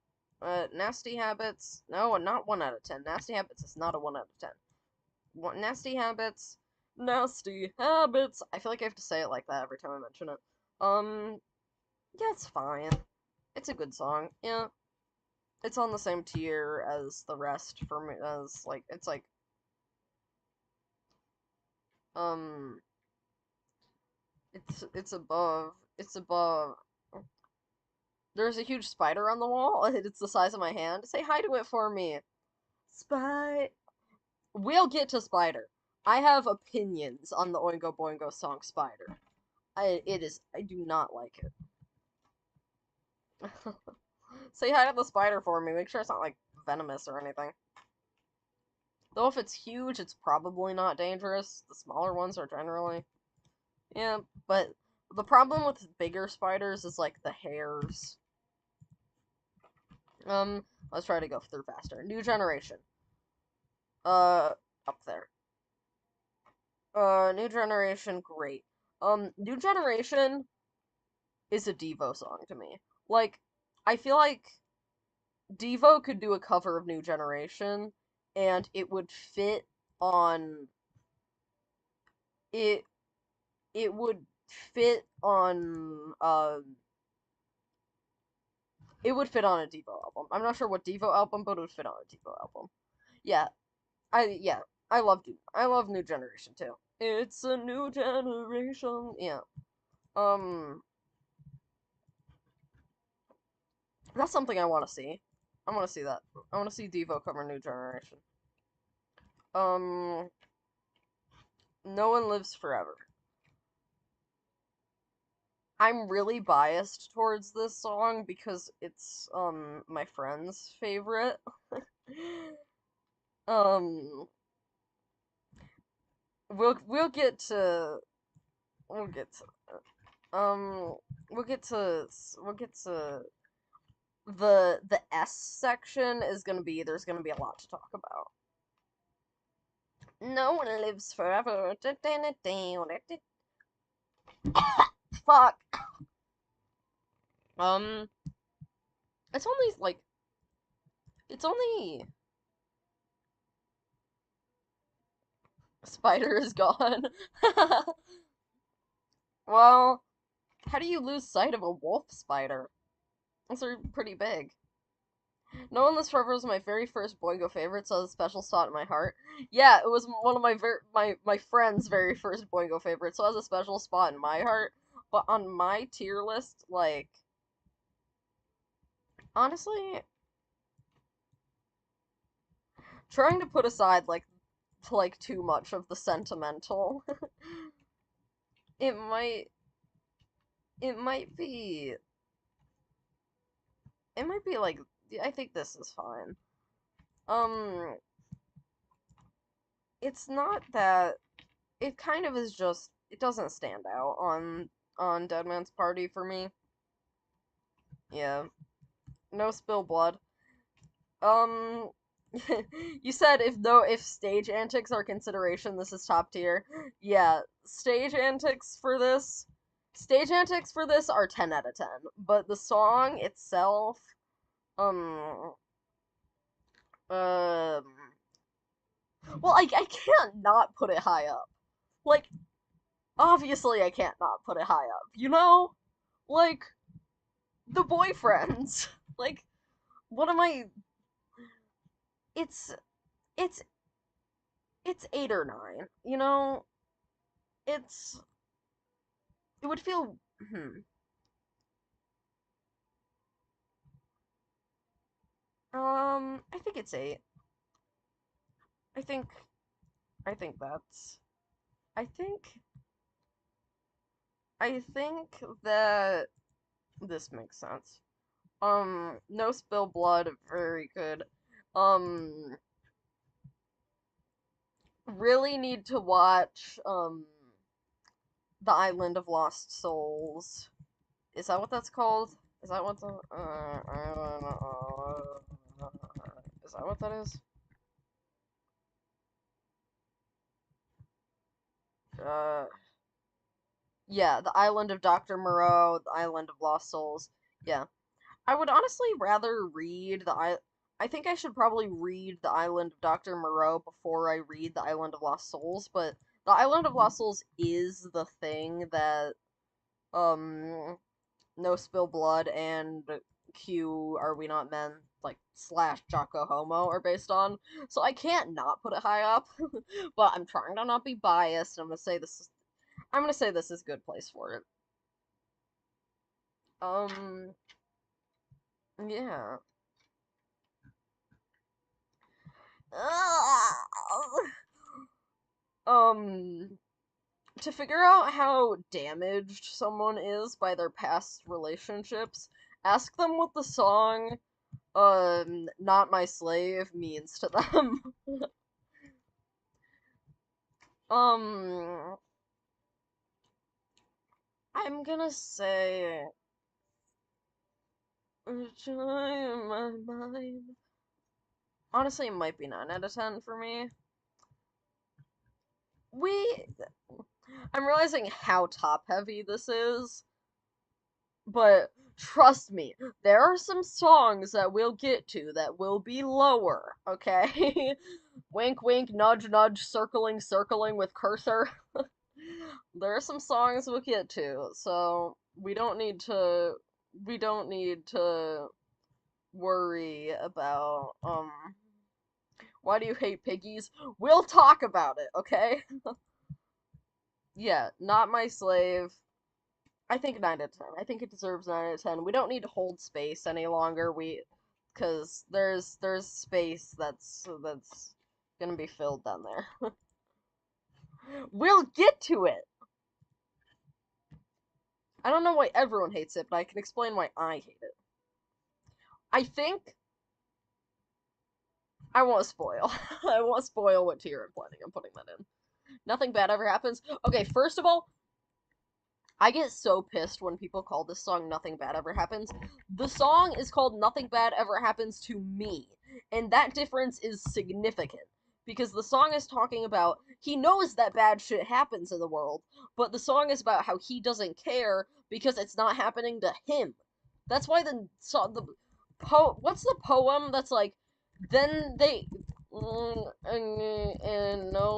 Nasty Habits. No, not 1 out of 10. Nasty Habits is not a 1 out of 10. Nasty Habits. Nasty Habits. I feel like I have to say it like that every time I mention it. Yeah, it's fine. It's a good song. Yeah, it's on the same tier as the rest for me. As like, it's like, um, it's above. It's above. There's a huge spider on the wall. It's the size of my hand. Say hi to it for me. Spy. We'll get to Spider. I have opinions on the Oingo Boingo song Spider. I do not like it. Say hi to the spider for me. Make sure it's not, like, venomous or anything. Though if it's huge, it's probably not dangerous. The smaller ones are generally. Yeah, but the problem with bigger spiders is, like, the hairs. Let's try to go through faster. New Generation. Up there. New Generation, great. New Generation is a Devo song to me. Like, I feel like Devo could do a cover of New Generation, and it would fit on it. It would fit on It would fit on a Devo album. I'm not sure what Devo album, but it would fit on a Devo album. Yeah, yeah, I love New Generation too. It's a new generation. Yeah. Um, that's something I want to see. I want to see that. I want to see Devo cover New Generation. Um, No One Lives Forever. I'm really biased towards this song because it's my friend's favorite. um we'll get to we'll get to we'll get to the S section is gonna be there's gonna be a lot to talk about. No one lives forever. Fuck. Um it's only like it's only Spider is gone. Well, how do you lose sight of a wolf spider? Those are pretty big. No One Lives Forever was my very first Boingo favorite, so it has a special spot in my heart. Yeah, it was one of my friend's very first Boingo favorites, so it has a special spot in my heart. But on my tier list, like, honestly, trying to put aside like too much of the sentimental, it might it might be it might be like I think this is fine. Um, it's not that it kind of is just it doesn't stand out on Dead Man's Party for me. Yeah. No spill blood. Um you said if stage antics are consideration, this is top tier. Yeah, stage antics for this are 10 out of 10, but the song itself um um well, I can't not put it high up. Like, obviously I can't not put it high up, you know? Like, the boyfriends. Like, what am I? It's it's it's 8 or 9. You know, it's it would feel. I think it's 8. I think I think that's. I think I think that this makes sense. No spill blood, very good. Um, really need to watch The Island of Lost Souls. Is that what that's called? Is that what the is that what that is? Uh, yeah, the Island of Dr. Moreau, the Island of Lost Souls. Yeah. I would honestly rather read I think I should probably read The Island of Dr. Moreau before I read The Island of Lost Souls, but The Island of Lost Souls is the thing that um No Spill Blood and Q Are We Not Men like slash Jocko Homo are based on. So I can't not put it high up. But I'm trying to not be biased. I'm gonna say this is a good place for it. Um yeah. Um to figure out how damaged someone is by their past relationships, ask them what the song Not My Slave means to them. um I'm gonna say Joy in my mind. Honestly, it might be 9 out of 10 for me. We I'm realizing how top heavy this is, but trust me, there are some songs that we'll get to that will be lower, okay? Wink, wink, nudge, nudge, circling, circling with cursor. There are some songs we'll get to, so we don't need to worry about, why do you hate piggies? We'll talk about it, okay? Yeah, Not My Slave. I think 9 out of 10. I think it deserves 9 out of 10. We don't need to hold space any longer. Because there's space that's gonna be filled down there. We'll get to it. I don't know why everyone hates it, but I can explain why I hate it. I think I won't spoil. I won't spoil what tier I'm putting that in. Nothing bad ever happens. Okay, first of all, I get so pissed when people call this song Nothing Bad Ever Happens. The song is called Nothing Bad Ever Happens to Me, and that difference is significant. Because the song is talking about he knows that bad shit happens in the world, but the song is about how he doesn't care because it's not happening to him. That's why what's the poem that's like then they and no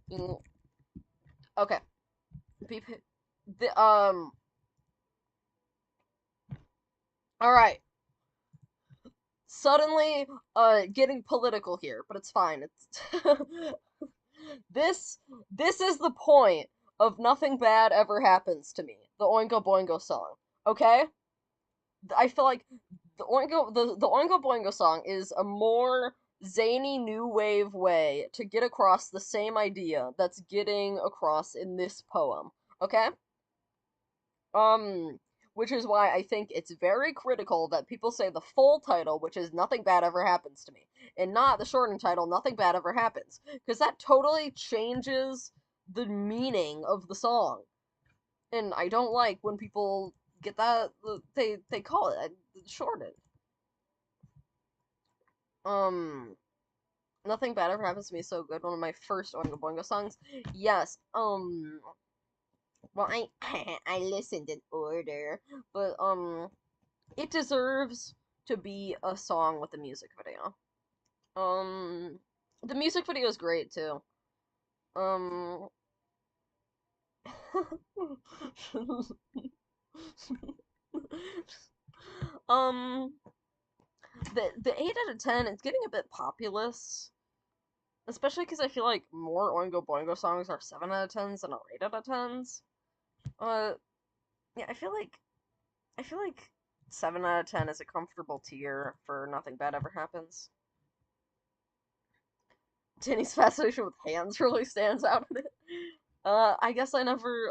one okay be the all right, suddenly getting political here, but it's fine. It's this this is the point of Nothing Bad Ever Happens to Me, the Oingo Boingo song. Okay? I feel like the Oingo Boingo song is a more zany new wave way to get across the same idea that's getting across in this poem. Okay? Um, which is why I think it's very critical that people say the full title, which is Nothing Bad Ever Happens to Me, and not the shortened title, Nothing Bad Ever Happens, because that totally changes the meaning of the song. And I don't like when people get that they call it shortened. Um, Nothing Bad Ever Happens to Me is so good. One of my first Oingo Boingo songs. Yes. Well, I listened in order, but it deserves to be a song with a music video. Um, the music video is great too. Um, um, the 8 out of 10. It's getting a bit populous, especially because I feel like more Oingo Boingo songs are 7 out of 10s than are 8 out of 10s. Uh, yeah, I feel like 7 out of 10 is a comfortable tier for Nothing Bad Ever Happens. Tinny's fascination with hands really stands out in it. I guess I never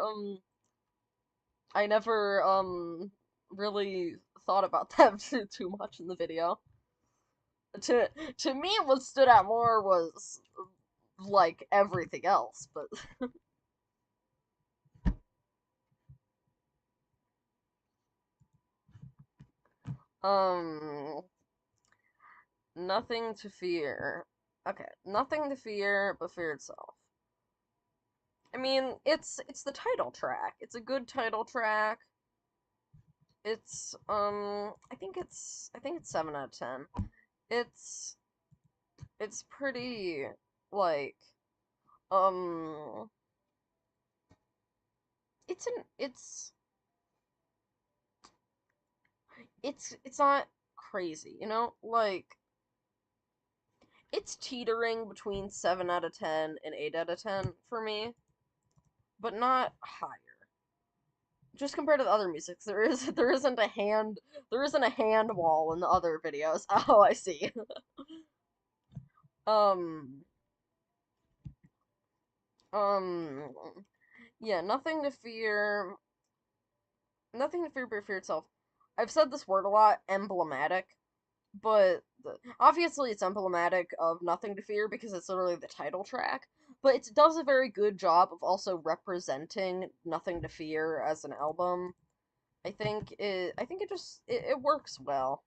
really thought about that too much in the video. To me, what stood out more was like everything else, but um, nothing to fear. Okay, nothing to fear but fear itself. I mean, it's the title track. It's a good title track. I think it's 7 out of 10. It's it's pretty like um it's not crazy, like it's teetering between 7 out of 10 and 8 out of 10 for me, but not higher. Just compared to the other music, there isn't a hand wall in the other videos. Oh, I see. um um yeah, nothing to fear but fear itself. I've said this word a lot, emblematic, but obviously it's emblematic of Nothing to Fear because it's literally the title track. But it does a very good job of also representing Nothing to Fear as an album. I think it works well.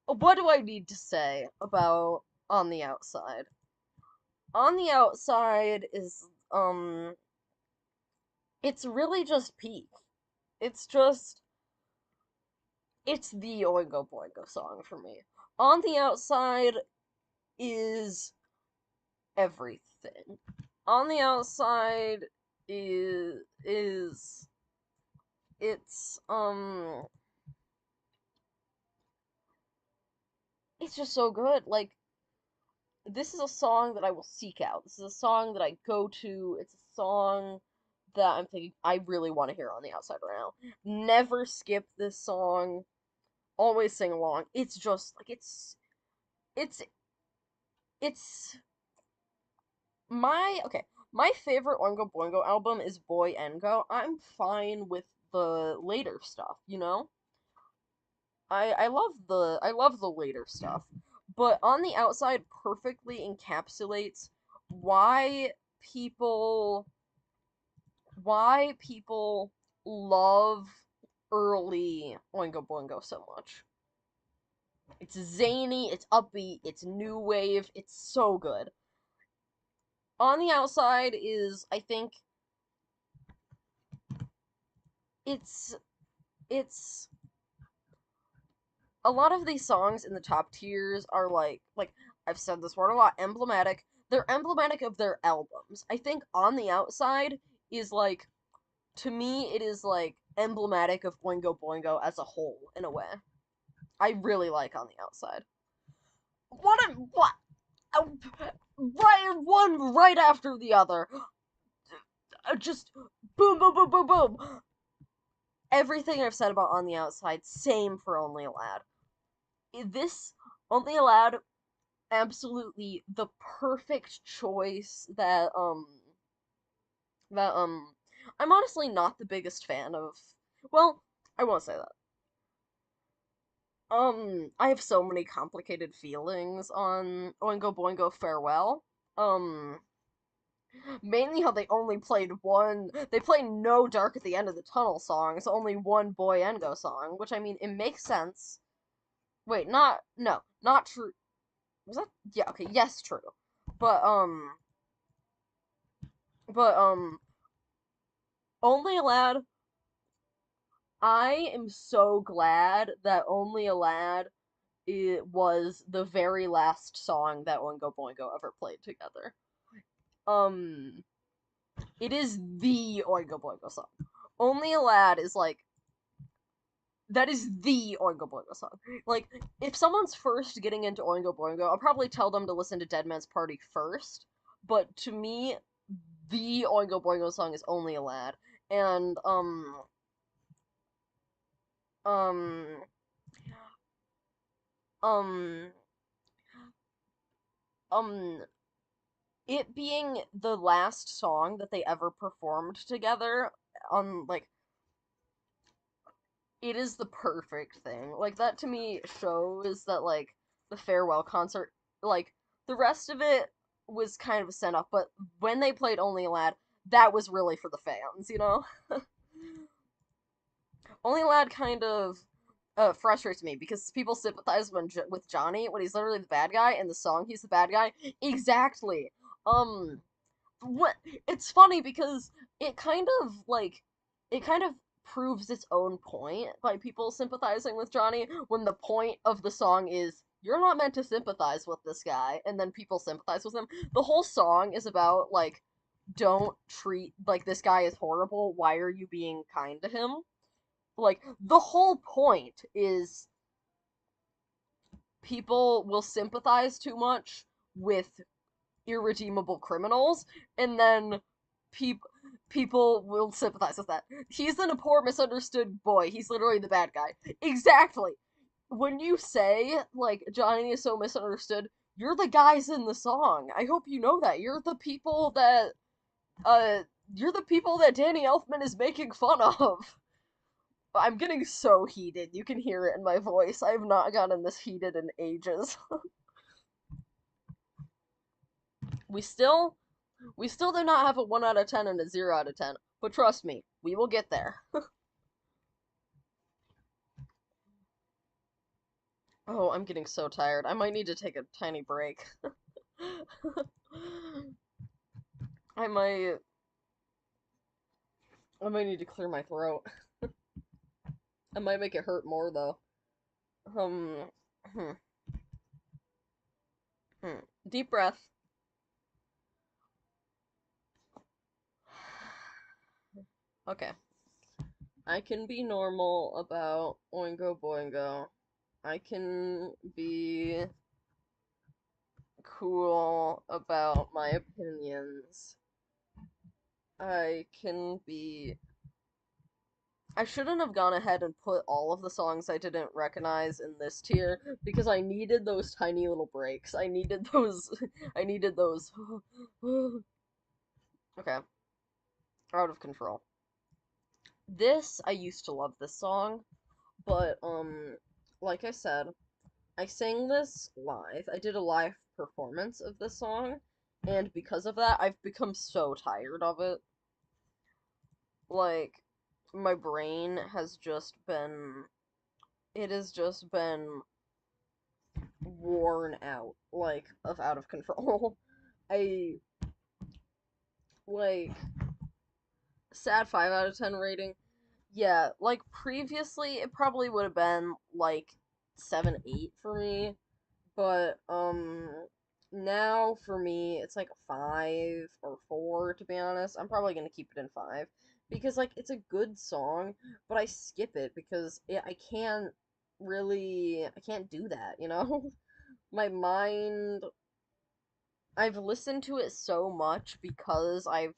What do I need to say about On the Outside? On the Outside is it's really just peak. It's just it's the Oingo Boingo song for me. On the Outside is everything. On the Outside is it's it's just so good. Like this is a song that I will seek out. This is a song that I go to. It's a song that I'm thinking I really want to hear on the outside right now. Never skip this song. Always sing along. It's just like it's it's my okay. My favorite Oingo Boingo album is Boingo. I'm fine with the later stuff. I love the later stuff. But On the Outside perfectly encapsulates why people why people love early Oingo Boingo so much. It's zany, it's upbeat, it's new wave, it's so good. On the Outside is, I think, it's it's a lot of these songs in the top tiers are like I've said this word a lot, emblematic. They're emblematic of their albums. I think On the Outside is like to me it is like emblematic of Boingo Boingo as a whole in a way. I really like On the Outside. What? Uh, right, one right after the other. Just boom, boom, boom, boom, boom. Everything I've said about On the Outside, same for Only a Lad. This Only a Lad, absolutely the perfect choice that I'm honestly not the biggest fan of. Well, I won't say that. I have so many complicated feelings on Oingo Boingo Farewell. Um, Mainly how they play No Dark at the End of the Tunnel song. It's only one Boingo song, which I mean, it makes sense. Wait, no, not true. Was that? Yeah, okay, yes, true. But, but, Only a Lad, I am so glad that Only a Lad it was the very last song that Oingo Boingo ever played together. Um, it is the Oingo Boingo song. Only a Lad is like that is the Oingo Boingo song. Like, if someone's first getting into Oingo Boingo, I'll probably tell them to listen to Dead Man's Party first. But to me, the Oingo Boingo song is Only a Lad. And, um, um, um, it being the last song that they ever performed together on, like, it is the perfect thing. Like that to me shows that like the farewell concert, like the rest of it was kind of a send off, but when they played Only a Lad, that was really for the fans. Only a Lad kind of frustrates me because people sympathize with Johnny when he's literally the bad guy. In the song, he's the bad guy. Exactly. Um, what? It's funny because it kind of like it kind of proves its own point by people sympathizing with Johnny when the point of the song is you're not meant to sympathize with this guy, and then people sympathize with him. The whole song is about like don't treat like this guy is horrible. Why are you being kind to him? Like the whole point is people will sympathize too much with irredeemable criminals, and then people people will sympathize with that. He's a poor misunderstood boy. He's literally the bad guy. Exactly. When you say like Johnny is so misunderstood, you're the guys in the song. I hope you know that. Uh you're the people that Danny Elfman is making fun of. I'm getting so heated. You can hear it in my voice. I have not gotten this heated in ages. we still we still do not have a 1 out of 10 and a 0 out of 10, but trust me, we will get there. Oh, I'm getting so tired. I might need to take a tiny break. I might I might need to clear my throat. I might make it hurt more though. Um hmm, Deep breath. Okay. I can be normal about Oingo Boingo. I can be cool about my opinions. I can be. I shouldn't have gone ahead and put all of the songs I didn't recognize in this tier because I needed those tiny little breaks. I needed those. I needed those. Okay, out of control. This, I used to love this song, but, like I said, I sang this live. I did a live performance of this song, and because of that, I've become so tired of it. Like, my brain has just been. It has just been worn out, like, of out of control. I, like, sad 5 out of 10 rating. Yeah, like, previously, it probably would have been, like, 7, 8 for me. But now for me it's like a 5 or 4 to be honest. I'm probably gonna keep it in 5 because like it's a good song, but I skip it because I can't do that, you know? My mind I've listened to it so much because I've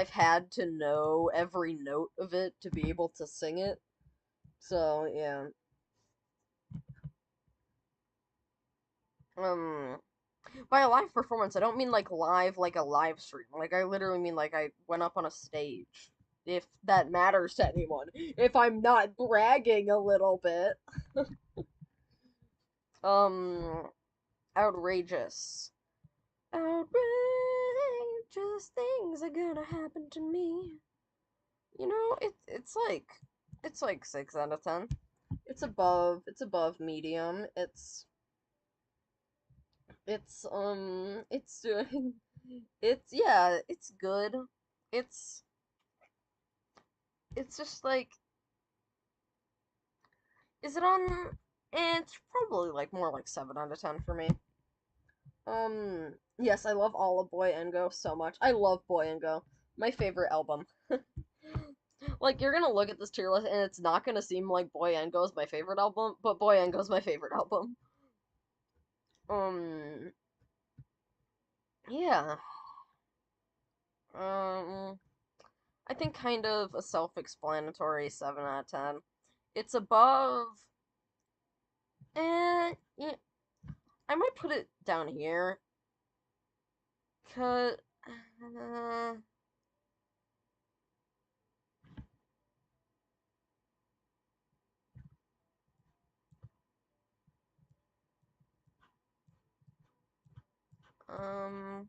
had to know every note of it to be able to sing it. So, yeah. Um By a live performance, I don't mean like live, like a live stream. Like, I literally mean like I went up on a stage. If that matters to anyone. If I'm not bragging a little bit. Um, outrageous. Outrageous things are gonna happen to me. You know, it's like 6 out of 10. It's above medium. It's doing, yeah, it's good. It's, it's just like, is it on, it's probably like more like 7 out of 10 for me. Yes, I love all of Boingo so much. I love Boingo. My favorite album. Like, you're gonna look at this tier list and it's not gonna seem like Boingo is my favorite album, but Boingo is my favorite album. Um, yeah. Um, I think kind of a self-explanatory 7 out of 10. It's above. Yeah, I might put it down here. Cause, uh, um,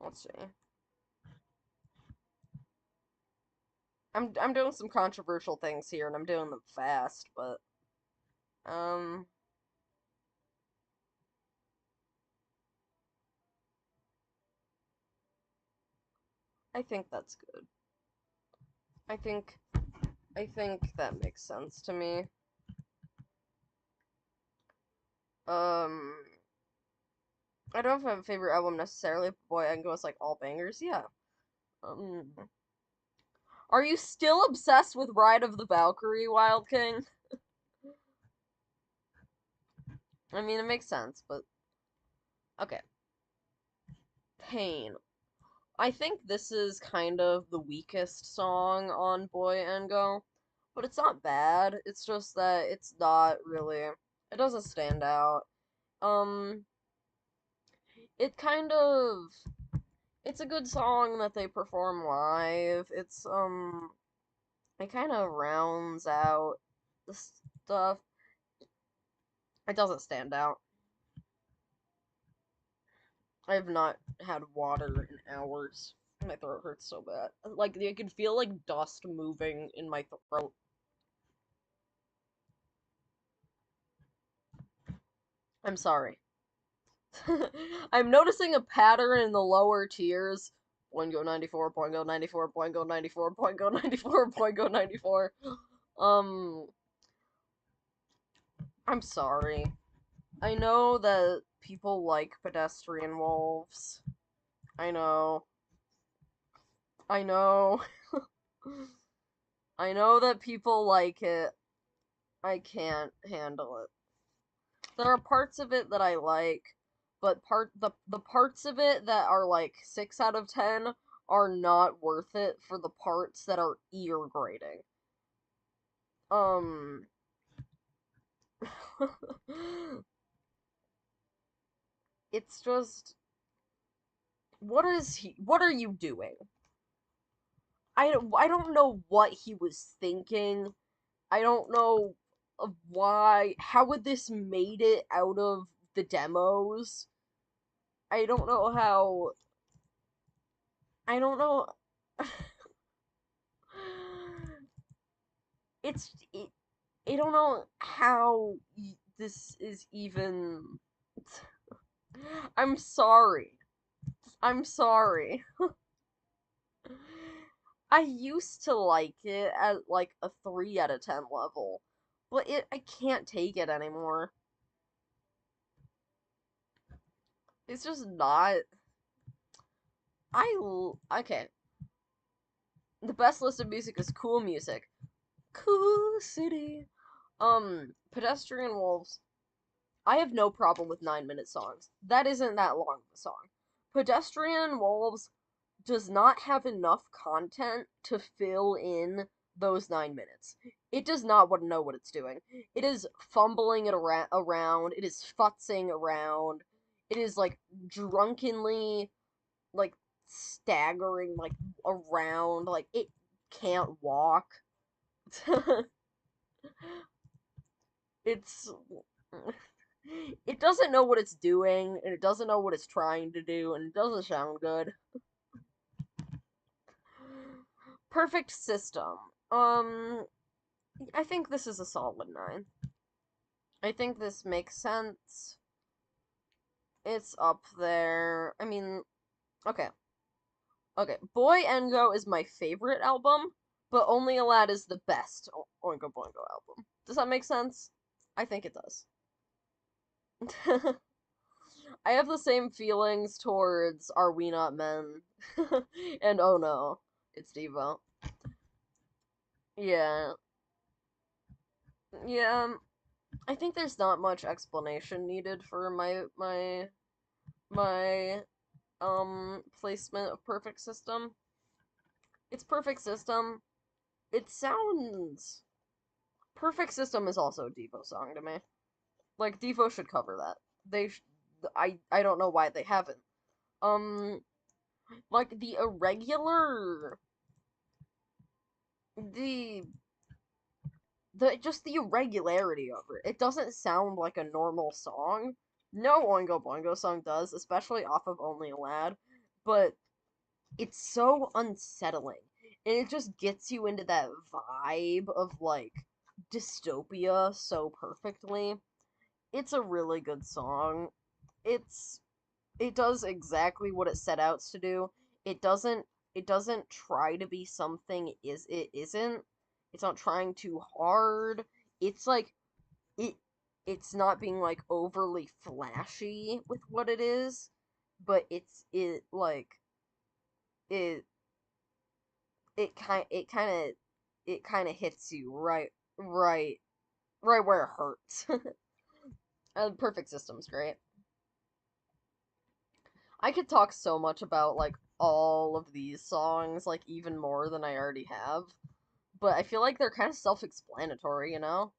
Let's see. I'm doing some controversial things here, and I'm doing them fast, but um, I think that's good. I think I think that makes sense to me. Um, I don't have a favorite album necessarily, but boy, I can go with like all bangers. Yeah. Um, are you still obsessed with Ride of the Valkyrie, Wild King? I mean, it makes sense, but okay. Pain. I think this is kind of the weakest song on Boingo, but it's not bad. It's just that it's not really. It doesn't stand out. Um, it kind of. It's a good song that they perform live. It kind of rounds out the stuff. It doesn't stand out. I have not had water in hours. My throat hurts so bad. Like, I can feel like dust moving in my throat. I'm sorry. I'm noticing a pattern in the lower tiers. Boingo 94, Boingo 94, Boingo 94, Boingo 94, Boingo 94. Um, I'm sorry. I know that people like pedestrian wolves. I know. I know. I know that people like it. I can't handle it. There are parts of it that I like, but the parts of it that are like 6 out of 10 are not worth it for the parts that are ear grating. Um it's just what are you doing? I don't know what he was thinking. I don't know of why how would this made it out of the demos? I don't know how I don't know it, I don't know how this is even. I'm sorry. I'm sorry. I used to like it at like a 3 out of 10 level, but I can't take it anymore. It's just not. Okay. The best list of music is cool music. Cool city. Pedestrian Wolves. I have no problem with 9-minute songs. That isn't that long of a song. Pedestrian Wolves does not have enough content to fill in those 9 minutes. It does not want to know what it's doing. It is fumbling it around. It is futzing around. It is like drunkenly like staggering like around. Like it can't walk. it's it doesn't know what it's doing, and it doesn't know what it's trying to do, and it doesn't sound good. Perfect system. I think this is a solid 9. I think this makes sense. It's up there. I mean, okay. Okay. Boingo is my favorite album, but Only a Lad is the best Oingo Boingo album. Does that make sense? I think it does. I have the same feelings towards Are We Not Men? And oh no, it's Devo. Yeah. Yeah, I think there's not much explanation needed for my placement of Perfect System. It's Perfect System. It sounds Perfect System is also a Devo song to me. Like Devo should cover that. I don't know why they haven't. Um like the the just the irregularity of it. It doesn't sound like a normal song. No Oingo Boingo song does, especially off of Only a Lad, but it's so unsettling. And it just gets you into that vibe of like dystopia so perfectly. It's a really good song. It's it does exactly what it set out to do. It doesn't it doesn't try to be something it isn't. It's not trying too hard. It's like it it's not being like overly flashy with what it is, but it it kind of hits you right right where it hurts. Perfect System's great. I could talk so much about like all of these songs, like even more than I already have, but I feel like they're kind of self-explanatory, you know?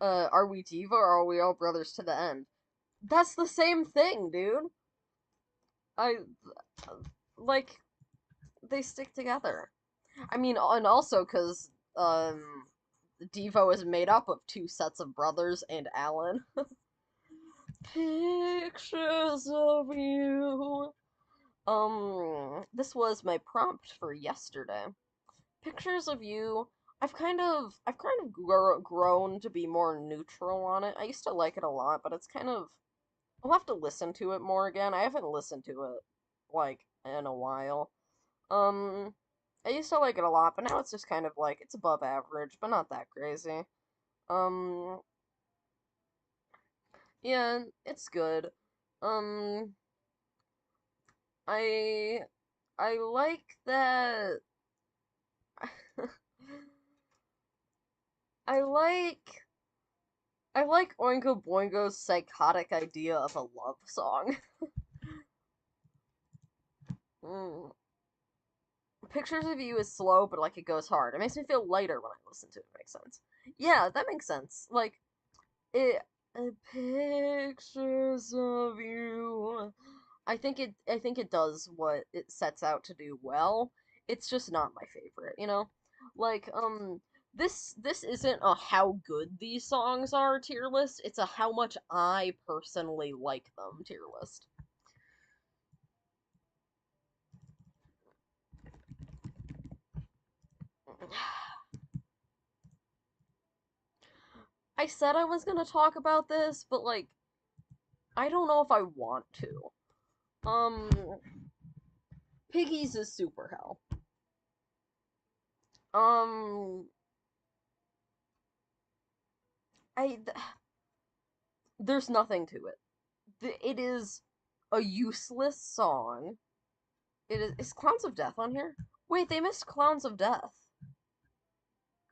Are we Diva or are we all brothers to the end? That's the same thing, dude. I like they stick together. I mean, and also because Devo is made up of two sets of brothers and Alan. Pictures of you. This was my prompt for yesterday. Pictures of you. I've kind of grown to be more neutral on it. I used to like it a lot, but it's kind of, I'll have to listen to it more again. I haven't listened to it like in a while. Um, I used to like it a lot, but now it's just kind of like it's above average, but not that crazy. Um, yeah, it's good. Um, I I like that. I like I like Oingo Boingo's psychotic idea of a love song. Mm. Pictures of You is slow, but like it goes hard. It makes me feel lighter when I listen to it. Makes sense. Yeah, that makes sense. Like it. Pictures of you. I think it does what it sets out to do well. It's just not my favorite, you know? Like, this isn't a how good these songs are tier list, it's a how much I personally like them tier list. I said I was gonna talk about this, but like, I don't know if I want to. Um, Piggies is super hell. Um, I there's nothing to it. It is a useless song. Is Clowns of Death on here? Wait, they missed Clowns of Death.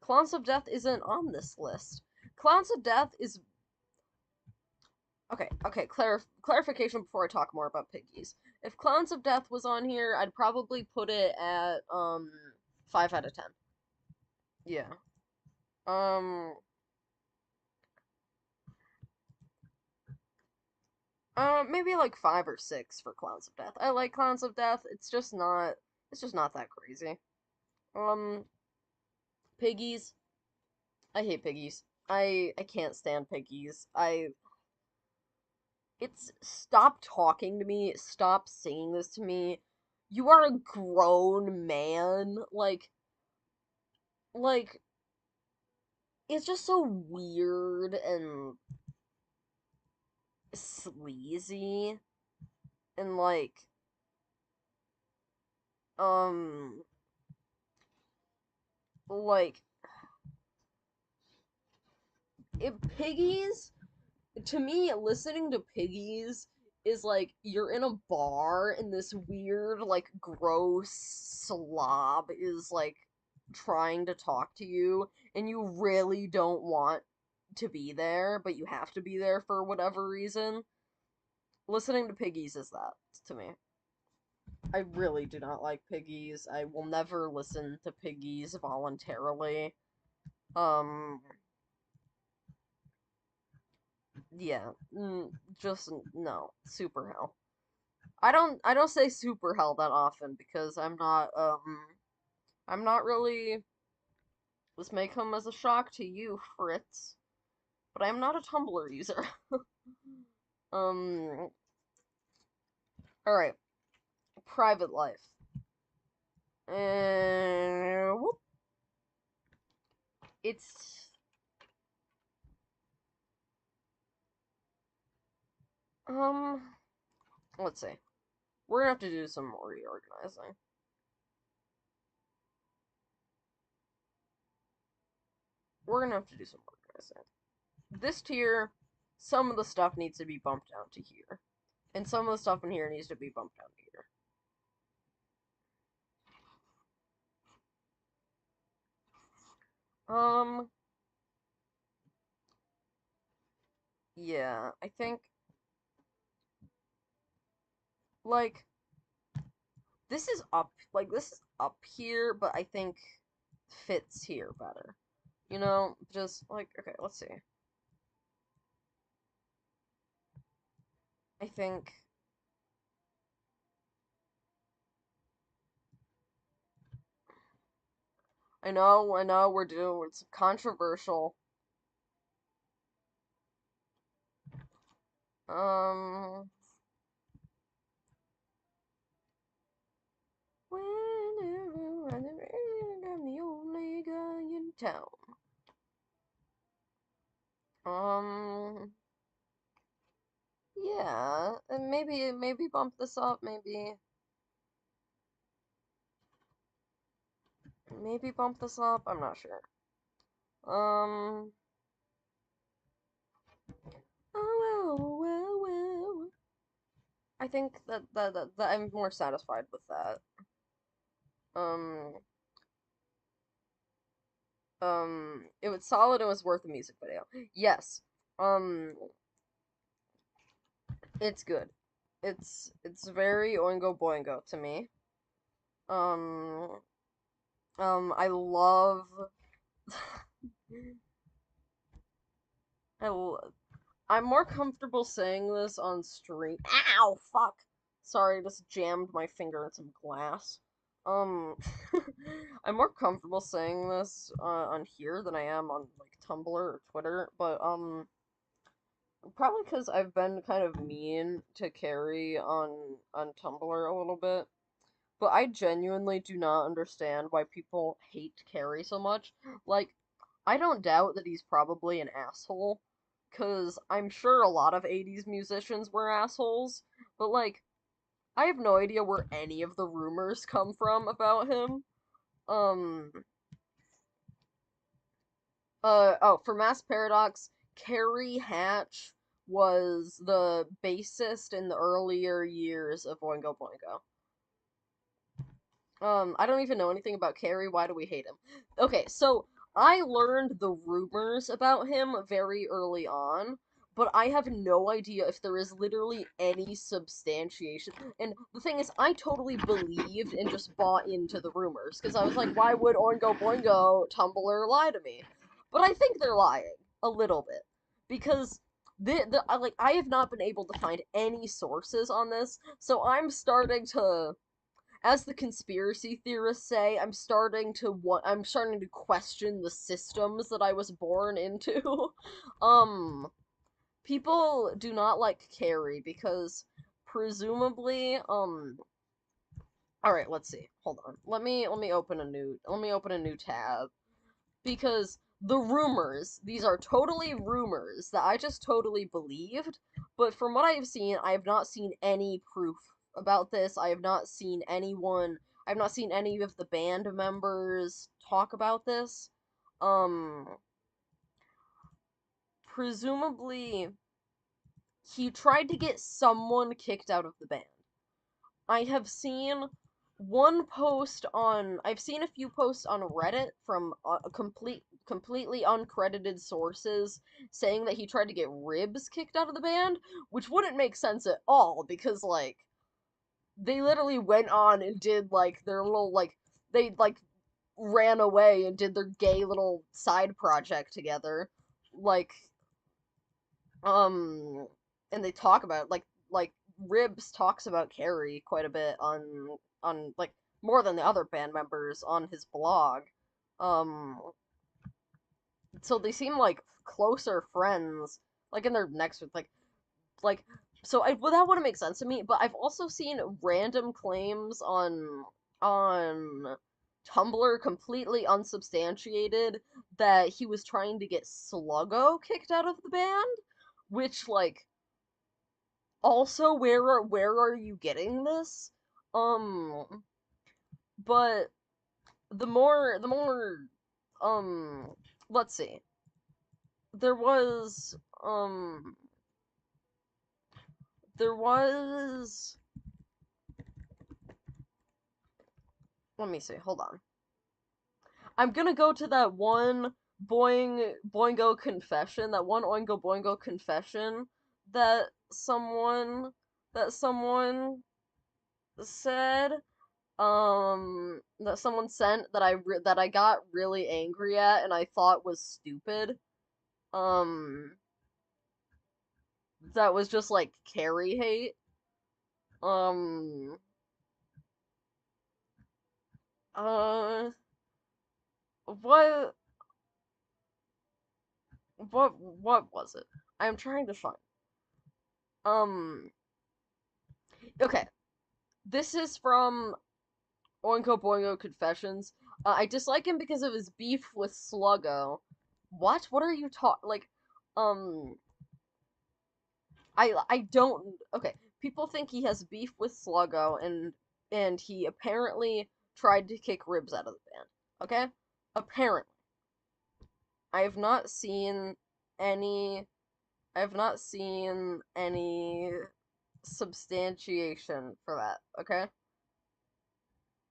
Clowns of Death isn't on this list. Clowns of Death is okay. Clarification before I talk more about Piggies. If Clowns of Death was on here, I'd probably put it at 5 out of 10. Yeah. Um. Maybe like 5 or 6 for Clowns of Death. I like Clowns of Death. It's just not. It's just not that crazy. Um. Piggies. I hate Piggies. I can't stand Piggies. I It's stop talking to me. Stop saying this to me. You are a grown man. Like it's just so weird and sleazy and um like if Piggies to me, listening to Piggies is like you're in a bar and this weird, like, gross slob is like trying to talk to you, and you really don't want to be there, but you have to be there for whatever reason. Listening to Piggies is that to me. I really do not like Piggies. I will never listen to Piggies voluntarily. Um, yeah, just no, super hell. I don't say super hell that often because I'm not really, this may come as a shock to you, Fritz, but I'm not a Tumblr user. Um, alright. Private life. Whoop. It's, um, let's see. We're gonna have to do some reorganizing. We're gonna have to do some organizing. This tier, some of the stuff needs to be bumped down to here. And some of the stuff in here needs to be bumped down to here. Yeah, I think, like, this is up here, but I think fits here better. You know, just, like, okay, let's see. I think, I know, we're doing, it's controversial. Um, whenever I'm the only guy in town. Um, yeah, and maybe bump this up, maybe bump this up. I'm not sure. Um, oh well. I think that I'm more satisfied with that. Um, it was solid. It was worth a music video. Yes. Um, it's good. It's very Oingo Boingo to me. Um, I love. I l- I'm more comfortable saying this on stream. Ow, fuck. Sorry, I just jammed my finger in some glass. Um, I'm more comfortable saying this on here than I am on like Tumblr or Twitter, but probably because I've been kind of mean to Carrie on Tumblr a little bit. But I genuinely do not understand why people hate Carrie so much. Like, I don't doubt that he's probably an asshole, because I'm sure a lot of 80s musicians were assholes, but like, I have no idea where any of the rumors come from about him. Um, for Mass Paradox, Carrie Hatch was the bassist in the earlier years of Boingo Boingo. I don't even know anything about Carrie. Why do we hate him? Okay, so I learned the rumors about him very early on, but I have no idea if there is literally any substantiation. And the thing is, I totally believed and just bought into the rumors because I was like, why would Oingo Boingo Tumblr lie to me? But I think they're lying a little bit because I have not been able to find any sources on this, so I'm starting to, as the conspiracy theorists say, I'm starting to question the systems that I was born into. um People do not like Carrie because presumably all right, let's see. Hold on. Let me open a new tab because the rumors, these are totally rumors that I just totally believed, but from what I've seen, I have not seen any proof about this. I've not seen any of the band members talk about this. Um, Presumably, he tried to get someone kicked out of the band. I have seen I've seen a few posts on Reddit from completely uncredited sources saying that he tried to get Ribs kicked out of the band, which wouldn't make sense at all because like they literally went on and did like their little like they like ran away and did their gay little side project together. Like um and they talk about like Ribs talks about Carrie quite a bit on like more than the other band members on his blog. Um so they seem like closer friends, like in their next like like, so well, that wouldn't make sense to me, but I've also seen random claims on Tumblr, completely unsubstantiated, that he was trying to get Sluggo kicked out of the band, which, like, also, where are you getting this? Um, but the more um let's see. There was um there was let me see, hold on. I'm gonna go to that one Boingo confession, that one Oingo Boingo confession that someone said, that someone sent, that I got really angry at and I thought was stupid. Um, that was just like carry hate. Um, uh, what what was it? I'm trying to find. Um, okay. This is from Oingo Boingo Confessions. I dislike him because of his beef with Sluggo. What? What are you like? Um, I don't. Okay, people think he has beef with Sluggo, and he apparently tried to kick Ribs out of the band. Okay, apparently. I have not seen any. I have not seen any substantiation for that. Okay.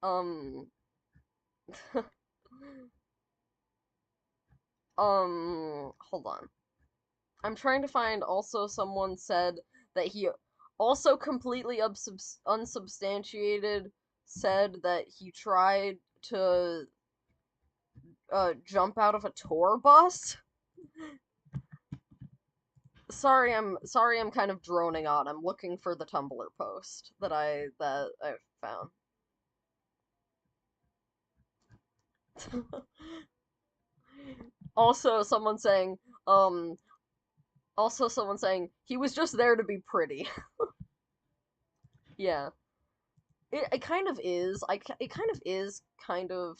Um. Hold on. I'm trying to find, also someone said that he also completely unsubstantiated said that he tried to jump out of a tour bus. Sorry I'm kind of droning on. I'm looking for the Tumblr post that I found. Also someone saying um he was just there to be pretty. Yeah. It kind of is. It kind of is kind of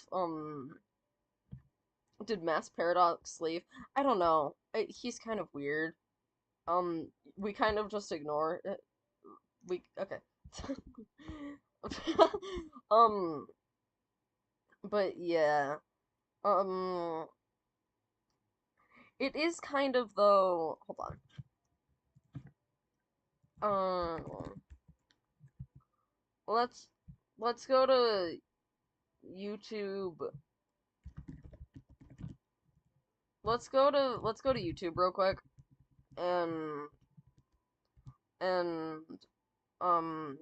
did Mass Paradox leave? I don't know. He's kind of weird. We kind of just ignore it. We okay. um, but yeah. Um, it is kind of, though. Hold on. Let's let's go to YouTube. Let's go to YouTube real quick, and and um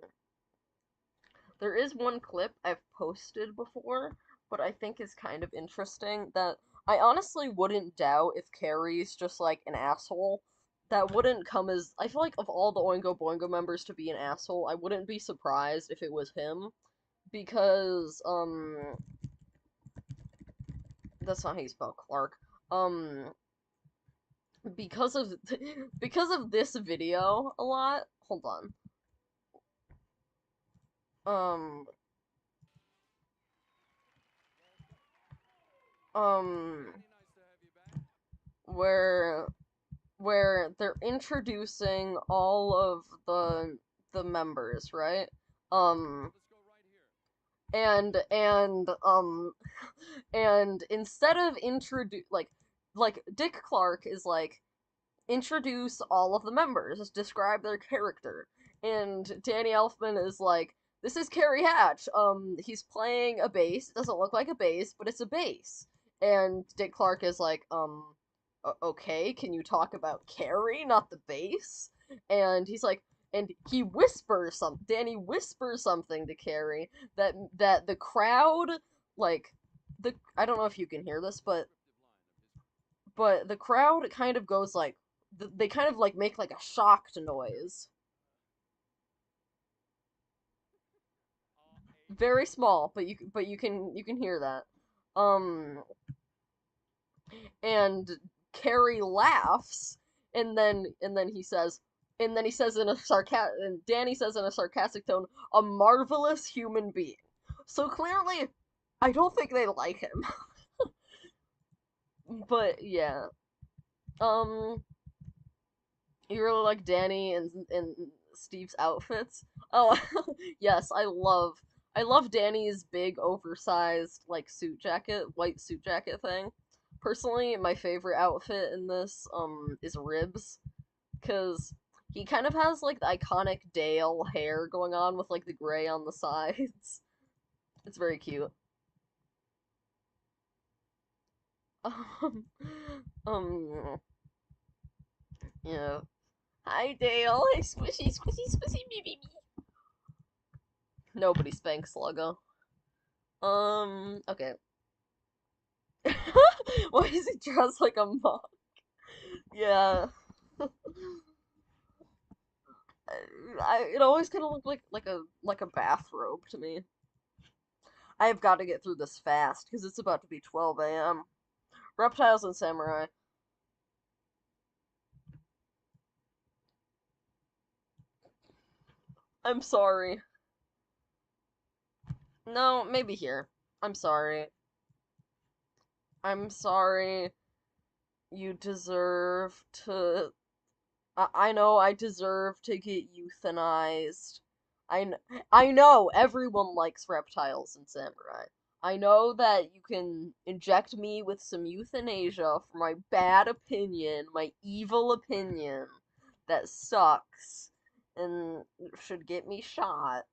there is one clip I've posted before, but I think is kind of interesting, that I honestly wouldn't doubt if Carrie's just like an asshole. That wouldn't come as, I feel like, of all the Oingo Boingo members to be an asshole, I wouldn't be surprised if it was him, because that's not how you spell Clark. Um because of because of this video a lot. Hold on. Um um where they're introducing all of the members, right? Um and and instead of introduce like Dick Clark is like, introduce all of the members, describe their character. And Danny Elfman is like, this is Carrie Hatch. He's playing a bass. It doesn't look like a bass, but it's a bass. And Dick Clark is like, okay, can you talk about Carrie, not the bass? And he's like, and he whispers something. Danny whispers something to Carrie that the crowd, like, I don't know if you can hear this, but the crowd kind of goes like, they kind of like make like a shocked noise. Very small, but you can hear that. Um and Carrie laughs, and then he says, And then he says in a and Danny says in a sarcastic tone, "A marvelous human being." So clearly, I don't think they like him. But yeah, um, you really like Danny and Steve's outfits. Oh, yes, I love Danny's big, oversized like suit jacket, white suit jacket thing. Personally, my favorite outfit in this is Ribs, because he kind of has like the iconic Dale hair going on with like the gray on the sides. It's very cute. Um, um, yeah. Hi, Dale. Hey, squishy, squishy, squishy, me, me, me. Nobody spanks Sluggo. Okay. Why is he dressed like a monk? Yeah. It always kind of looked like a bathrobe to me. I have got to get through this fast because it's about to be 12 a.m. Reptiles and Samurai. I'm sorry. No, maybe here. I'm sorry. I'm sorry. You deserve to. I know I deserve to get euthanized. I know everyone likes reptiles and samurai. I know that you can inject me with some euthanasia for my bad opinion, my evil opinion that sucks and should get me shot.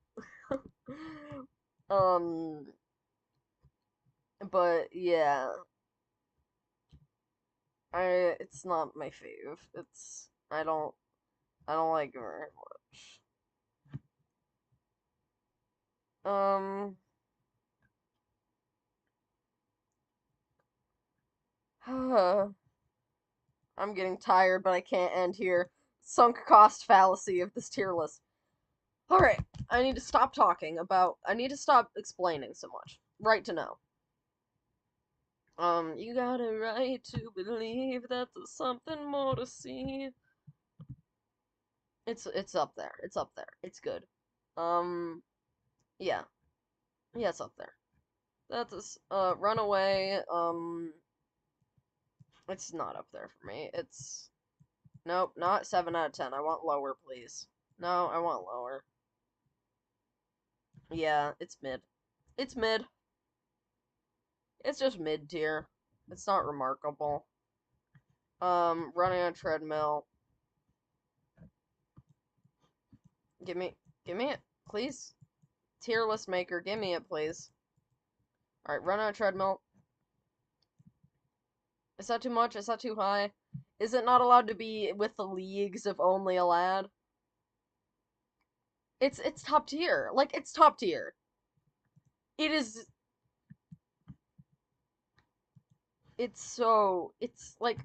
um, but yeah, it's not my fave. I don't like it very much. I'm getting tired, but I can't end here. Sunk cost fallacy of this tier list. Alright, I need to stop talking about. I need to stop explaining so much. Right to know. You got a right to believe that there's something more to see. It's up there. It's up there. It's good. Um, yeah. Yeah, it's up there. That's Runaway, it's not up there for me. It's nope, not 7 out of 10. I want lower, please. No, I want lower. Yeah, it's mid. It's mid. It's just mid tier. It's not remarkable. Running on a treadmill. Give me, give me it, please. Tier list maker, give me it, please. All right, run on a treadmill. Is that too much? Is that too high? Is it not allowed to be with the leagues of only a lad? It's top tier. Like it's top tier. It is. It's so. It's like.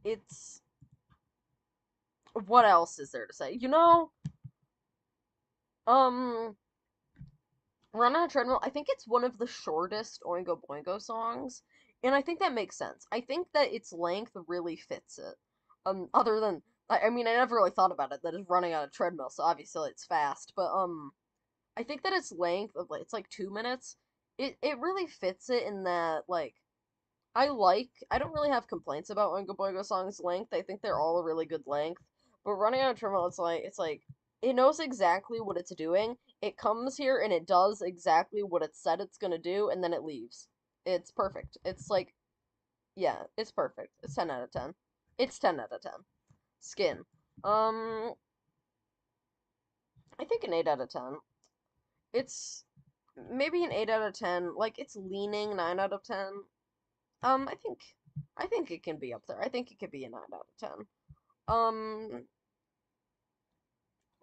It's. What else is there to say? Um, Run on a Treadmill, I think it's one of the shortest Oingo Boingo songs, and I think that makes sense. I think that its length really fits it. Other than, I mean, I never really thought about it, that it's running on a treadmill, so obviously it's fast, but, I think that its length of, like, it's like 2 minutes, it really fits it in that, like, I don't really have complaints about Oingo Boingo songs' length. I think they're all a really good length. But running on a treadmill, it's like it knows exactly what it's doing. It comes here and it does exactly what it said it's gonna do, and then it leaves. It's perfect. It's like yeah, it's perfect. It's 10 out of 10. It's 10 out of 10. Skin. Um, I think an 8 out of 10. It's maybe an 8 out of 10. Like it's leaning 9 out of 10. Um, I think I think it can be up there. I think it could be a 9 out of 10.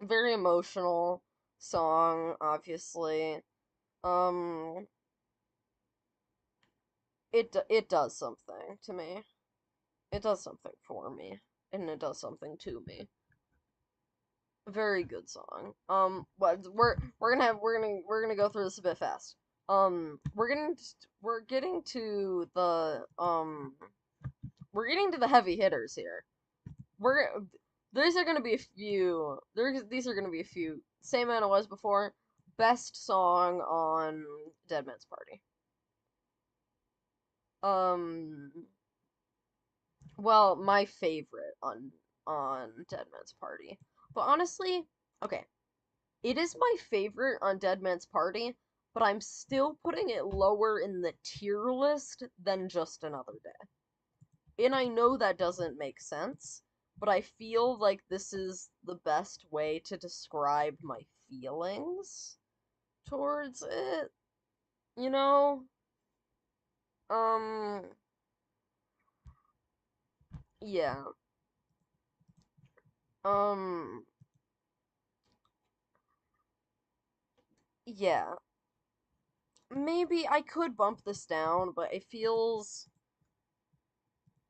Very emotional song, obviously. Um, it does something to me. It does something for me, and it does something to me. Very good song. What we're gonna go through this a bit fast. We're getting to the we're getting to the heavy hitters here. we're these are gonna be a few. These are gonna be a few. Same amount it was before. Best song on Dead Man's Party. Um, well, my favorite on Dead Man's Party. But honestly, okay, it is my favorite on Dead Man's Party, but I'm still putting it lower in the tier list than Just Another Day. And I know that doesn't make sense, but I feel like this is the best way to describe my feelings towards it, you know? Um, yeah. Um, yeah. Maybe I could bump this down, but it feels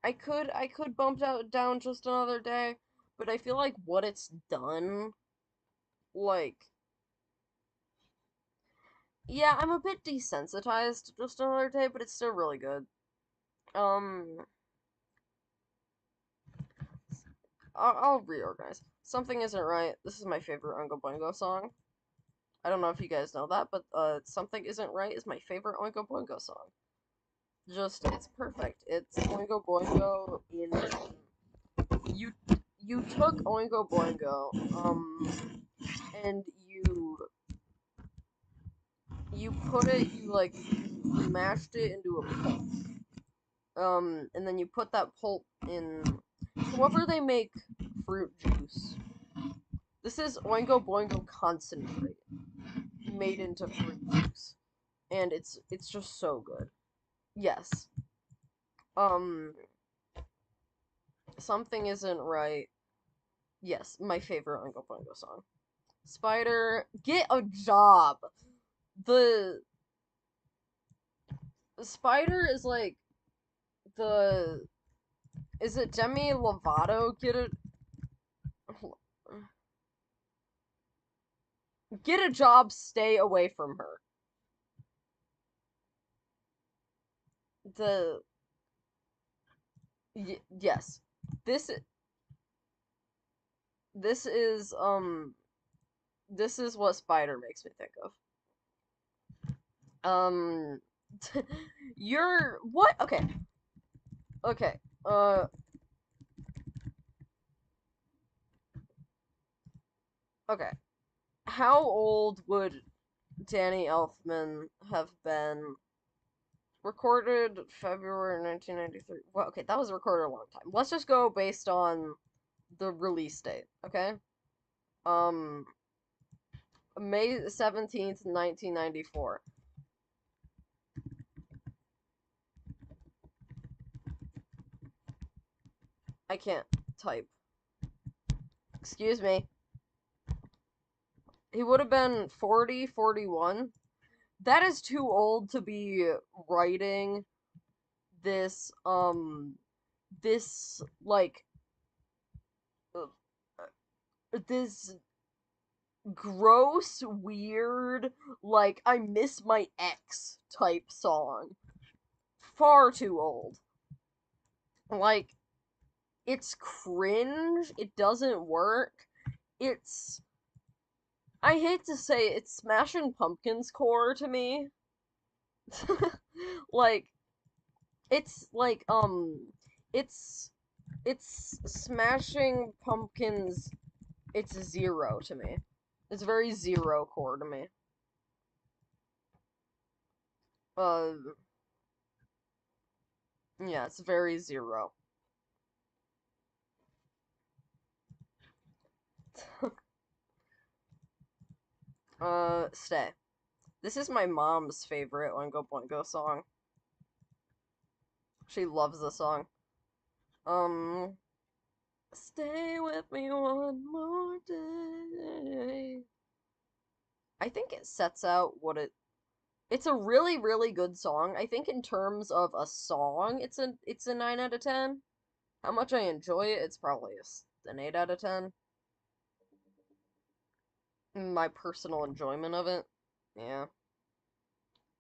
I could bump down Just Another Day, but I feel like what it's done, like, yeah, I'm a bit desensitized to Just Another Day, but it's still really good. Um, I'll reorganize. Something Isn't Right. This is my favorite Oingo Boingo song. I don't know if you guys know that, but Something Isn't Right is my favorite Oingo Boingo song. Just, it's perfect. It's Oingo Boingo in you you took Oingo Boingo, and you put it, you mashed it into a pulp. And then you put that pulp in however they make fruit juice. This is Oingo Boingo concentrate made into fruit juice. And it's just so good. Yes. Um Something Isn't Right. Yes, my favorite Oingo Boingo song. Spider, get a job. The Spider is like the is it Demi Lovato? Get a job, stay away from her. The yes. This this is this is what Spider makes me think of. Um you're what? Okay. Okay. Okay. How old would Danny Elfman have been? Recorded February 1993. Well, okay, that was recorded a long time. Let's just go based on the release date, okay? Um, May 17th, 1994. I can't type. Excuse me. He would have been 40, 41. That is too old to be writing this, this, like, uh, this gross, weird, like, I miss my ex type song. Far too old. Like, it's cringe. It doesn't work. It's. I hate to say it's Smashing Pumpkins core to me. Like, it's like, it's. It's Smashing Pumpkins. It's zero to me. It's very zero core to me. Uh, yeah, it's very zero. Stay. This is my mom's favorite Oingo Boingo song. She loves the song. Um, Stay with me one more day. I think it sets out what it's a really, really good song. I think in terms of a song, it's a 9 out of 10. How much I enjoy it, it's probably an 8 out of 10. My personal enjoyment of it. Yeah.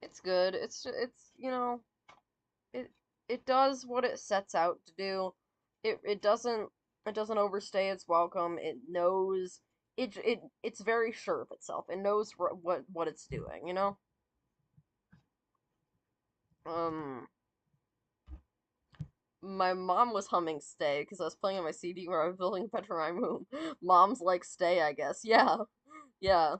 It's good. It it does what it sets out to do. It doesn't It doesn't overstay its welcome. It knows it's very sure of itself. It knows what it's doing, you know? Um my mom was humming Stay because I was playing on my CD where I was building a pet for my room. Mom's like Stay, I guess. Yeah. Yeah.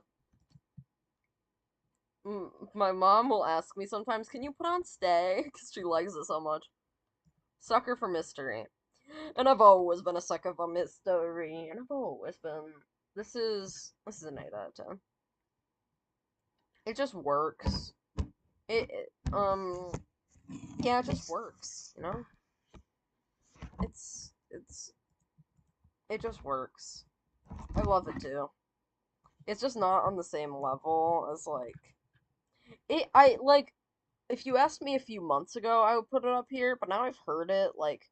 My mom will ask me sometimes, "Can you put on Stay?" because she likes it so much. Sucker for mystery. And I've always been a sucker for mystery. And I've always been. This is an 8 out of 10. It just works. It yeah, it just works, you know? It's it just works. I love it too. It's just not on the same level as like I like if you asked me a few months ago, I would put it up here, but now I've heard it, like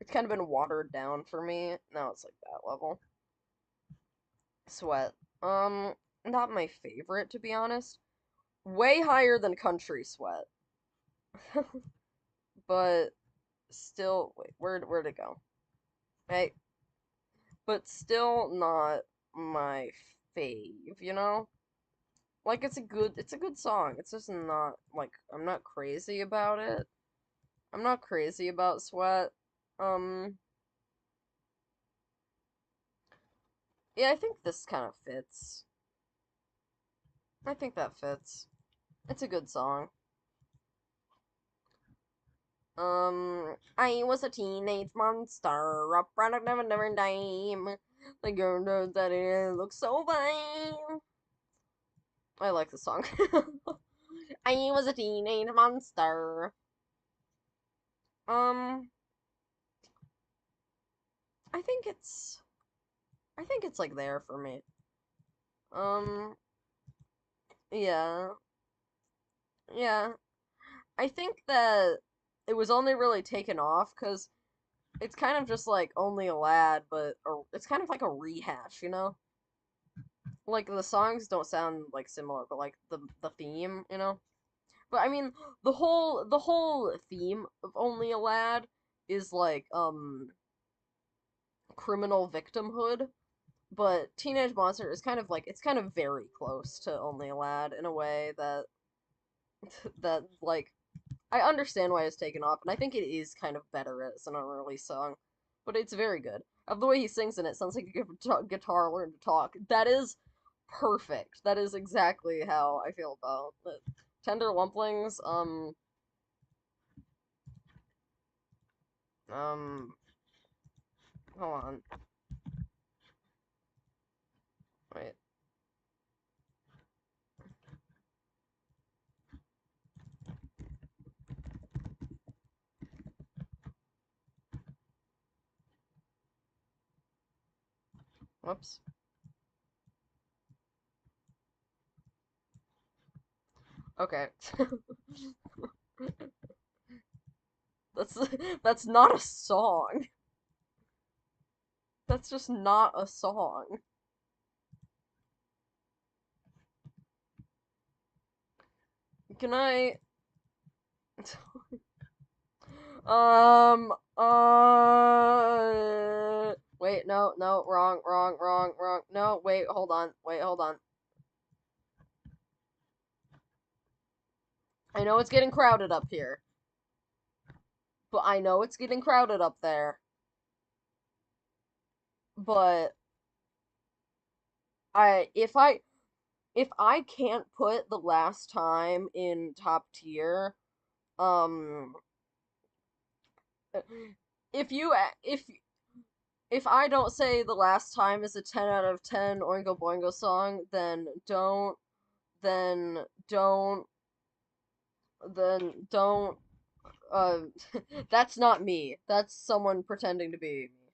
it's kind of been watered down for me. Now it's like that level. Sweat. Um, Not my favorite to be honest. Way higher than Country Sweat. But still wait, where'd it go? Hey, but still not my fave, you know? Like it's a good song. It's just not like I'm not crazy about it. I'm not crazy about Sweat. Um yeah, I think this kind of fits. I think that fits. It's a good song. I was a teenage monster, a product of a never dime. The girl knows that it looks so fine. I like the song. I was a teenage monster. Um, I think it's, I think it's like there for me. Um, yeah, yeah. I think that it was only really taken off because it's kind of just like only a lad, but or it's kind of like a rehash, you know? Like the songs don't sound like similar, but like the theme, you know? But I mean, the whole theme of Only a Lad is like criminal victimhood, but Teenage Monster is kind of like it's kind of very close to Only a Lad in a way that that like I understand why it's taken off, and I think it is kind of better as an unreleased song, but it's very good. Of the way he sings in it, sounds like a guitar learned to talk. That is perfect. That is exactly how I feel about it. Tender Lumplings. Um. Hold on. Wait. Whoops. Okay. that's that's not a song. That's just not a song. Can I? Wait, no, no, wrong, wrong, wrong, wrong. No, wait, hold on, wait, hold on. I know it's getting crowded up here, but I know it's getting crowded up there. But if I can't put the last time in top tier, um, if you if I don't say the last time is a 10 out of 10 Oingo Boingo song, then don't, don't, uh, that's not me. That's someone pretending to be me.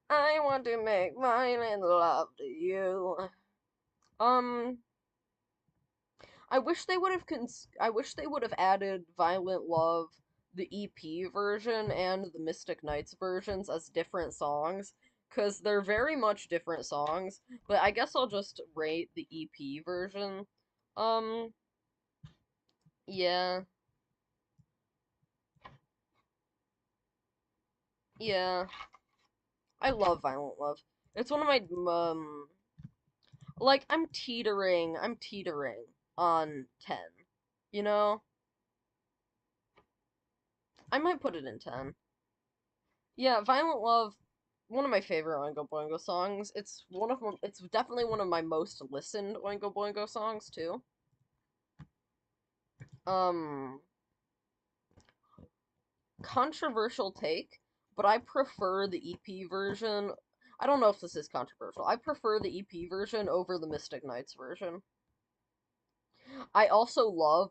I want to make violent love to you. Um, I wish they would have added Violent Love, the EP version, and the Mystic Knights versions as different songs, because they're very much different songs. But I guess I'll just rate the EP version. Um, yeah. Yeah, I love Violent Love. It's one of my like I'm teetering on 10. You know? I might put it in 10. Yeah, Violent Love, one of my favorite Oingo Boingo songs. It's definitely one of my most listened Oingo Boingo songs too. Um, Controversial take, but I prefer the EP version. I don't know if this is controversial. I prefer the EP version over the Mystic Knights version. I also love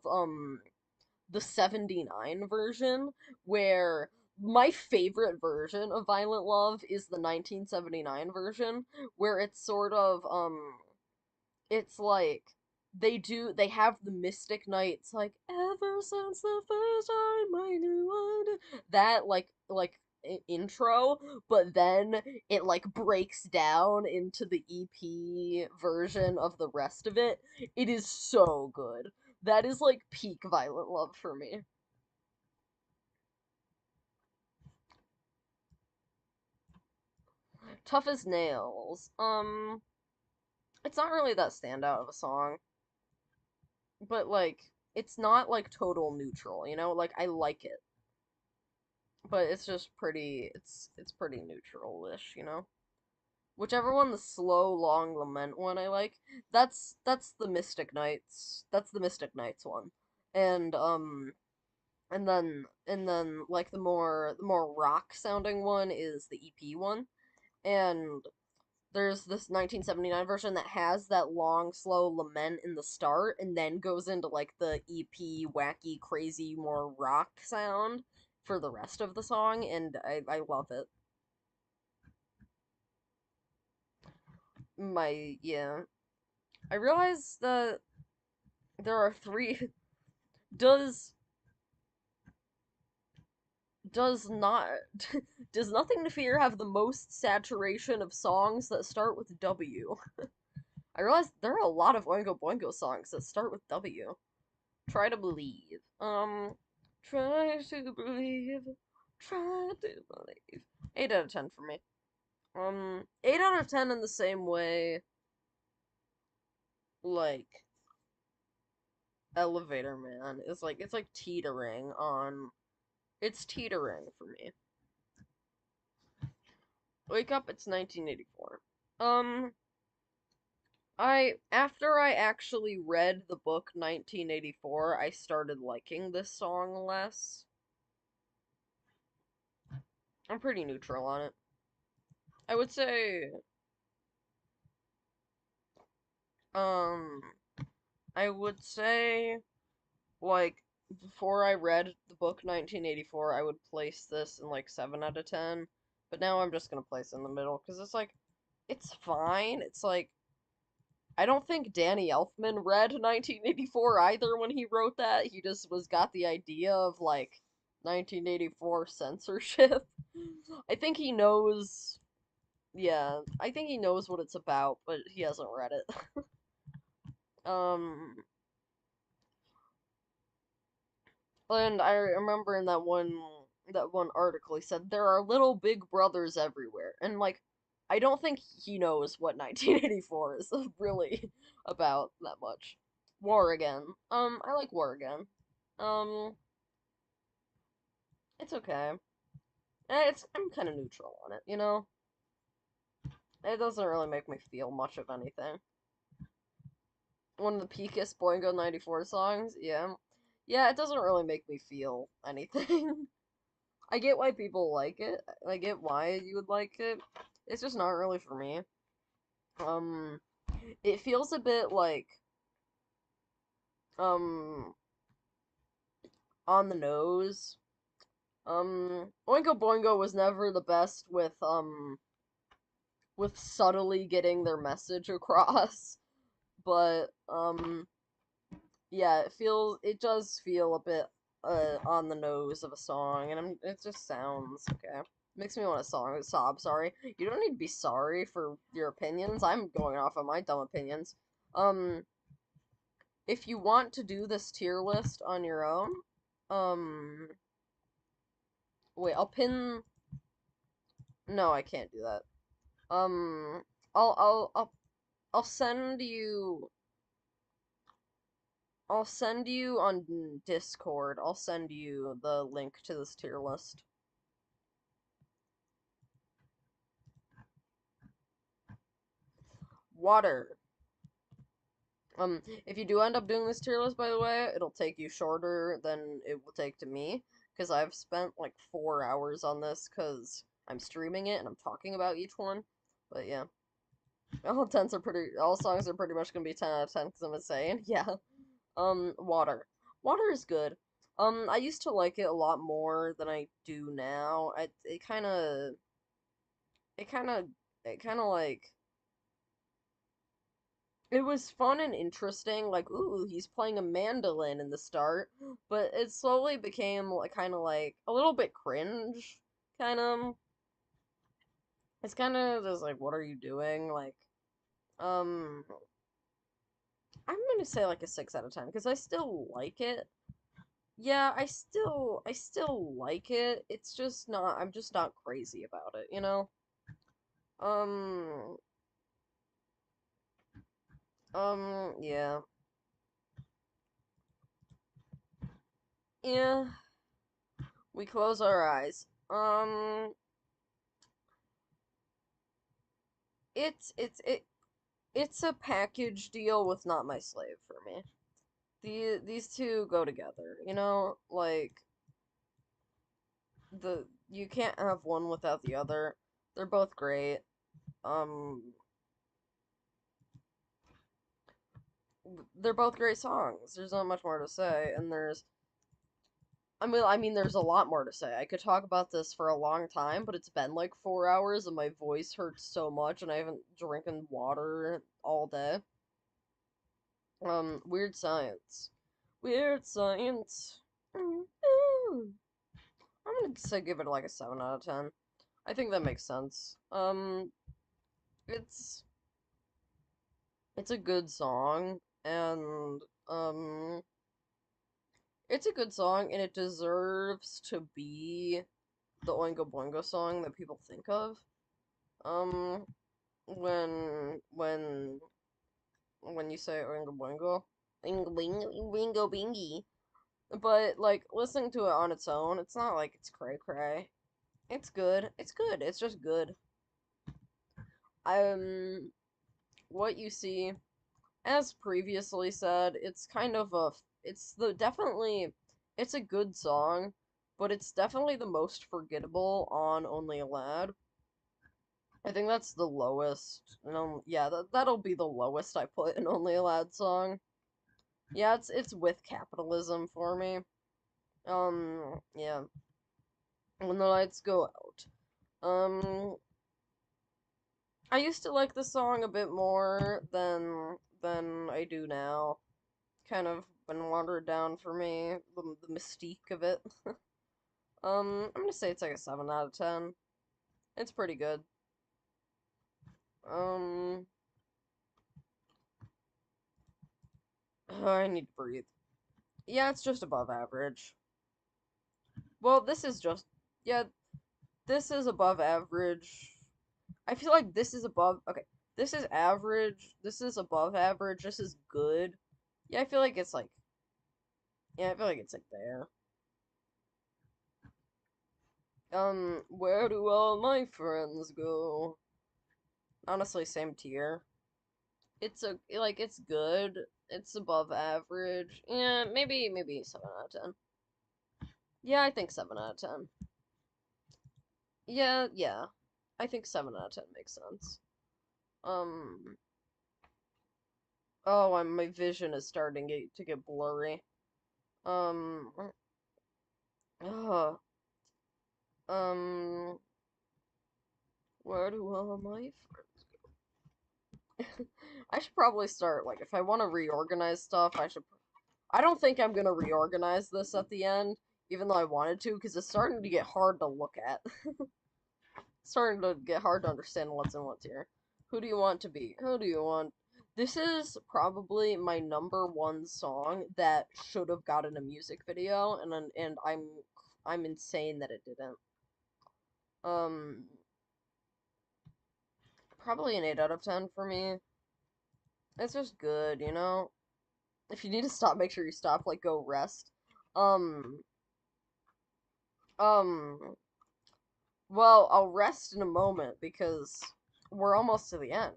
the 79 version, where my favorite version of Violent Love is the 1979 version, where it's sort of it's like they have the Mystic Knights like ever since the first time I knew that intro, but then it like breaks down into the EP version of the rest of it. It is so good. That is like peak Violent Love for me. Tough as Nails. It's not really that standout of a song, but like it's not like total neutral, you know? Like I like it, but it's just it's pretty neutral-ish, you know? Whichever one, the slow long lament one I like, that's the Mystic Knights. That's the Mystic Knights one. And and then like the more rock sounding one is the EP one. And there's this 1979 version that has that long, slow lament in the start and then goes into like the EP, wacky, crazy, more rock sound for the rest of the song, and I love it. Yeah. I realize that there are three. Does does not does Nothing to Fear have the most saturation of songs that start with W? I realize there are a lot of Oingo Boingo songs that start with W. Try to believe. Try to believe. Try to believe. 8 out of 10 for me. 8 out of 10 in the same way, like, Elevator Man is like, it's like teetering on. It's teetering for me. Wake Up, it's 1984. Um, after I actually read the book 1984, I started liking this song less. I'm pretty neutral on it. I would say, um, I would say, like, before I read the book 1984, I would place this in, like, 7 out of 10. But now I'm just gonna place it in the middle, because it's, like, it's fine. It's, like, I don't think Danny Elfman read 1984 either when he wrote that. He just got the idea of, like, 1984 censorship. I think he knows, yeah, I think he knows what it's about, but he hasn't read it. Um, And I remember in that one article he said there are little big brothers everywhere. And like I don't think he knows what 1984 is really about that much. War Again. I like War Again. Um it's okay. I'm kind of neutral on it, you know? It doesn't really make me feel much of anything. One of the peakest Boingo 94 songs, yeah. Yeah, it doesn't really make me feel anything. I get why people like it. I get why you would like it. It's just not really for me. Um, it feels a bit like um on the nose. Oingo Boingo was never the best with subtly getting their message across, but yeah, it does feel a bit on the nose of a song, and it just sounds okay. Makes me want to sob. Sorry, you don't need to be sorry for your opinions. I'm going off of my dumb opinions. Um, if you want to do this tier list on your own, um, wait, I'll pin. No, I can't do that. I'll I'll I'll I'll send you. I'll send you on Discord. I'll send you the link to this tier list. Water. If you do end up doing this tier list, by the way, it'll take you shorter than it will take to me, because I've spent like 4 hours on this, because I'm streaming it and I'm talking about each one. But yeah, all songs are pretty much gonna be 10 out of 10 because I'm insane. Yeah. Water. Water is good. I used to like it a lot more than I do now. It kind of, it kind of like it was fun and interesting, like, ooh, he's playing a mandolin in the start, but it slowly became like kind of like a little bit cringe, kind of. It's kind of just like, what are you doing? Like, um, I'm gonna say like a 6 out of 10 because I still like it. Yeah, I still like it. It's just not, I'm just not crazy about it, you know? Um, yeah. Yeah, we close our eyes. It's a package deal with Not My Slave for me. These two go together, you know? Like you can't have one without the other. They're both great. Um they're both great songs. There's not much more to say, and there's a lot more to say. I could talk about this for a long time, but it's been like 4 hours and my voice hurts so much and I haven't drinking water all day. Weird Science. Weird Science. Mm-hmm. I'm gonna say give it like a 7 out of 10. I think that makes sense. It's it's a good song, and um, it's a good song, and it deserves to be the Oingo Boingo song that people think of. Um, when when you say Oingo Boingo, Oingo Bingy. But like listening to it on its own, it's not like it's cray cray. It's good. It's good. It's just good. Um, what you see, as previously said, it's kind of a, it's the definitely, it's a good song, but it's definitely the most forgettable on Only a Lad. I think that's the lowest. No, yeah, that'll be the lowest I put in Only a Lad song. Yeah, it's with capitalism for me. Yeah. When the lights go out. I used to like the song a bit more than I do now. Kind of been watered down for me, the mystique of it. I'm gonna say it's like a 7 out of 10. It's pretty good. Um, I need to breathe. Yeah, it's just above average. Well, this is just, yeah, this is above average. I feel like this is above, okay, this is average, this is above average, this is good. Yeah, I feel like it's like, yeah, I feel like it's like there. Where do all my friends go? Honestly, same tier. It's good. It's above average. Yeah, maybe 7 out of 10. Yeah, I think 7 out of 10. Yeah, yeah. I think 7 out of 10 makes sense. Um. Oh, my vision is starting to get blurry. Um. Uh, um. Where do all my friends? I should probably start like if I want to reorganize stuff. I don't think I'm gonna reorganize this at the end, even though I wanted to, because it's starting to get hard to look at. It's starting to get hard to understand what's in what's here. Who do you want to be? Who do you want? This is probably my number one song that should have gotten a music video, and I'm insane that it didn't. Um, Probably an 8 out of 10 for me. It's just good, you know? If you need to stop, make sure you stop, like, go rest. Um, um, well, I'll rest in a moment because we're almost to the end.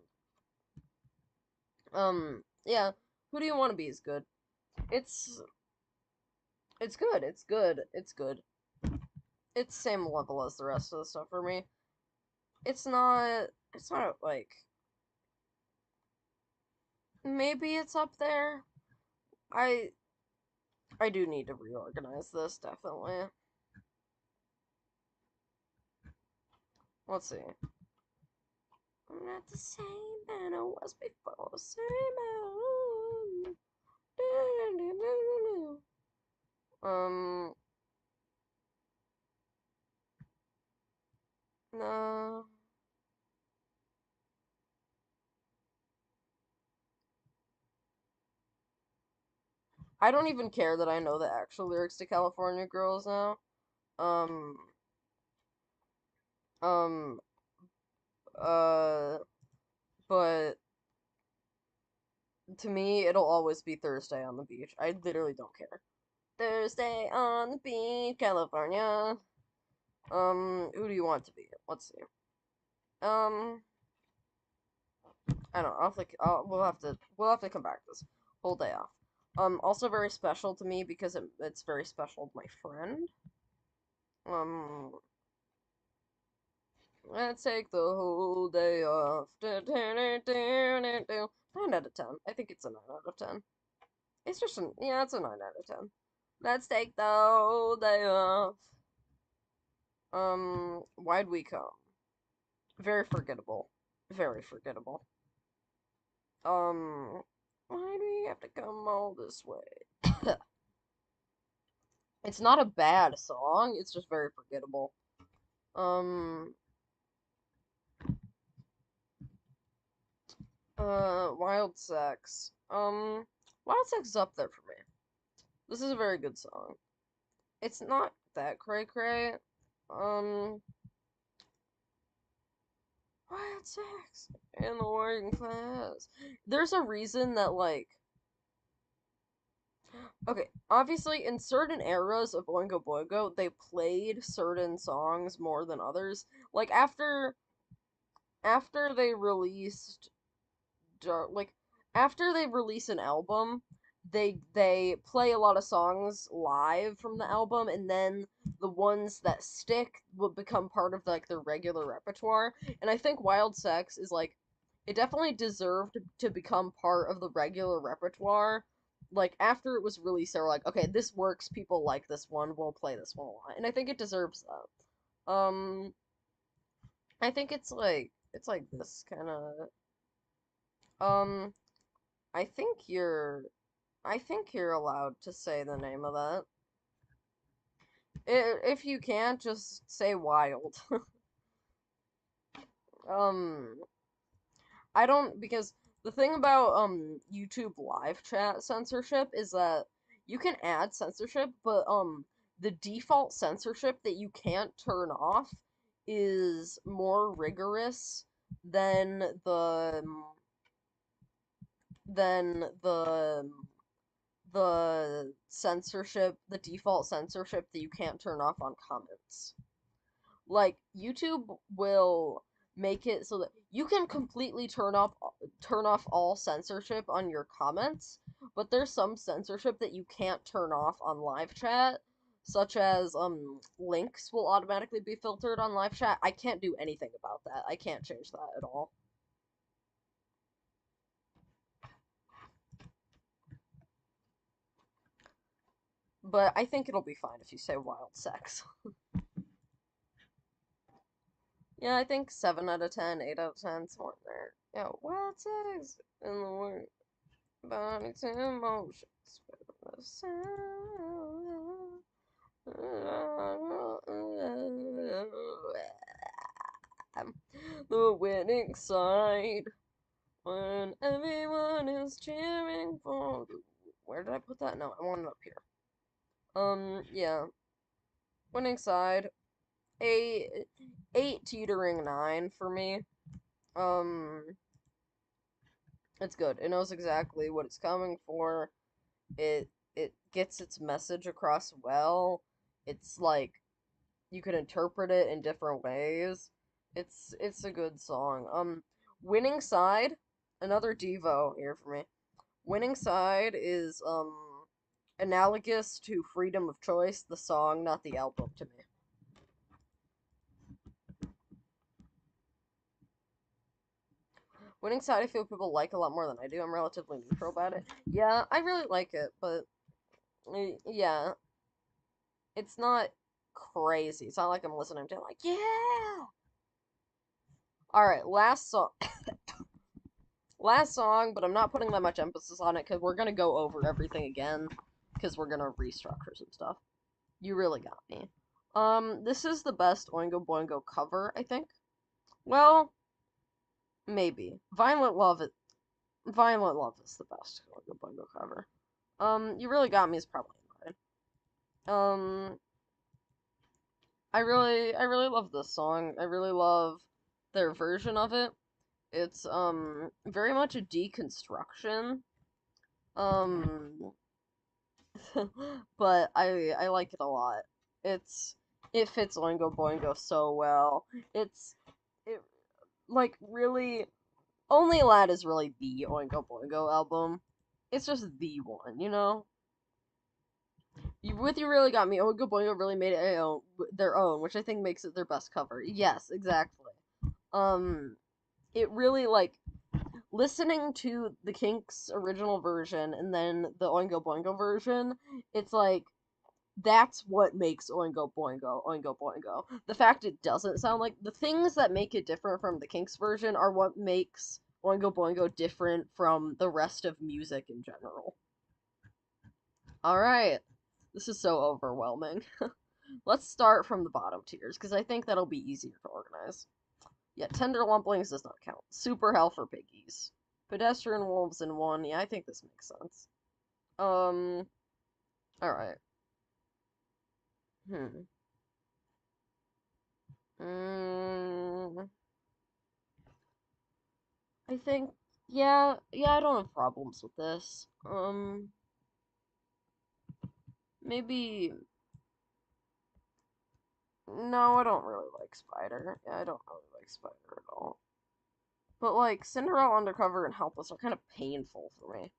Yeah, Who Do You Want to Be is good. It's, it's good, it's good, it's good. It's same level as the rest of the stuff for me. It's not, like, maybe it's up there. I, I do need to reorganize this, definitely. Let's see. I'm not the same man I was before. Same old. Um, no. I don't even care that I know the actual lyrics to California Girls now. Um, um, uh, but to me, it'll always be Thursday on the beach. I literally don't care. Thursday on the beach, California. Who do you want to be? Let's see. Um, I don't know. We'll have to come back to this whole day off. Also very special to me because it's very special to my friend. Um, let's take the whole day off. 9 out of 10. I think it's a 9 out of 10. It's just yeah, it's a 9 out of 10. Let's take the whole day off. Why'd we come? Very forgettable. Very forgettable. Um, why do we have to come all this way? It's not a bad song, it's just very forgettable. Um, Wild Sex. Wild Sex is up there for me. This is a very good song. It's not that cray cray. Um, Wild Sex in the working class. There's a reason that, like, okay, obviously in certain eras of Oingo Boingo, they played certain songs more than others. Like after they released like after they release an album, they play a lot of songs live from the album, and then the ones that stick will become part of like their regular repertoire. And I think Wild Sex is like it definitely deserved to become part of the regular repertoire. Like after it was released, they were like, okay, this works. People like this one. We'll play this one a lot, and I think it deserves that. I think it's like this kind of um I think you're I think you're allowed to say the name of that. If you can't, just say wild. um I don't because the thing about YouTube live chat censorship is that you can add censorship, but the default censorship that you can't turn off is more rigorous than the the default censorship that you can't turn off on comments. Like YouTube will make it so that you can completely turn off all censorship on your comments, but there's some censorship that you can't turn off on live chat, such as links will automatically be filtered on live chat. I can't do anything about that. I can't change that at all. But I think it'll be fine if you say wild sex. Yeah, I think 7 out of 10, 8 out of 10, somewhere in there. Yeah, wild sex in the word, bodies and emotions. The winning side when everyone is cheering for. Where did I put that? No, I want it up here. Yeah, winning side. A 8 teetering 9 for me. Um, it's good. It knows exactly what it's coming for. It gets its message across well. It's like you can interpret it in different ways. It's a good song. Winning Side, another Devo here for me. Winning Side is analogous to Freedom of Choice, the song, not the album to me. Winning Side I feel people like a lot more than I do. I'm relatively neutral about it. Yeah, I really like it, but yeah, it's not crazy. It's not like I'm listening to it like, yeah. All right, last song. Last song, but I'm not putting that much emphasis on it because we're gonna go over everything again because we're gonna restructure some stuff. You really got me. This is the best Oingo Boingo cover, I think. Well, maybe. Violent Love is the best Oingo Boingo cover. You really got me is probably mine. Um, I really love this song. I really love their version of it. It's very much a deconstruction. Um, but I like it a lot. It's it fits Oingo Boingo so well. It like really Only Lad is really the Oingo Boingo album. It's just the one, you know. You really got me. Oingo Boingo really made it their own, which I think makes it their best cover. Yes, exactly. Um, it really like listening to the Kinks original version and then the Oingo Boingo version. It's like that's what makes Oingo Boingo Oingo Boingo. The fact it doesn't sound like the things that make it different from the Kinks version are what makes Oingo Boingo different from the rest of music in general. All right. This is so overwhelming. Let's start from the bottom tiers because I think that'll be easier to organize. Yeah, Tender Lumplings does not count. Super Hell for Piggies. Pedestrian Wolves in one. Yeah, I think this makes sense. All right. Hmm. Mm, I think, yeah, I don't have problems with this. Maybe, no, I don't really like Spider. Yeah, I don't really like Spider at all. But, like, Cinderella Undercover and Helpless are kind of painful for me.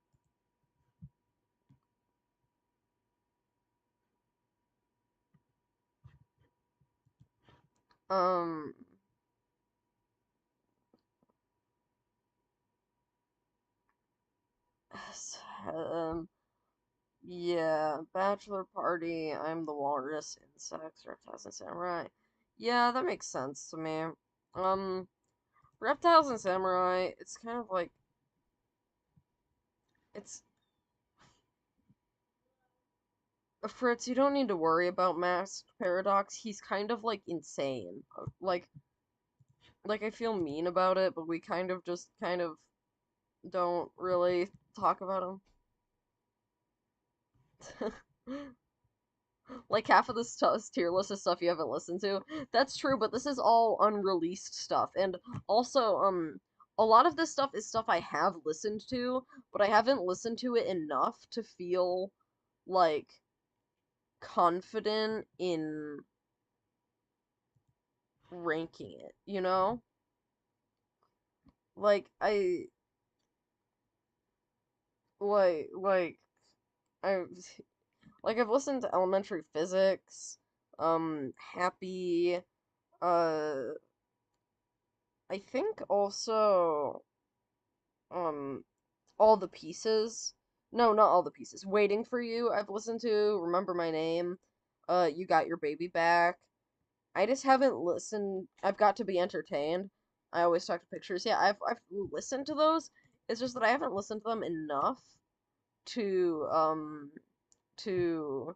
Um, um, yeah, Bachelor Party, I'm the Walrus, Insects, Reptiles and Samurai. Yeah, that makes sense to me. Um, Reptiles and Samurai, it's kind of like, it's Fritz, you don't need to worry about Masked Paradox. He's kind of like insane. Like I feel mean about it, but we kind of don't really talk about him. Like half of this tier list is stuff you haven't listened to. That's true, but this is all unreleased stuff, and also a lot of this stuff is stuff I have listened to, but I haven't listened to it enough to feel like confident in ranking it, you know? Like like I like I've listened to Elementary Physics, Happy, uh I think also um All the Pieces. No, not All the Pieces. Waiting for You I've listened to, Remember My Name, You Got Your Baby Back. I just haven't listened. I've got to be entertained. I always talk to pictures. Yeah, I've listened to those. It's just that I haven't listened to them enough to to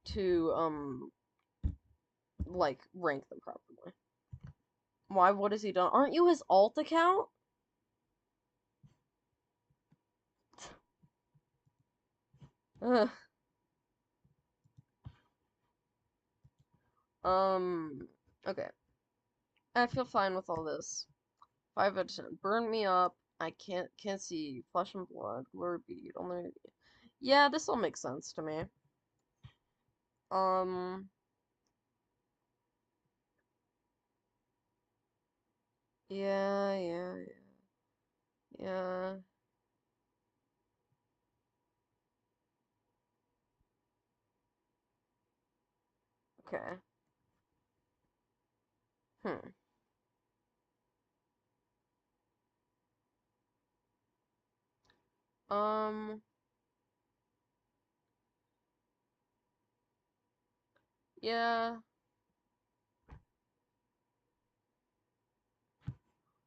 to like rank them properly. Why? What has he done? Aren't you his alt account? Ugh. Um. Okay. I feel fine with all this. 5 out of 10. Burn me up. I can't see. Flesh and blood. Glory be. Only. Yeah, this all makes sense to me. Um. Yeah, yeah, yeah. Okay. Hmm. Um. Yeah.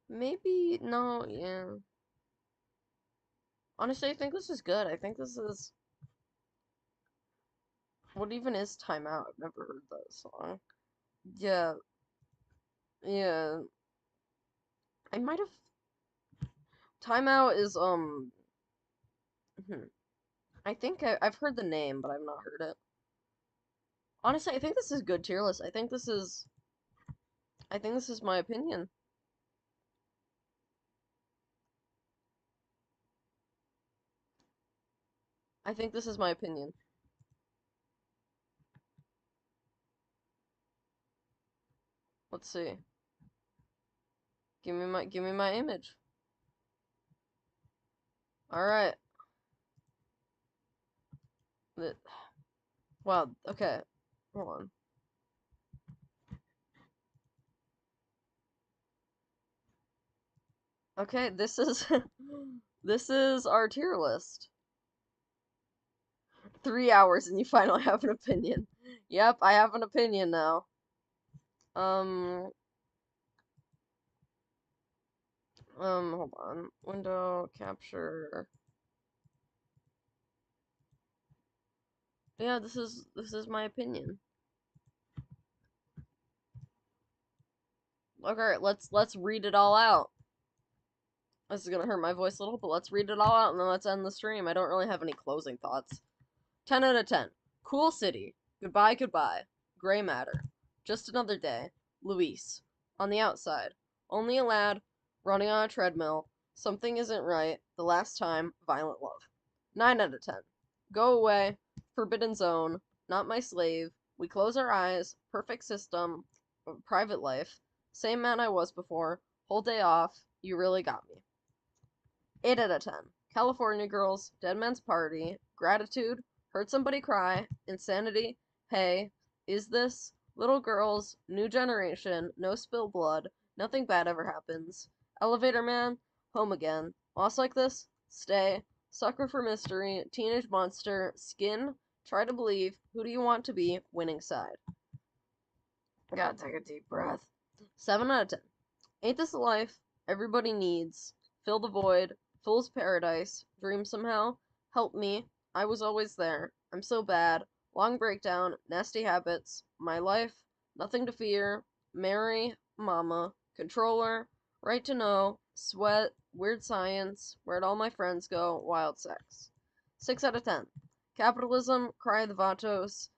Maybe. No. Yeah. Honestly, I think this is good. I think this is. What even is Time Out? I've never heard that song. Yeah. Yeah. I might have. Time Out is hmm. I think I've heard the name, but I've not heard it. Honestly, I think this is good tier list. I think this is my opinion. I think this is my opinion. Let's see. Give me my image. All right. The- Wow. Okay. Hold on. Okay, this is this is our tier list. 3 hours and you finally have an opinion. Yep, I have an opinion now. Um, hold on. Window capture. Yeah, this is my opinion. Okay, let's read it all out. This is gonna hurt my voice a little, but let's read it all out and then let's end the stream. I don't really have any closing thoughts. 10 out of 10. Cool city. Goodbye, goodbye. Gray matter. Just another day. Luis. On the outside. Only a lad. Running on a treadmill. Something isn't right. The last time. Violent love. 9 out of 10. Go away. Forbidden zone. Not my slave. We close our eyes. Perfect system. Private life. Same man I was before. Whole day off. You really got me. 8 out of 10. California Girls, Dead Man's Party, Gratitude, Heard Somebody Cry, Insanity, Hey, Is This, Little Girls, New Generation, No Spill Blood, Nothing Bad Ever Happens, Elevator Man, Home Again, Lost Like This, Stay, Sucker for Mystery, Teenage Monster, Skin, Try to Believe, Who Do You Want to Be, Winning Side. Gotta take a deep breath. 7 out of 10. Ain't This a Life? Everybody Needs. Fill the Void. Fool's Paradise. Dream Somehow. Help Me. I Was Always There. I'm So Bad. Long Breakdown. Nasty Habits. My Life. Nothing to Fear. Mary. Mama. Controller. Right to Know. Sweat. Weird Science. Where'd All My Friends Go? Wild Sex. 6 out of 10. Capitalism. Cry the Vatos.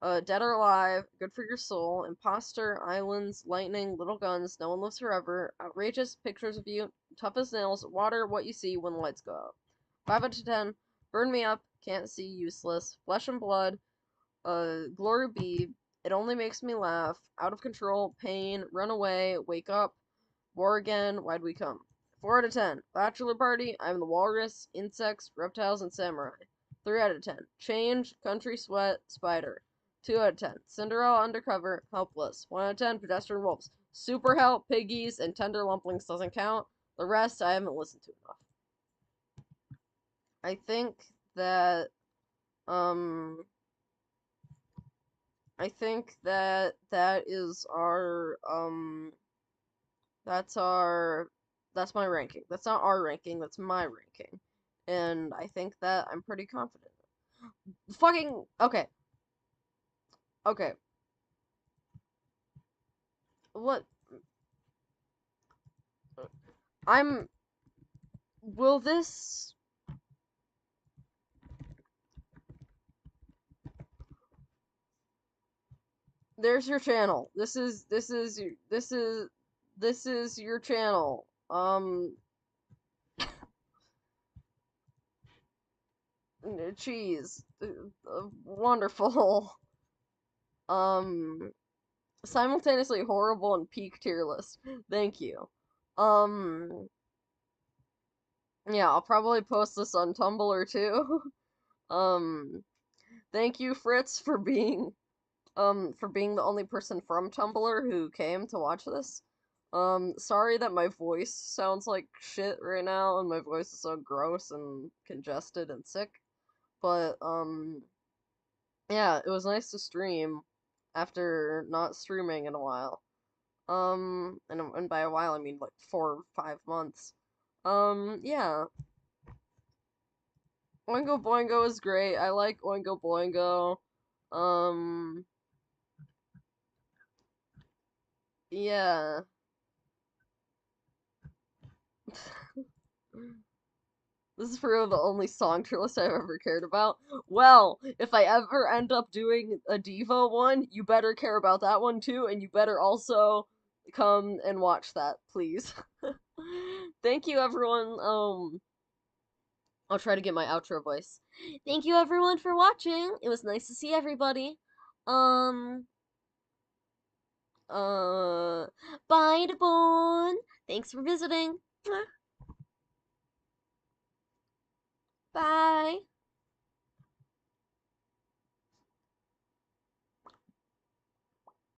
Dead or Alive, Good for Your Soul, Imposter, Islands, Lightning, Little Guns, No One Lives Forever, Outrageous, Pictures of You, Tough as Nails, Water, What You See When the Lights Go Out. 5 out of 10, Burn Me Up, Can't See, Useless, Flesh and Blood, Glory Be, It Only Makes Me Laugh, Out of Control, Pain, Run Away, Wake Up, War Again, Why'd We Come? 4 out of 10, Bachelor Party, I'm the Walrus, Insects, Reptiles, and Samurai. 3 out of 10, Change, Country Sweat, Spider. 2 out of 10. Cinderella Undercover, Helpless. 1 out of 10. Pedestrian Wolves. Super Help, Piggies, and Tender Lumplings doesn't count. The rest I haven't listened to enough. I think that, um, I think that that is that's my ranking. That's not our ranking, that's my ranking. And I think that I'm pretty confident. Fucking, okay, okay. What, I'm, will this there's your channel. This is this is your channel. Cheese. Wonderful. Um, simultaneously horrible and peak tier list. Thank you. Um, yeah, I'll probably post this on Tumblr too. Um, thank you, Fritz, for being the only person from Tumblr who came to watch this. Sorry that my voice sounds like shit right now, and my voice is so gross and congested and sick. But, yeah, it was nice to stream after not streaming in a while. And by a while I mean like 4 or 5 months. Yeah. Oingo Boingo is great. I like Oingo Boingo. Um, yeah. This is for real the only song tier list I've ever cared about. Well, if I ever end up doing a Devo one, you better care about that one too, and you better also come and watch that, please. Thank you, everyone. I'll try to get my outro voice. Thank you, everyone, for watching. It was nice to see everybody. Um, uh, bye, Devon. Thanks for visiting.